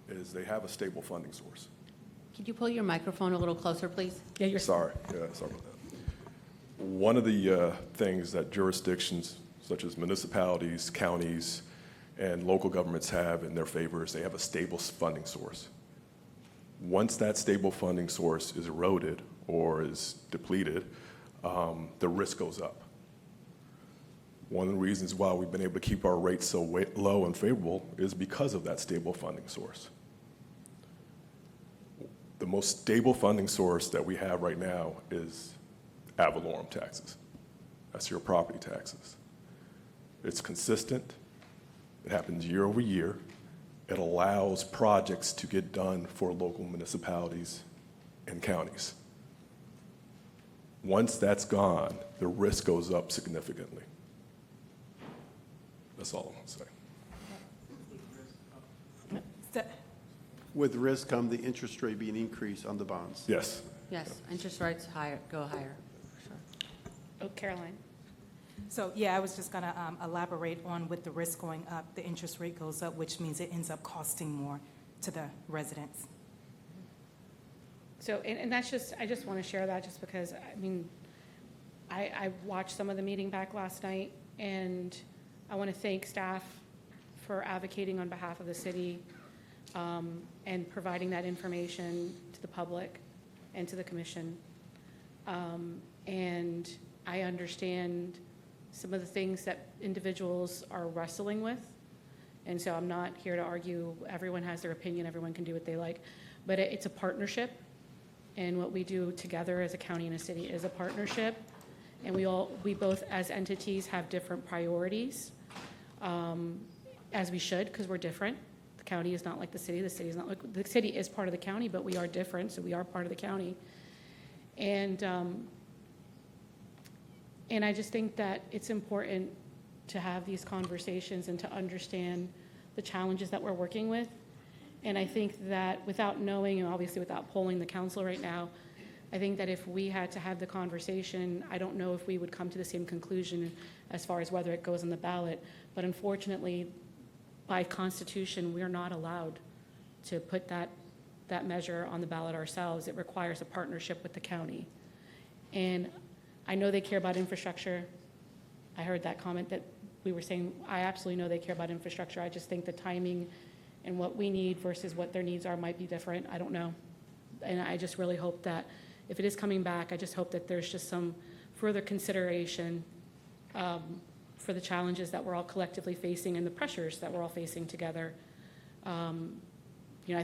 is they have a stable funding source. Could you pull your microphone a little closer, please? Yeah, you're sorry. Yeah, sorry about that. One of the things that jurisdictions such as municipalities, counties, and local governments have in their favor is they have a stable funding source. Once that stable funding source is eroded or is depleted, the risk goes up. One of the reasons why we've been able to keep our rates so low and favorable is because of that stable funding source. The most stable funding source that we have right now is ad valorem taxes. That's your property taxes. It's consistent. It happens year over year. It allows projects to get done for local municipalities and counties. Once that's gone, the risk goes up significantly. That's all I want to say. With risk come the interest rate being increased on the bonds. Yes. Yes, interest rates go higher. Sure. Oh, Caroline. So, yeah, I was just going to elaborate on with the risk going up, the interest rate goes up, which means it ends up costing more to the residents. So, and that's just, I just want to share that just because, I mean, I watched some of the meeting back last night, and I want to thank staff for advocating on behalf of the city and providing that information to the public and to the commission. And I understand some of the things that individuals are wrestling with. And so I'm not here to argue. Everyone has their opinion. Everyone can do what they like. But it's a partnership. And what we do together as a county and a city is a partnership. And we both as entities have different priorities, as we should, because we're different. The county is not like the city. The city is not like, the city is part of the county, but we are different, so we are part of the county. And I just think that it's important to have these conversations and to understand the challenges that we're working with. And I think that without knowing, and obviously without polling the council right now, I think that if we had to have the conversation, I don't know if we would come to the same conclusion as far as whether it goes on the ballot. But unfortunately, by Constitution, we're not allowed to put that measure on the ballot ourselves. It requires a partnership with the county. And I know they care about infrastructure. I heard that comment that we were saying, I absolutely know they care about infrastructure. I just think the timing and what we need versus what their needs are might be different. I don't know. And I just really hope that if it is coming back, I just hope that there's just some further consideration for the challenges that we're all collectively facing and the pressures that we're all facing together. I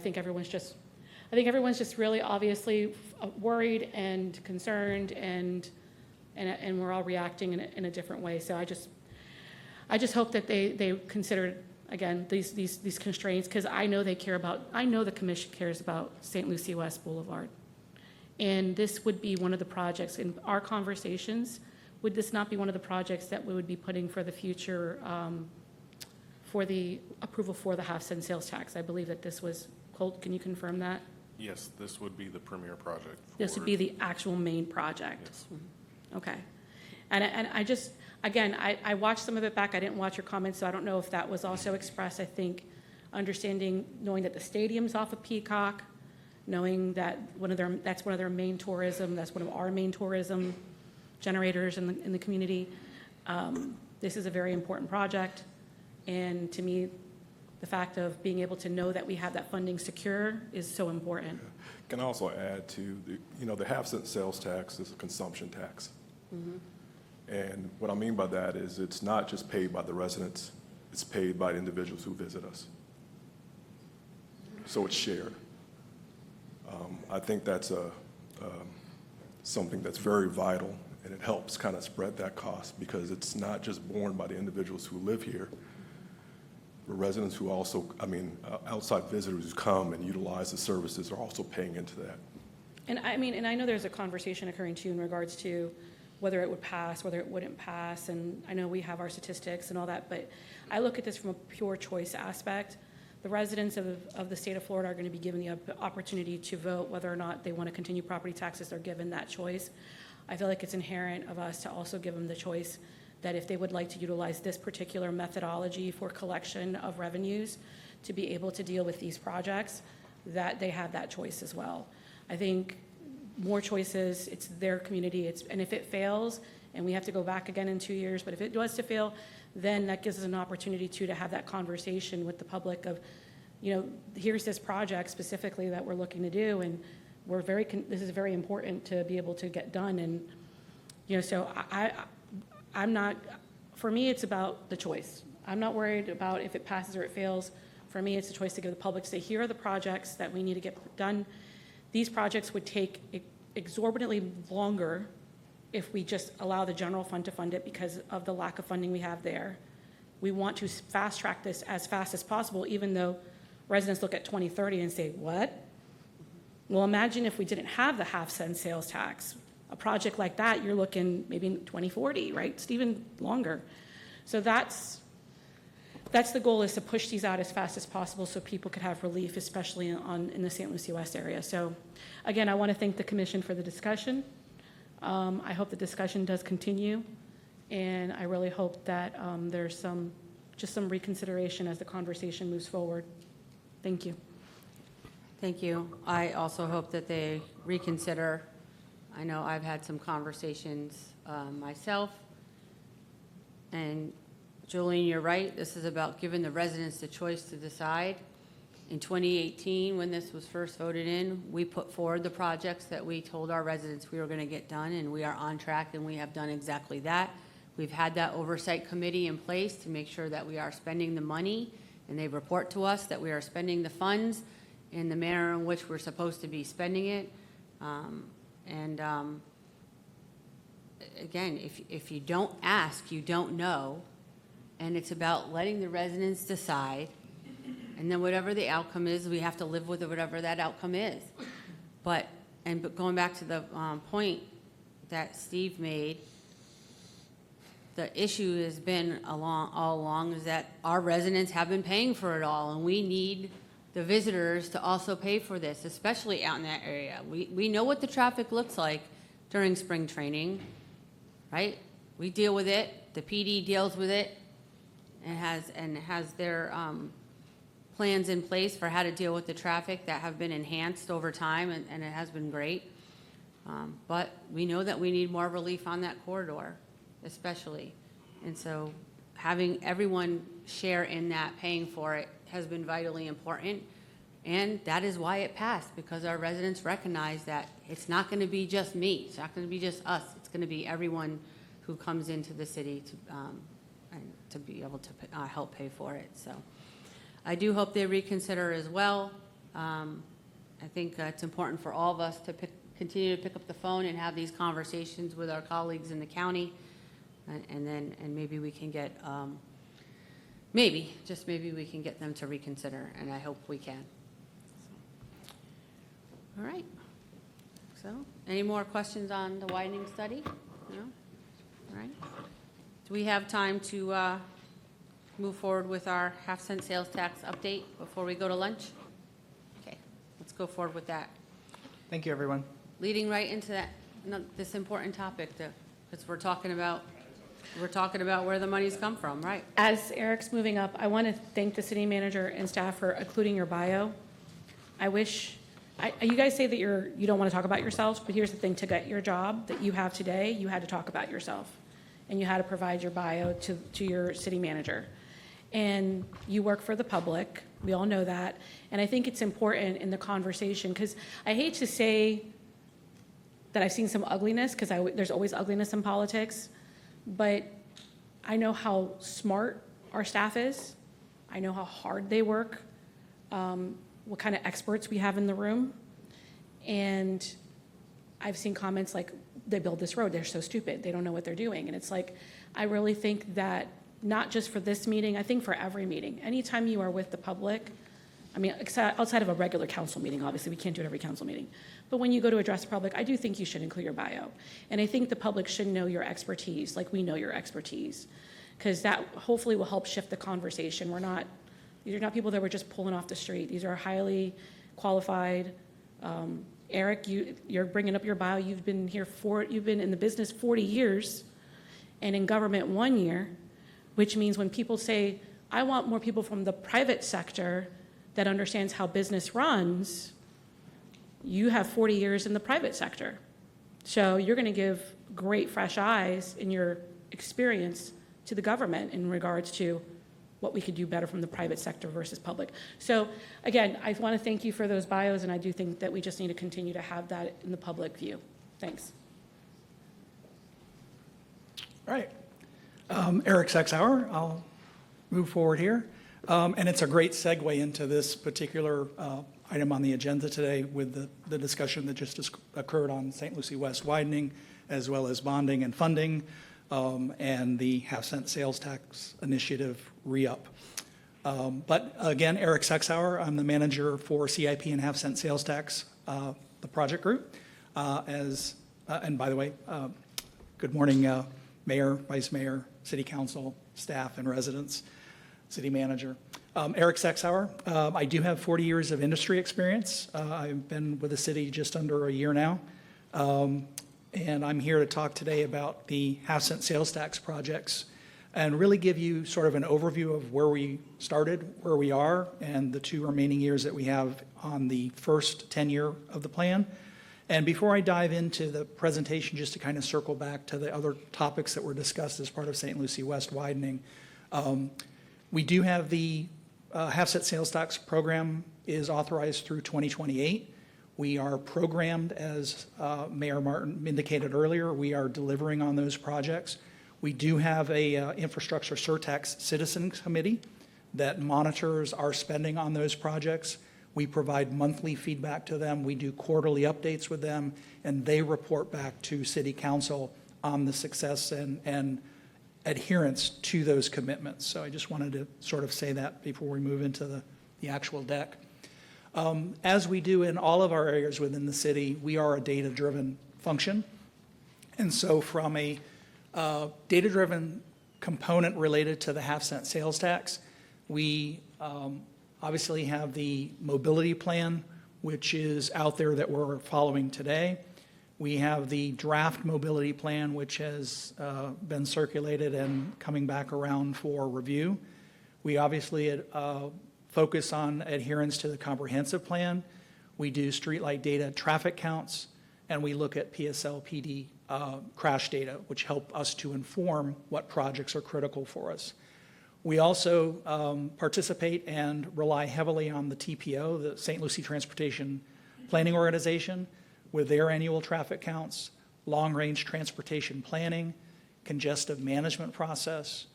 think everyone's just really obviously worried and concerned, and we're all reacting in a different way. So I just hope that they consider again these constraints, because I know the commission cares about St. Lucie West Boulevard, and this would be one of the projects in our conversations. Would this not be one of the projects that we would be putting for the future for the approval for the half-cent sales tax? I believe that this was, Colt, can you confirm that? Yes, this would be the premier project. This would be the actual main project? Yes. Okay. And I just, again, I watched some of it back. I didn't watch your comments, so I don't know if that was also expressed. I think knowing that the stadium's off of Peacock, knowing that that's one of their main tourism, that's one of our main tourism generators in the community. This is a very important project, and to me, the fact of being able to know that we have that funding secure is so important. Can I also add to, the half-cent sales tax is a consumption tax. And what I mean by that is it's not just paid by the residents, it's paid by the individuals who visit us. So it's shared. I think that's something that's very vital, and it helps kind of spread that cost because it's not just borne by the individuals who live here, but residents who also, outside visitors who come and utilize the services are also paying into that. And I know there's a conversation occurring too in regards to whether it would pass, whether it wouldn't pass, and I know we have our statistics and all that, but I look at this from a pure choice aspect. The residents of the state of Florida are going to be given the opportunity to vote whether or not they want to continue property taxes. They're given that choice. I feel like it's inherent of us to also give them the choice that if they would like to utilize this particular methodology for collection of revenues to be able to deal with these projects, that they have that choice as well. I think more choices, it's their community, and if it fails, and we have to go back again in 2 years, but if it was to fail, then that gives us an opportunity to have that conversation with the public of, here's this project specifically that we're looking to do, and this is very important to be able to get done, and, so I'm not, for me, it's about the choice. I'm not worried about if it passes or it fails. For me, it's a choice to give the public, say, here are the projects that we need to get done. These projects would take exorbitantly longer if we just allow the general fund to fund it because of the lack of funding we have there. We want to fast track this as fast as possible, even though residents look at 2030 and say, what? Well, imagine if we didn't have the half-cent sales tax. A project like that, you're looking maybe 2040, right? It's even longer. So that's the goal, is to push these out as fast as possible so people could have relief, especially in the St. Lucie West area. So again, I want to thank the commission for the discussion. I hope the discussion does continue, and I really hope that there's some reconsideration as the conversation moves forward. Thank you. Thank you. I also hope that they reconsider. I know I've had some conversations myself, and Jolene, you're right. This is about giving the residents the choice to decide. In 2018, when this was first voted in, we put forward the projects that we told our residents we were going to get done, and we are on track, and we have done exactly that. We've had that oversight committee in place to make sure that we are spending the money, and they report to us that we are spending the funds in the manner in which we're supposed to be spending it. Again, if you don't ask, you don't know. And it's about letting the residents decide. And then whatever the outcome is, we have to live with whatever that outcome is. But going back to the point that Steve made, the issue has been all along is that our residents have been paying for it all, and we need the visitors to also pay for this, especially out in that area. We know what the traffic looks like during spring training, right? We deal with it. The PD deals with it and has their plans in place for how to deal with the traffic that have been enhanced over time, and it has been great. But we know that we need more relief on that corridor, especially. And so having everyone share in that, paying for it, has been vitally important. And that is why it passed, because our residents recognize that it's not going to be just me. It's not going to be just us. It's going to be everyone who comes into the city to be able to help pay for it. So I do hope they reconsider as well. I think it's important for all of us to continue to pick up the phone and have these conversations with our colleagues in the county, and maybe we can get just maybe we can get them to reconsider, and I hope we can. All right. So any more questions on the widening study? No? All right. Do we have time to move forward with our half-cent sales tax update before we go to lunch? Okay, let's go forward with that. Thank you, everyone. Leading right into this important topic, because we're talking about where the money's come from, right? As Eric's moving up, I want to thank the city manager and staff for including your bio. I wish, you guys say that you don't want to talk about yourselves, but here's the thing: to get your job that you have today, you had to talk about yourself, and you had to provide your bio to your city manager. and you work for the public. We all know that. And I think it's important in the conversation, because I hate to say that I've seen some ugliness, because there's always ugliness in politics, but I know how smart our staff is. I know how hard they work, what kind of experts we have in the room. And I've seen comments like, they build this road, they're so stupid, they don't know what they're doing. And it's like, I really think that not just for this meeting, I think for every meeting, anytime you are with the public, I mean, outside of a regular council meeting, obviously, we can't do it every council meeting. But when you go to address the public, I do think you should include your bio. And I think the public should know your expertise, like we know your expertise, because that hopefully will help shift the conversation. These are not people that we're just pulling off the street. These are highly qualified. Eric, you're bringing up your bio. You've been in the business 40 years and in government 1 year, which means when people say, I want more people from the private sector that understands how business runs, you have 40 years in the private sector. So you're going to give great fresh eyes in your experience to the government in regards to what we could do better from the private sector versus public. So again, I want to thank you for those bios, and I do think that we just need to continue to have that in the public view. Thanks. All right. Eric Sexauer, I'll move forward here. And it's a great segue into this particular item on the agenda today with the discussion that just occurred on St. Lucie West widening, as well as bonding and funding, and the half-cent sales tax initiative re-up. But again, Eric Sexauer, I'm the manager for CIP and half-cent sales tax, the project group. And by the way, good morning, Mayor, Vice Mayor, City Council, staff, and residents, City Manager. Eric Sexauer. I do have 40 years of industry experience. I've been with the city just under a year now. And I'm here to talk today about the half-cent sales tax projects and really give you sort of an overview of where we started, where we are, and the 2 remaining years that we have on the first 10-year of the plan. And before I dive into the presentation, just to kind of circle back to the other topics that were discussed as part of St. Lucie West widening, we do have the half-cent sales tax program is authorized through 2028. We are programmed, as Mayor Martin indicated earlier, we are delivering on those projects. We do have a infrastructure surtax citizen committee that monitors our spending on those projects. We provide monthly feedback to them. We do quarterly updates with them, and they report back to City Council on the success and adherence to those commitments. So I just wanted to sort of say that before we move into the actual deck. As we do in all of our areas within the city, we are a data-driven function. And so from a data-driven component related to the half-cent sales tax, we obviously have the mobility plan, which is out there that we're following today. We have the draft mobility plan, which has been circulated and coming back around for review. We obviously focus on adherence to the comprehensive plan. We do streetlight data traffic counts, and we look at PSL PD crash data, which help us to inform what projects are critical for us. We also participate and rely heavily on the TPO, the St. Lucie Transportation Planning Organization, with their annual traffic counts, long-range transportation planning, congestive management process.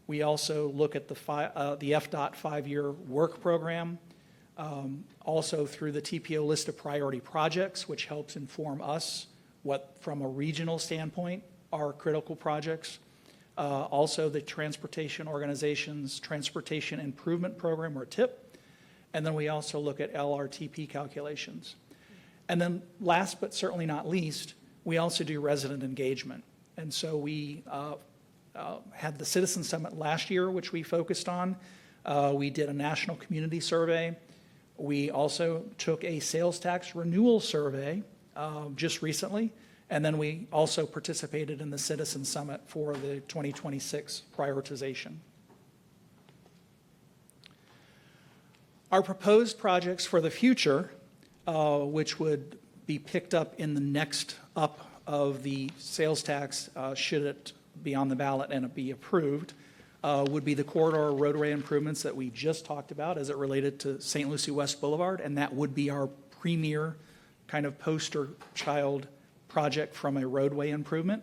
We also look at the FDOT 5-year work program, also through the TPO list of priority projects, which helps inform us what, from a regional standpoint, are critical projects. Also the Transportation Organization's Transportation Improvement Program, or TIP. And then we also look at LRTP calculations. And then last but certainly not least, we also do resident engagement. And so we had the Citizen Summit last year, which we focused on. We did a national community survey. We also took a sales tax renewal survey just recently. And then we also participated in the Citizen Summit for the 2026 prioritization. Our proposed projects for the future, which would be picked up in the next up of the sales tax, should it be on the ballot and it be approved, would be the corridor roadway improvements that we just talked about as it related to St. Lucie West Boulevard, and that would be our premier kind of poster child project from a roadway improvement.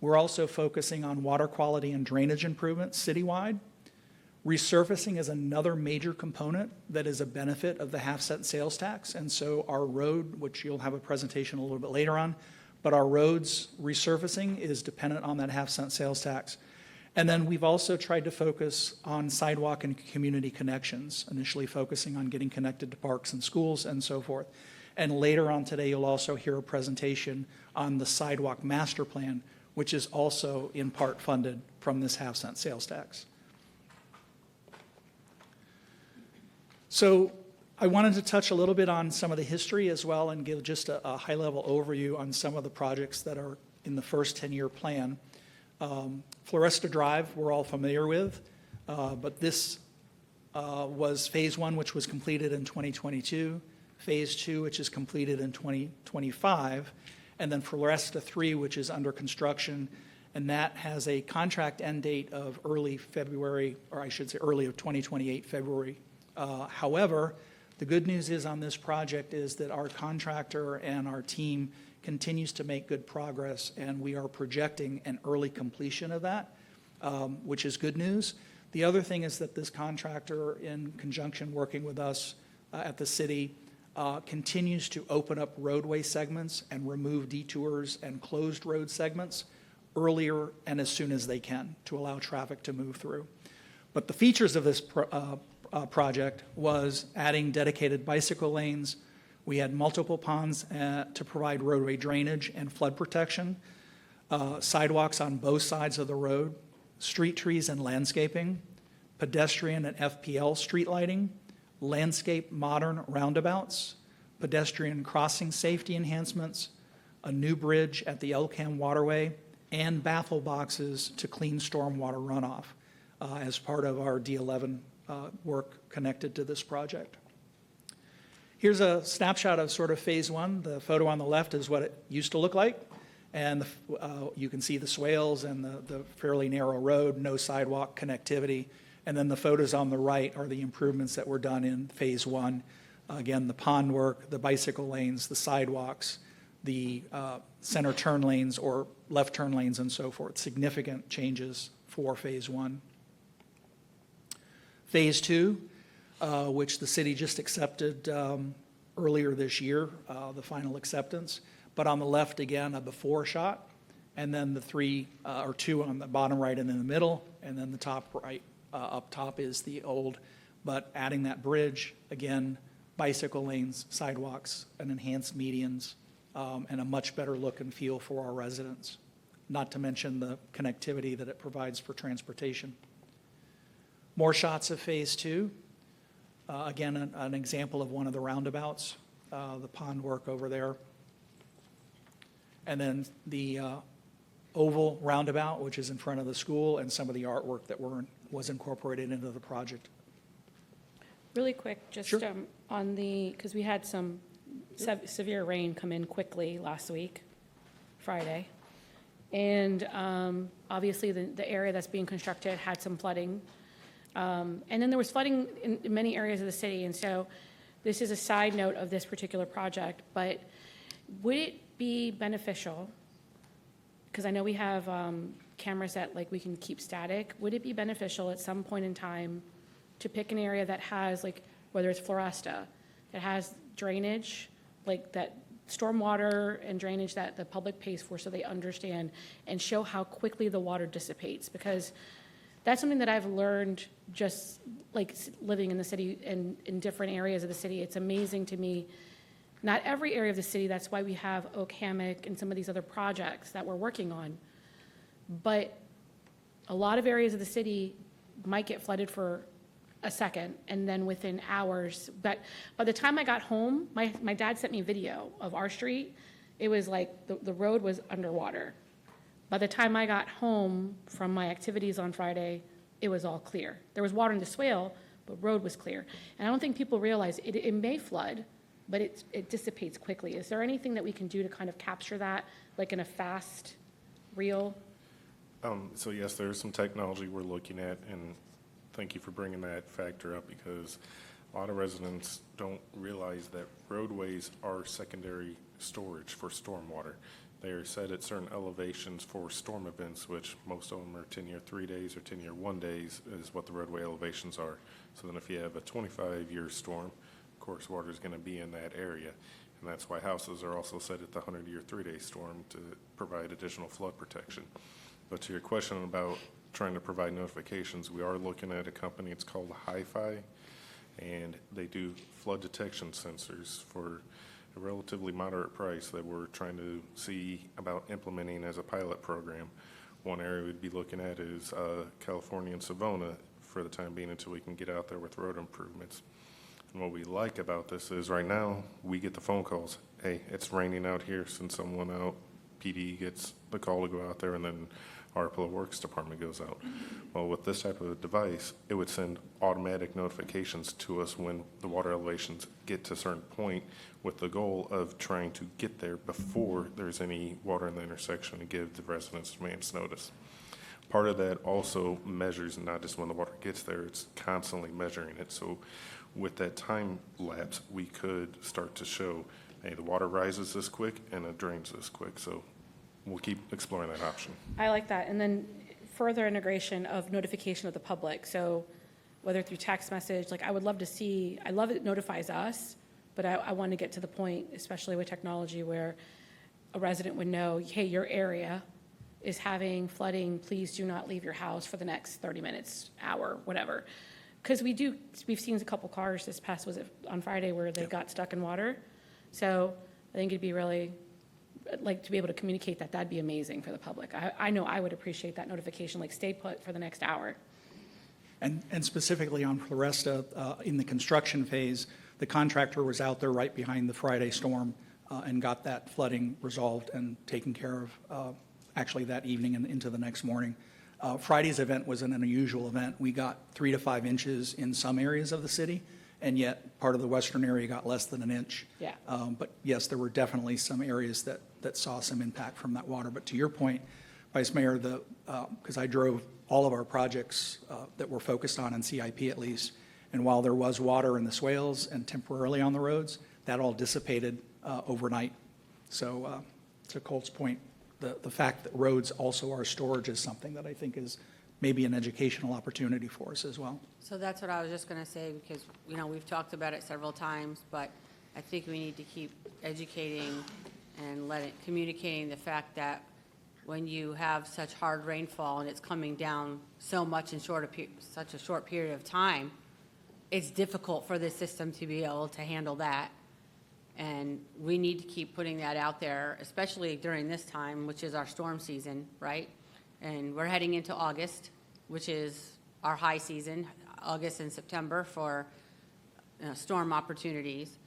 We're also focusing on water quality and drainage improvements citywide. Resurfacing is another major component that is a benefit of the half-cent sales tax, and so our road, which you'll have a presentation a little bit later on, but our roads resurfacing is dependent on that half-cent sales tax. And then we've also tried to focus on sidewalk and community connections, initially focusing on getting connected to parks and schools and so forth. And later on today, you'll also hear a presentation on the sidewalk master plan, which is also in part funded from this half-cent sales tax. So I wanted to touch a little bit on some of the history as well and give just a high-level overview on some of the projects that are in the first 10-year plan. Floresta Drive, we're all familiar with, but this was Phase 1, which was completed in 2022, Phase 2, which is completed in 2025, and then Floresta 3, which is under construction, and that has a contract end date of early February, or I should say early of 2028, February. However, the good news is on this project is that our contractor and our team continues to make good progress, and we are projecting an early completion of that, which is good news. The other thing is that this contractor, in conjunction working with us at the city, continues to open up roadway segments and remove detours and closed road segments earlier and as soon as they can to allow traffic to move through. But the features of this project was adding dedicated bicycle lanes. We had multiple ponds to provide roadway drainage and flood protection, sidewalks on both sides of the road, street trees and landscaping, pedestrian and FPL street lighting, landscape modern roundabouts, pedestrian crossing safety enhancements, a new bridge at the Elkham Waterway, and baffle boxes to clean stormwater runoff as part of our D11 work connected to this project. Here's a snapshot of sort of Phase 1. The photo on the left is what it used to look like, and you can see the swales and the fairly narrow road, no sidewalk connectivity. And then the photos on the right are the improvements that were done in Phase 1. Again, the pond work, the bicycle lanes, the sidewalks, the center turn lanes or left turn lanes and so forth. Significant changes for Phase 1. Phase 2, which the city just accepted earlier this year, the final acceptance. But on the left, again, a before shot, and then the two on the bottom right and in the middle, and then the top right. Up top is the old, but adding that bridge, again, bicycle lanes, sidewalks, and enhanced medians, and a much better look and feel for our residents, not to mention the connectivity that it provides for transportation. More shots of Phase 2. Again, an example of one of the roundabouts, the pond work over there. And then the oval roundabout, which is in front of the school, and some of the artwork that was incorporated into the project. Really quick, just Sure. on because we had some severe rain come in quickly last week, Friday. And obviously, the area that's being constructed had some flooding. And then there was flooding in many areas of the city. And so this is a side note of this particular project, but would it be beneficial, because I know we have cameras that we can keep static, would it be beneficial at some point in time to pick an area that has, whether it's Floresta, that has drainage, that stormwater and drainage that the public pays for so they understand, and show how quickly the water dissipates? Because that's something that I've learned just living in the city and in different areas of the city. It's amazing to me. Not every area of the city, that's why we have Oak Hammock and some of these other projects that we're working on. But a lot of areas of the city might get flooded for a second, and then within hours. But by the time I got home, my dad sent me a video of our street. It was the road was underwater. By the time I got home from my activities on Friday, it was all clear. There was water in the swale, but road was clear. And I don't think people realize it may flood, but it dissipates quickly. Is there anything that we can do to kind of capture that, in a fast reel? So yes, there is some technology we're looking at, and thank you for bringing that factor up, because a lot of residents don't realize that roadways are secondary storage for stormwater. They are set at certain elevations for storm events, which most of them are 10-year 3 days or 10-year 1 days is what the roadway elevations are. So then if you have a 25-year storm, of course, water is going to be in that area. And that's why houses are also set at the 100-year 3-day storm to provide additional flood protection. But to your question about trying to provide notifications, we are looking at a company, it's called Hi-Fi, and they do flood detection sensors for a relatively moderate price that we're trying to see about implementing as a pilot program. One area we'd be looking at is California and Savona for the time being until we can get out there with road improvements. And what we like about this is right now we get the phone calls, hey, it's raining out here, send someone out. PD gets the call to go out there, and then our Public Works Department goes out. Well, with this type of a device, it would send automatic notifications to us when the water elevations get to a certain point, with the goal of trying to get there before there's any water in the intersection and give the residents advance notice. Part of that also measures not just when the water gets there, it's constantly measuring it. So with that time lapse, we could start to show, hey, the water rises this quick and it drains this quick. So we'll keep exploring that option. I like that. And then further integration of notification of the public. So whether through text message, like I would love to see, I love it notifies us, but I want to get to the point, especially with technology, where a resident would know, hey, your area is having flooding, please do not leave your house for the next 30 minutes, hour, whatever. Because we've seen a couple cars this past, was it on Friday, where they got stuck in water. So I think it'd be really, like, to be able to communicate that, that'd be amazing for the public. I know I would appreciate that notification, like stay put for the next hour. And specifically on Floresta, in the construction phase, the contractor was out there right behind the Friday storm and got that flooding resolved and taken care of actually that evening and into the next morning. Friday's event was an unusual event. We got 3 to 5 inches in some areas of the city, and yet part of the western area got less than an inch. Yeah. But yes, there were definitely some areas that saw some impact from that water. But to your point, Vice Mayor, because I drove all of our projects that we're focused on CIP at least, and while there was water in the swales and temporarily on the roads, that all dissipated overnight. So to Colt's point, the fact that roads also are storage is something that I think is maybe an educational opportunity for us as well. So that's what I was just going to say, because, you know, we've talked about it several times, but I think we need to keep educating and communicating the fact that when you have such hard rainfall and it's coming down so much in such a short period of time, it's difficult for the system to be able to handle that. And we need to keep putting that out there, especially during this time, which is our storm season, right? And we're heading into August, which is our high season, August and September for storm opportunities.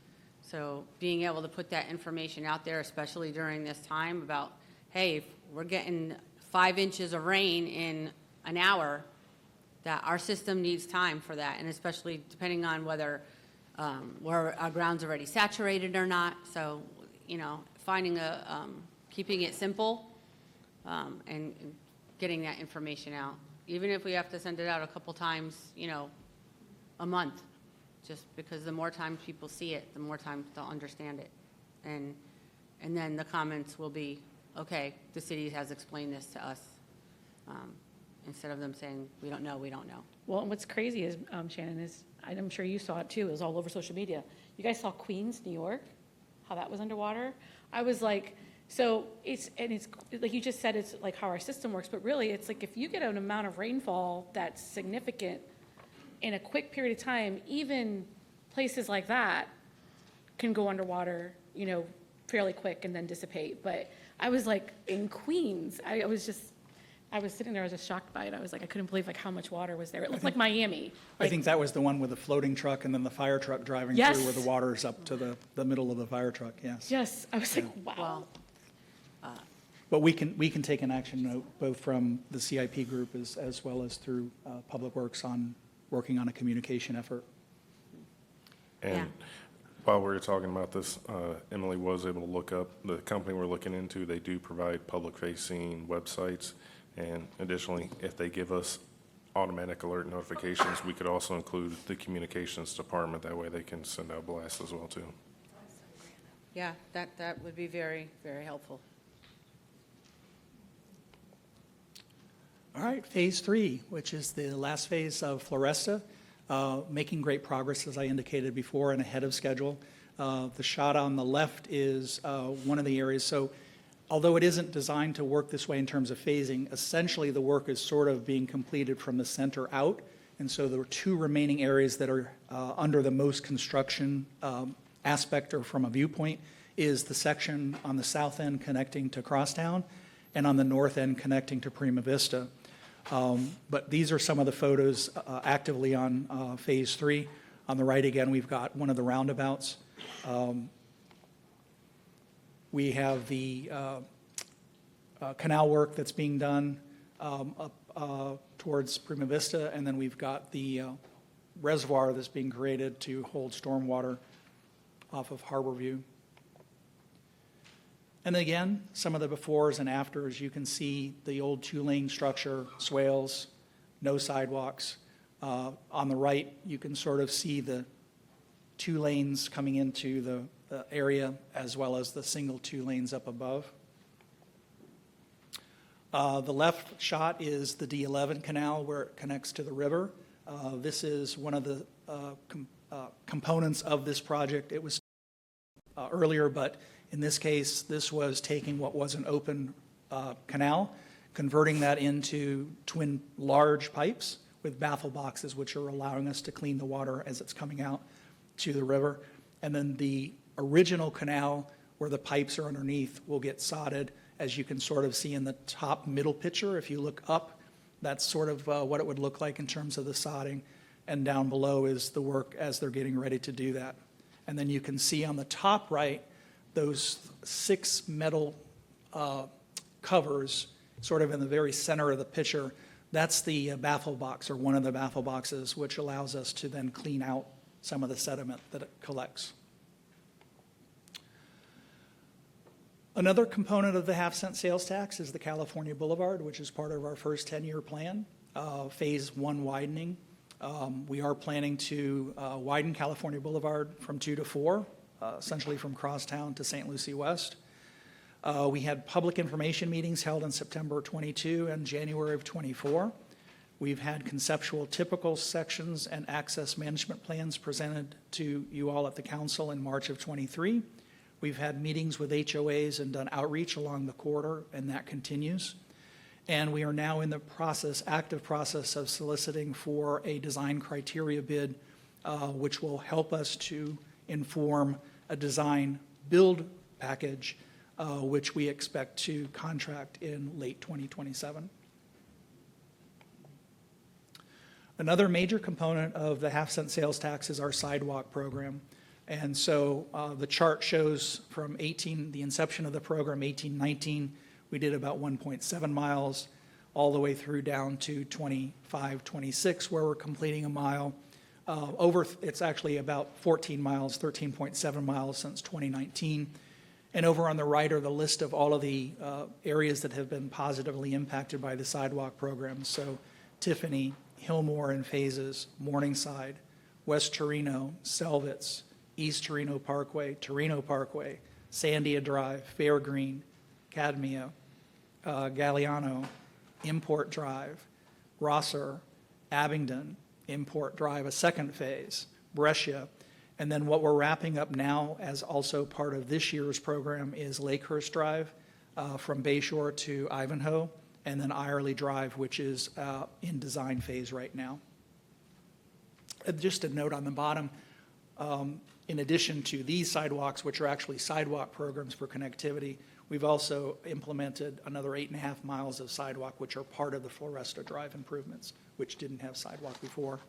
So being able to put that information out there, especially during this time about, hey, if we're getting 5 inches of rain in an hour, that our system needs time for that, and especially depending on whether where our ground's already saturated or not. So, you know, finding keeping it simple and getting that information out, even if we have to send it out a couple times, you know, a month, just because the more times people see it, the more times they'll understand it. And then the comments will be, okay, the city has explained this to us, instead of them saying, we don't know, we don't know. Well, and what's crazy is, Shannon, is, I'm sure you saw it too, it was all over social media. You guys saw Queens, New York, how that was underwater? I was like, so it's like you just said, it's like how our system works, but really it's like if you get an amount of rainfall that's significant in a quick period of time, even places like that can go underwater, you know, fairly quick and then dissipate. But I was like, in Queens, I was sitting there, I was just shocked by it. I was like, I couldn't believe like how much water was there. It looked like Miami. I think that was the one with the floating truck and then the fire truck driving Yes. through where the water's up to the middle of the fire truck, yes. Yes, I was like, wow. But we can take an action note, both from the CIP group as well as through Public Works on working on a communication effort. And while we were talking about this, Emily was able to look up the company we're looking into. They do provide public-facing websites, And additionally, if they give us automatic alert notifications, we could also include the communications department. That way they can send out blasts as well, too. Yeah, that would be very, very helpful. All right, Phase 3, which is the last phase of Floresta, making great progress, as I indicated before, and ahead of schedule. The shot on the left is one of the areas. So although it isn't designed to work this way in terms of phasing, essentially the work is sort of being completed from the center out. And so there are two remaining areas that are under the most construction aspect or from a viewpoint is the section on the south end connecting to Crosstown and on the north end connecting to Prima Vista. But these are some of the photos actively on Phase 3. On the right, again, we've got one of the roundabouts. We have the canal work that's being done up towards Prima Vista, and then we've got the reservoir that's being created to hold stormwater off of Harborview. And again, some of the befores and afters, you can see the old two-lane structure, swales, no sidewalks. On the right, you can sort of see the 2 lanes coming into the area as well as the single 2 lanes up above. The left shot is the D11 canal where it connects to the river. This is one of the components of this project. It was earlier, but in this case, this was taking what was an open canal, converting that into twin large pipes with baffle boxes, which are allowing us to clean the water as it's coming out to the river. And then the original canal, where the pipes are underneath, will get sodded, as you can sort of see in the top middle picture. If you look up, that's sort of what it would look like in terms of the sodding. And down below is the work as they're getting ready to do that. And then you can see on the top right, those 6 metal covers sort of in the very center of the picture. That's the baffle box, or one of the baffle boxes, which allows us to then clean out some of the sediment that it collects. Another component of the half-cent sales tax is the California Boulevard, which is part of our first 10-year plan, Phase 1 widening. We are planning to widen California Boulevard from 2 to 4, essentially from Crosstown to St. Lucie West. We had public information meetings held in September 22 and January of 24. We've had conceptual typical sections and access management plans presented to you all at the council in March of 23. We've had meetings with HOAs and done outreach along the corridor, and that continues. And we are now in the active process of soliciting for a design criteria bid, which will help us to inform a design build package, which we expect to contract in late 2027. Another major component of the half-cent sales tax is our sidewalk program. And so the chart shows from the inception of the program, 1819, we did about 1.7 miles, all the way through down to 25, 26, where we're completing a mile. It's actually about 14 miles, 13.7 miles since 2019. And over on the right are the list of all of the areas that have been positively impacted by the sidewalk program. So Tiffany, Hillmore in phases, Morningside, West Torino, Selvitz, East Torino Parkway, Sandia Drive, Fairgreen, Cadmia, Galliano, Import Drive, Rosser, Abingdon, Import Drive, a second phase, Brescia. And then what we're wrapping up now as also part of this year's program is Lakehurst Drive from Bayshore to Ivanhoe, and then Irely Drive, which is in design phase right now. Just a note on the bottom, in addition to these sidewalks, which are actually sidewalk programs for connectivity, we've also implemented another 8.5 miles of sidewalk, which are part of the Floresta Drive improvements, which didn't have sidewalk before.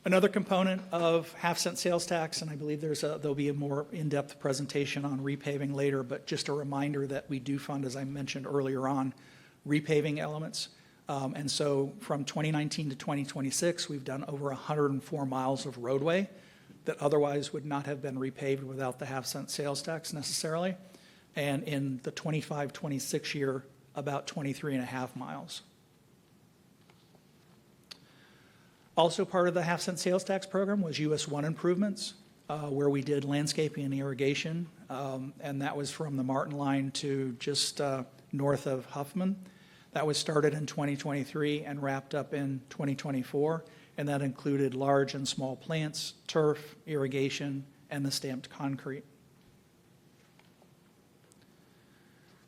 Another component of half-cent sales tax, and I believe there'll be a more in-depth presentation on repaving later, but just a reminder that we do fund, as I mentioned earlier on, repaving elements. And so from 2019 to 2026, we've done over 104 miles of roadway that otherwise would not have been repaved without the half-cent sales tax necessarily. and in the 25-26 year, about 23.5 miles. Also part of the half-cent sales tax program was US 1 improvements, where we did landscaping and irrigation, and that was from the Martin line to just north of Huffman. That was started in 2023 and wrapped up in 2024, and that included large and small plants, turf, irrigation, and the stamped concrete.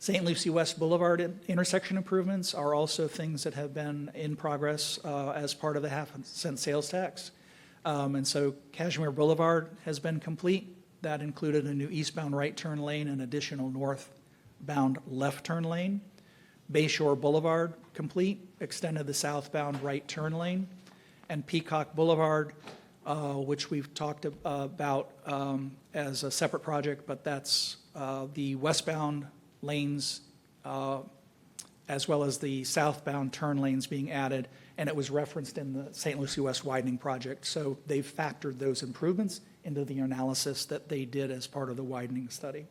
St. Lucie West Boulevard intersection improvements are also things that have been in progress as part of the half-cent sales tax. And so Kashmir Boulevard has been complete. That included a new eastbound right turn lane and additional northbound left turn lane. Bayshore Boulevard complete, extended the southbound right turn lane. And Peacock Boulevard, which we've talked about as a separate project, but that's the westbound lanes as well as the southbound turn lanes being added, and it was referenced in the St. Lucie West widening project. So they've factored those improvements into the analysis that they did as part of the widening study.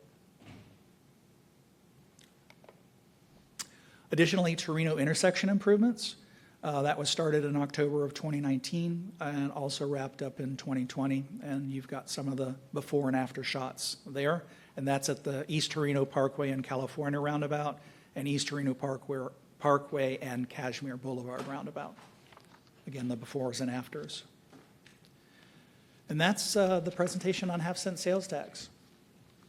Additionally, Torino intersection improvements. That was started in October of 2019 and also wrapped up in 2020. And you've got some of the before and after shots there. And that's at the East Torino Parkway and California roundabout and East Torino Parkway and Kashmir Boulevard roundabout. Again, the befores and afters. And that's the presentation on half-cent sales tax.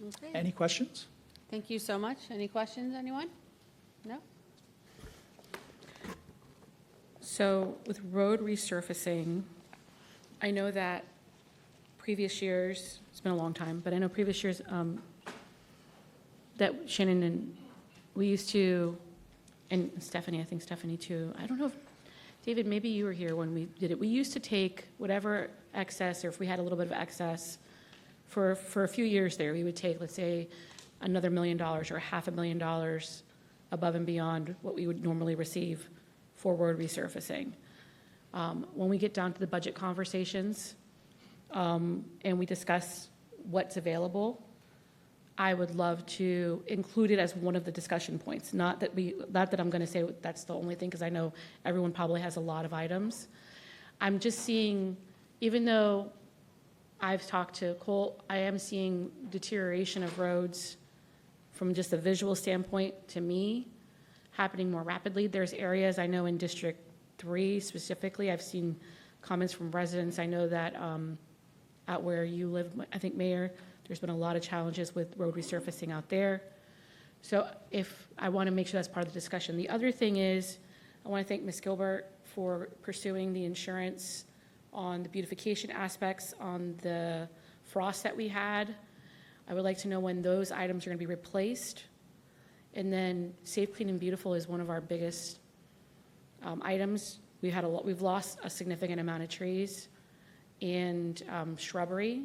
Okay. Any questions? Thank you so much. Any questions, anyone? No? So with road resurfacing, I know that previous years, it's been a long time, but I know previous years that Shannon and we used to, and Stephanie, I think Stephanie too, I don't know if, David, maybe you were here when we did it. We used to take whatever excess, or if we had a little bit of excess, for a few years there, we would take, let's say, another $1 million or $500,000 above and beyond what we would normally receive for road resurfacing. When we get down to the budget conversations and we discuss what's available, I would love to include it as one of the discussion points. Not that I'm going to say that's the only thing, because I know everyone probably has a lot of items. I'm just seeing, even though I've talked to Colt, I am seeing deterioration of roads from just a visual standpoint, to me, happening more rapidly. There's areas I know in District 3 specifically, I've seen comments from residents. I know that out where you live, I think, Mayor, there's been a lot of challenges with road resurfacing out there. So I want to make sure that's part of the discussion. The other thing is, I want to thank Ms. Gilbert for pursuing the insurance on the beautification aspects on the frost that we had. I would like to know when those items are going to be replaced. And then Safe, Clean, and Beautiful is one of our biggest items. We've lost a significant amount of trees and shrubbery,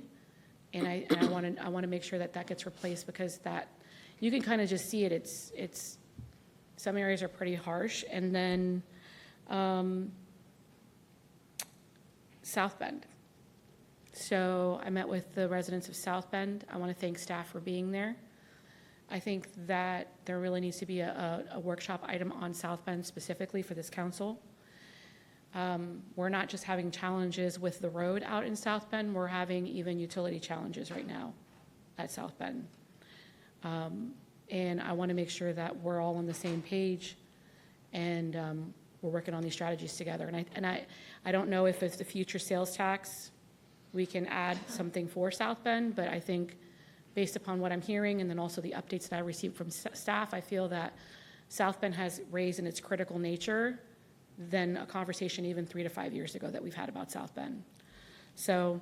and I want to make sure that gets replaced, because that you can kind of just see it. It's some areas are pretty harsh, and then South Bend. So I met with the residents of South Bend. I want to thank staff for being there. I think that there really needs to be a workshop item on South Bend specifically for this council. We're not just having challenges with the road out in South Bend, we're having even utility challenges right now at South Bend. And I want to make sure that we're all on the same page, and we're working on these strategies together. And I don't know if it's the future sales tax, we can add something for South Bend, but I think based upon what I'm hearing and then also the updates that I received from staff, I feel that South Bend has raised in its critical nature than a conversation even 3 to 5 years ago that we've had about South Bend. So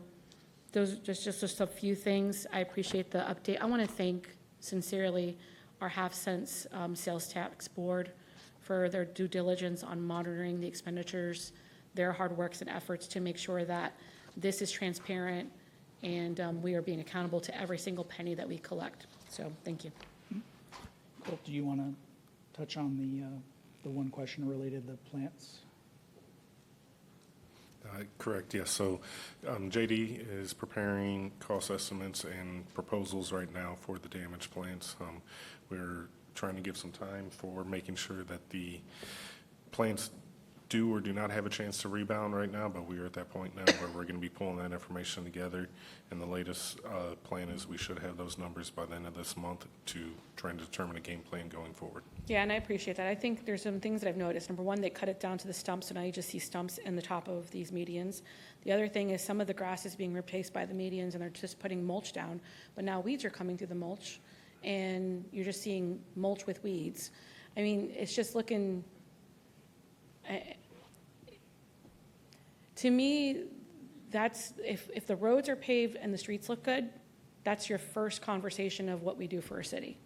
those just a few things. I appreciate the update. I want to thank sincerely our half-cent sales tax board for their due diligence on monitoring the expenditures, their hard works and efforts to make sure that this is transparent and we are being accountable to every single penny that we collect. So thank you. Colt, do you want to touch on the one question related to the plants? Correct, yes. So JD is preparing cost estimates and proposals right now for the damage plans. We're trying to give some time for making sure that the plants do or do not have a chance to rebound right now, but we are at that point now where we're going to be pulling that information together. And the latest plan is we should have those numbers by the end of this month to try and determine a game plan going forward. Yeah, and I appreciate that. I think there's some things that I've noticed. Number one, they cut it down to the stumps, so now you just see stumps in the top of these medians. The other thing is some of the grass is being replaced by the medians, and they're just putting mulch down. But now weeds are coming through the mulch, and you're just seeing mulch with weeds. I mean, it's just looking... to me, that's, if the roads are paved and the streets look good, that's your first conversation of what we do for a city,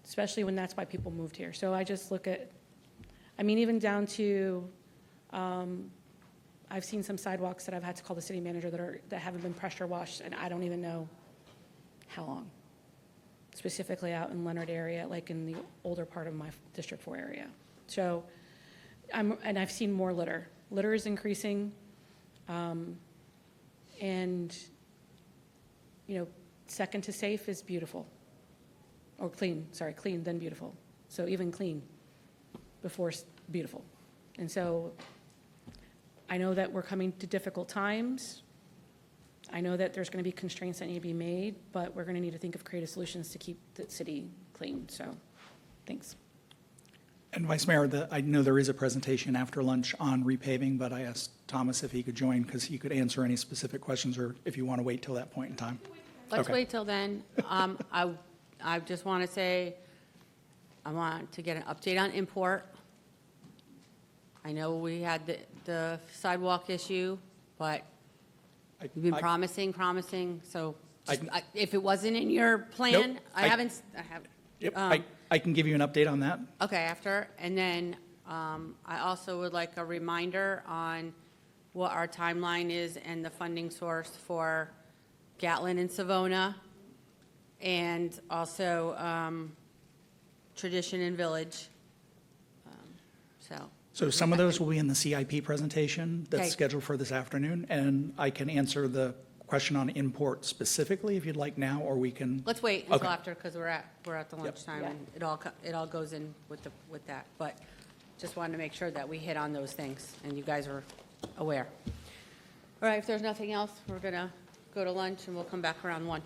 especially when that's why people moved here. So I just look at, I mean, even down to, I've seen some sidewalks that I've had to call the city manager that haven't been pressure washed, and I don't even know how long, specifically out in Leonard area, like in the older part of my District 4 area. So, and I've seen more litter. Litter is increasing, and, you know, second to safe is beautiful, or clean, sorry, clean, then beautiful. So even clean before beautiful. And so I know that we're coming to difficult times. I know that there's going to be constraints that need to be made, but we're going to need to think of creative solutions to keep the city clean. So, thanks. And Vice Mayor, I know there is a presentation after lunch on repaving, but I asked Thomas if he could join because he could answer any specific questions, or if you want to wait till that point in time. Let's Okay. wait till then. I just want to say, I want to get an update on import. I know we had the sidewalk issue, but you've been promising, so if it wasn't in your plan, Nope, I haven't. Yep, I can give you an update on that. Okay, after, and then I also would like a reminder on what our timeline is and the funding source for Gatlin and Savona, and also Tradition and Village. So some of those will be in the CIP presentation Okay. that's scheduled for this afternoon, and I can answer the question on import specifically if you'd like now, or we can. Let's wait until Okay. after, because we're at the lunchtime, and it all goes in with that. But just wanted to make sure that we hit on those things, and you guys are aware. All right, if there's nothing else, we're gonna go to lunch, and we'll come back around 1.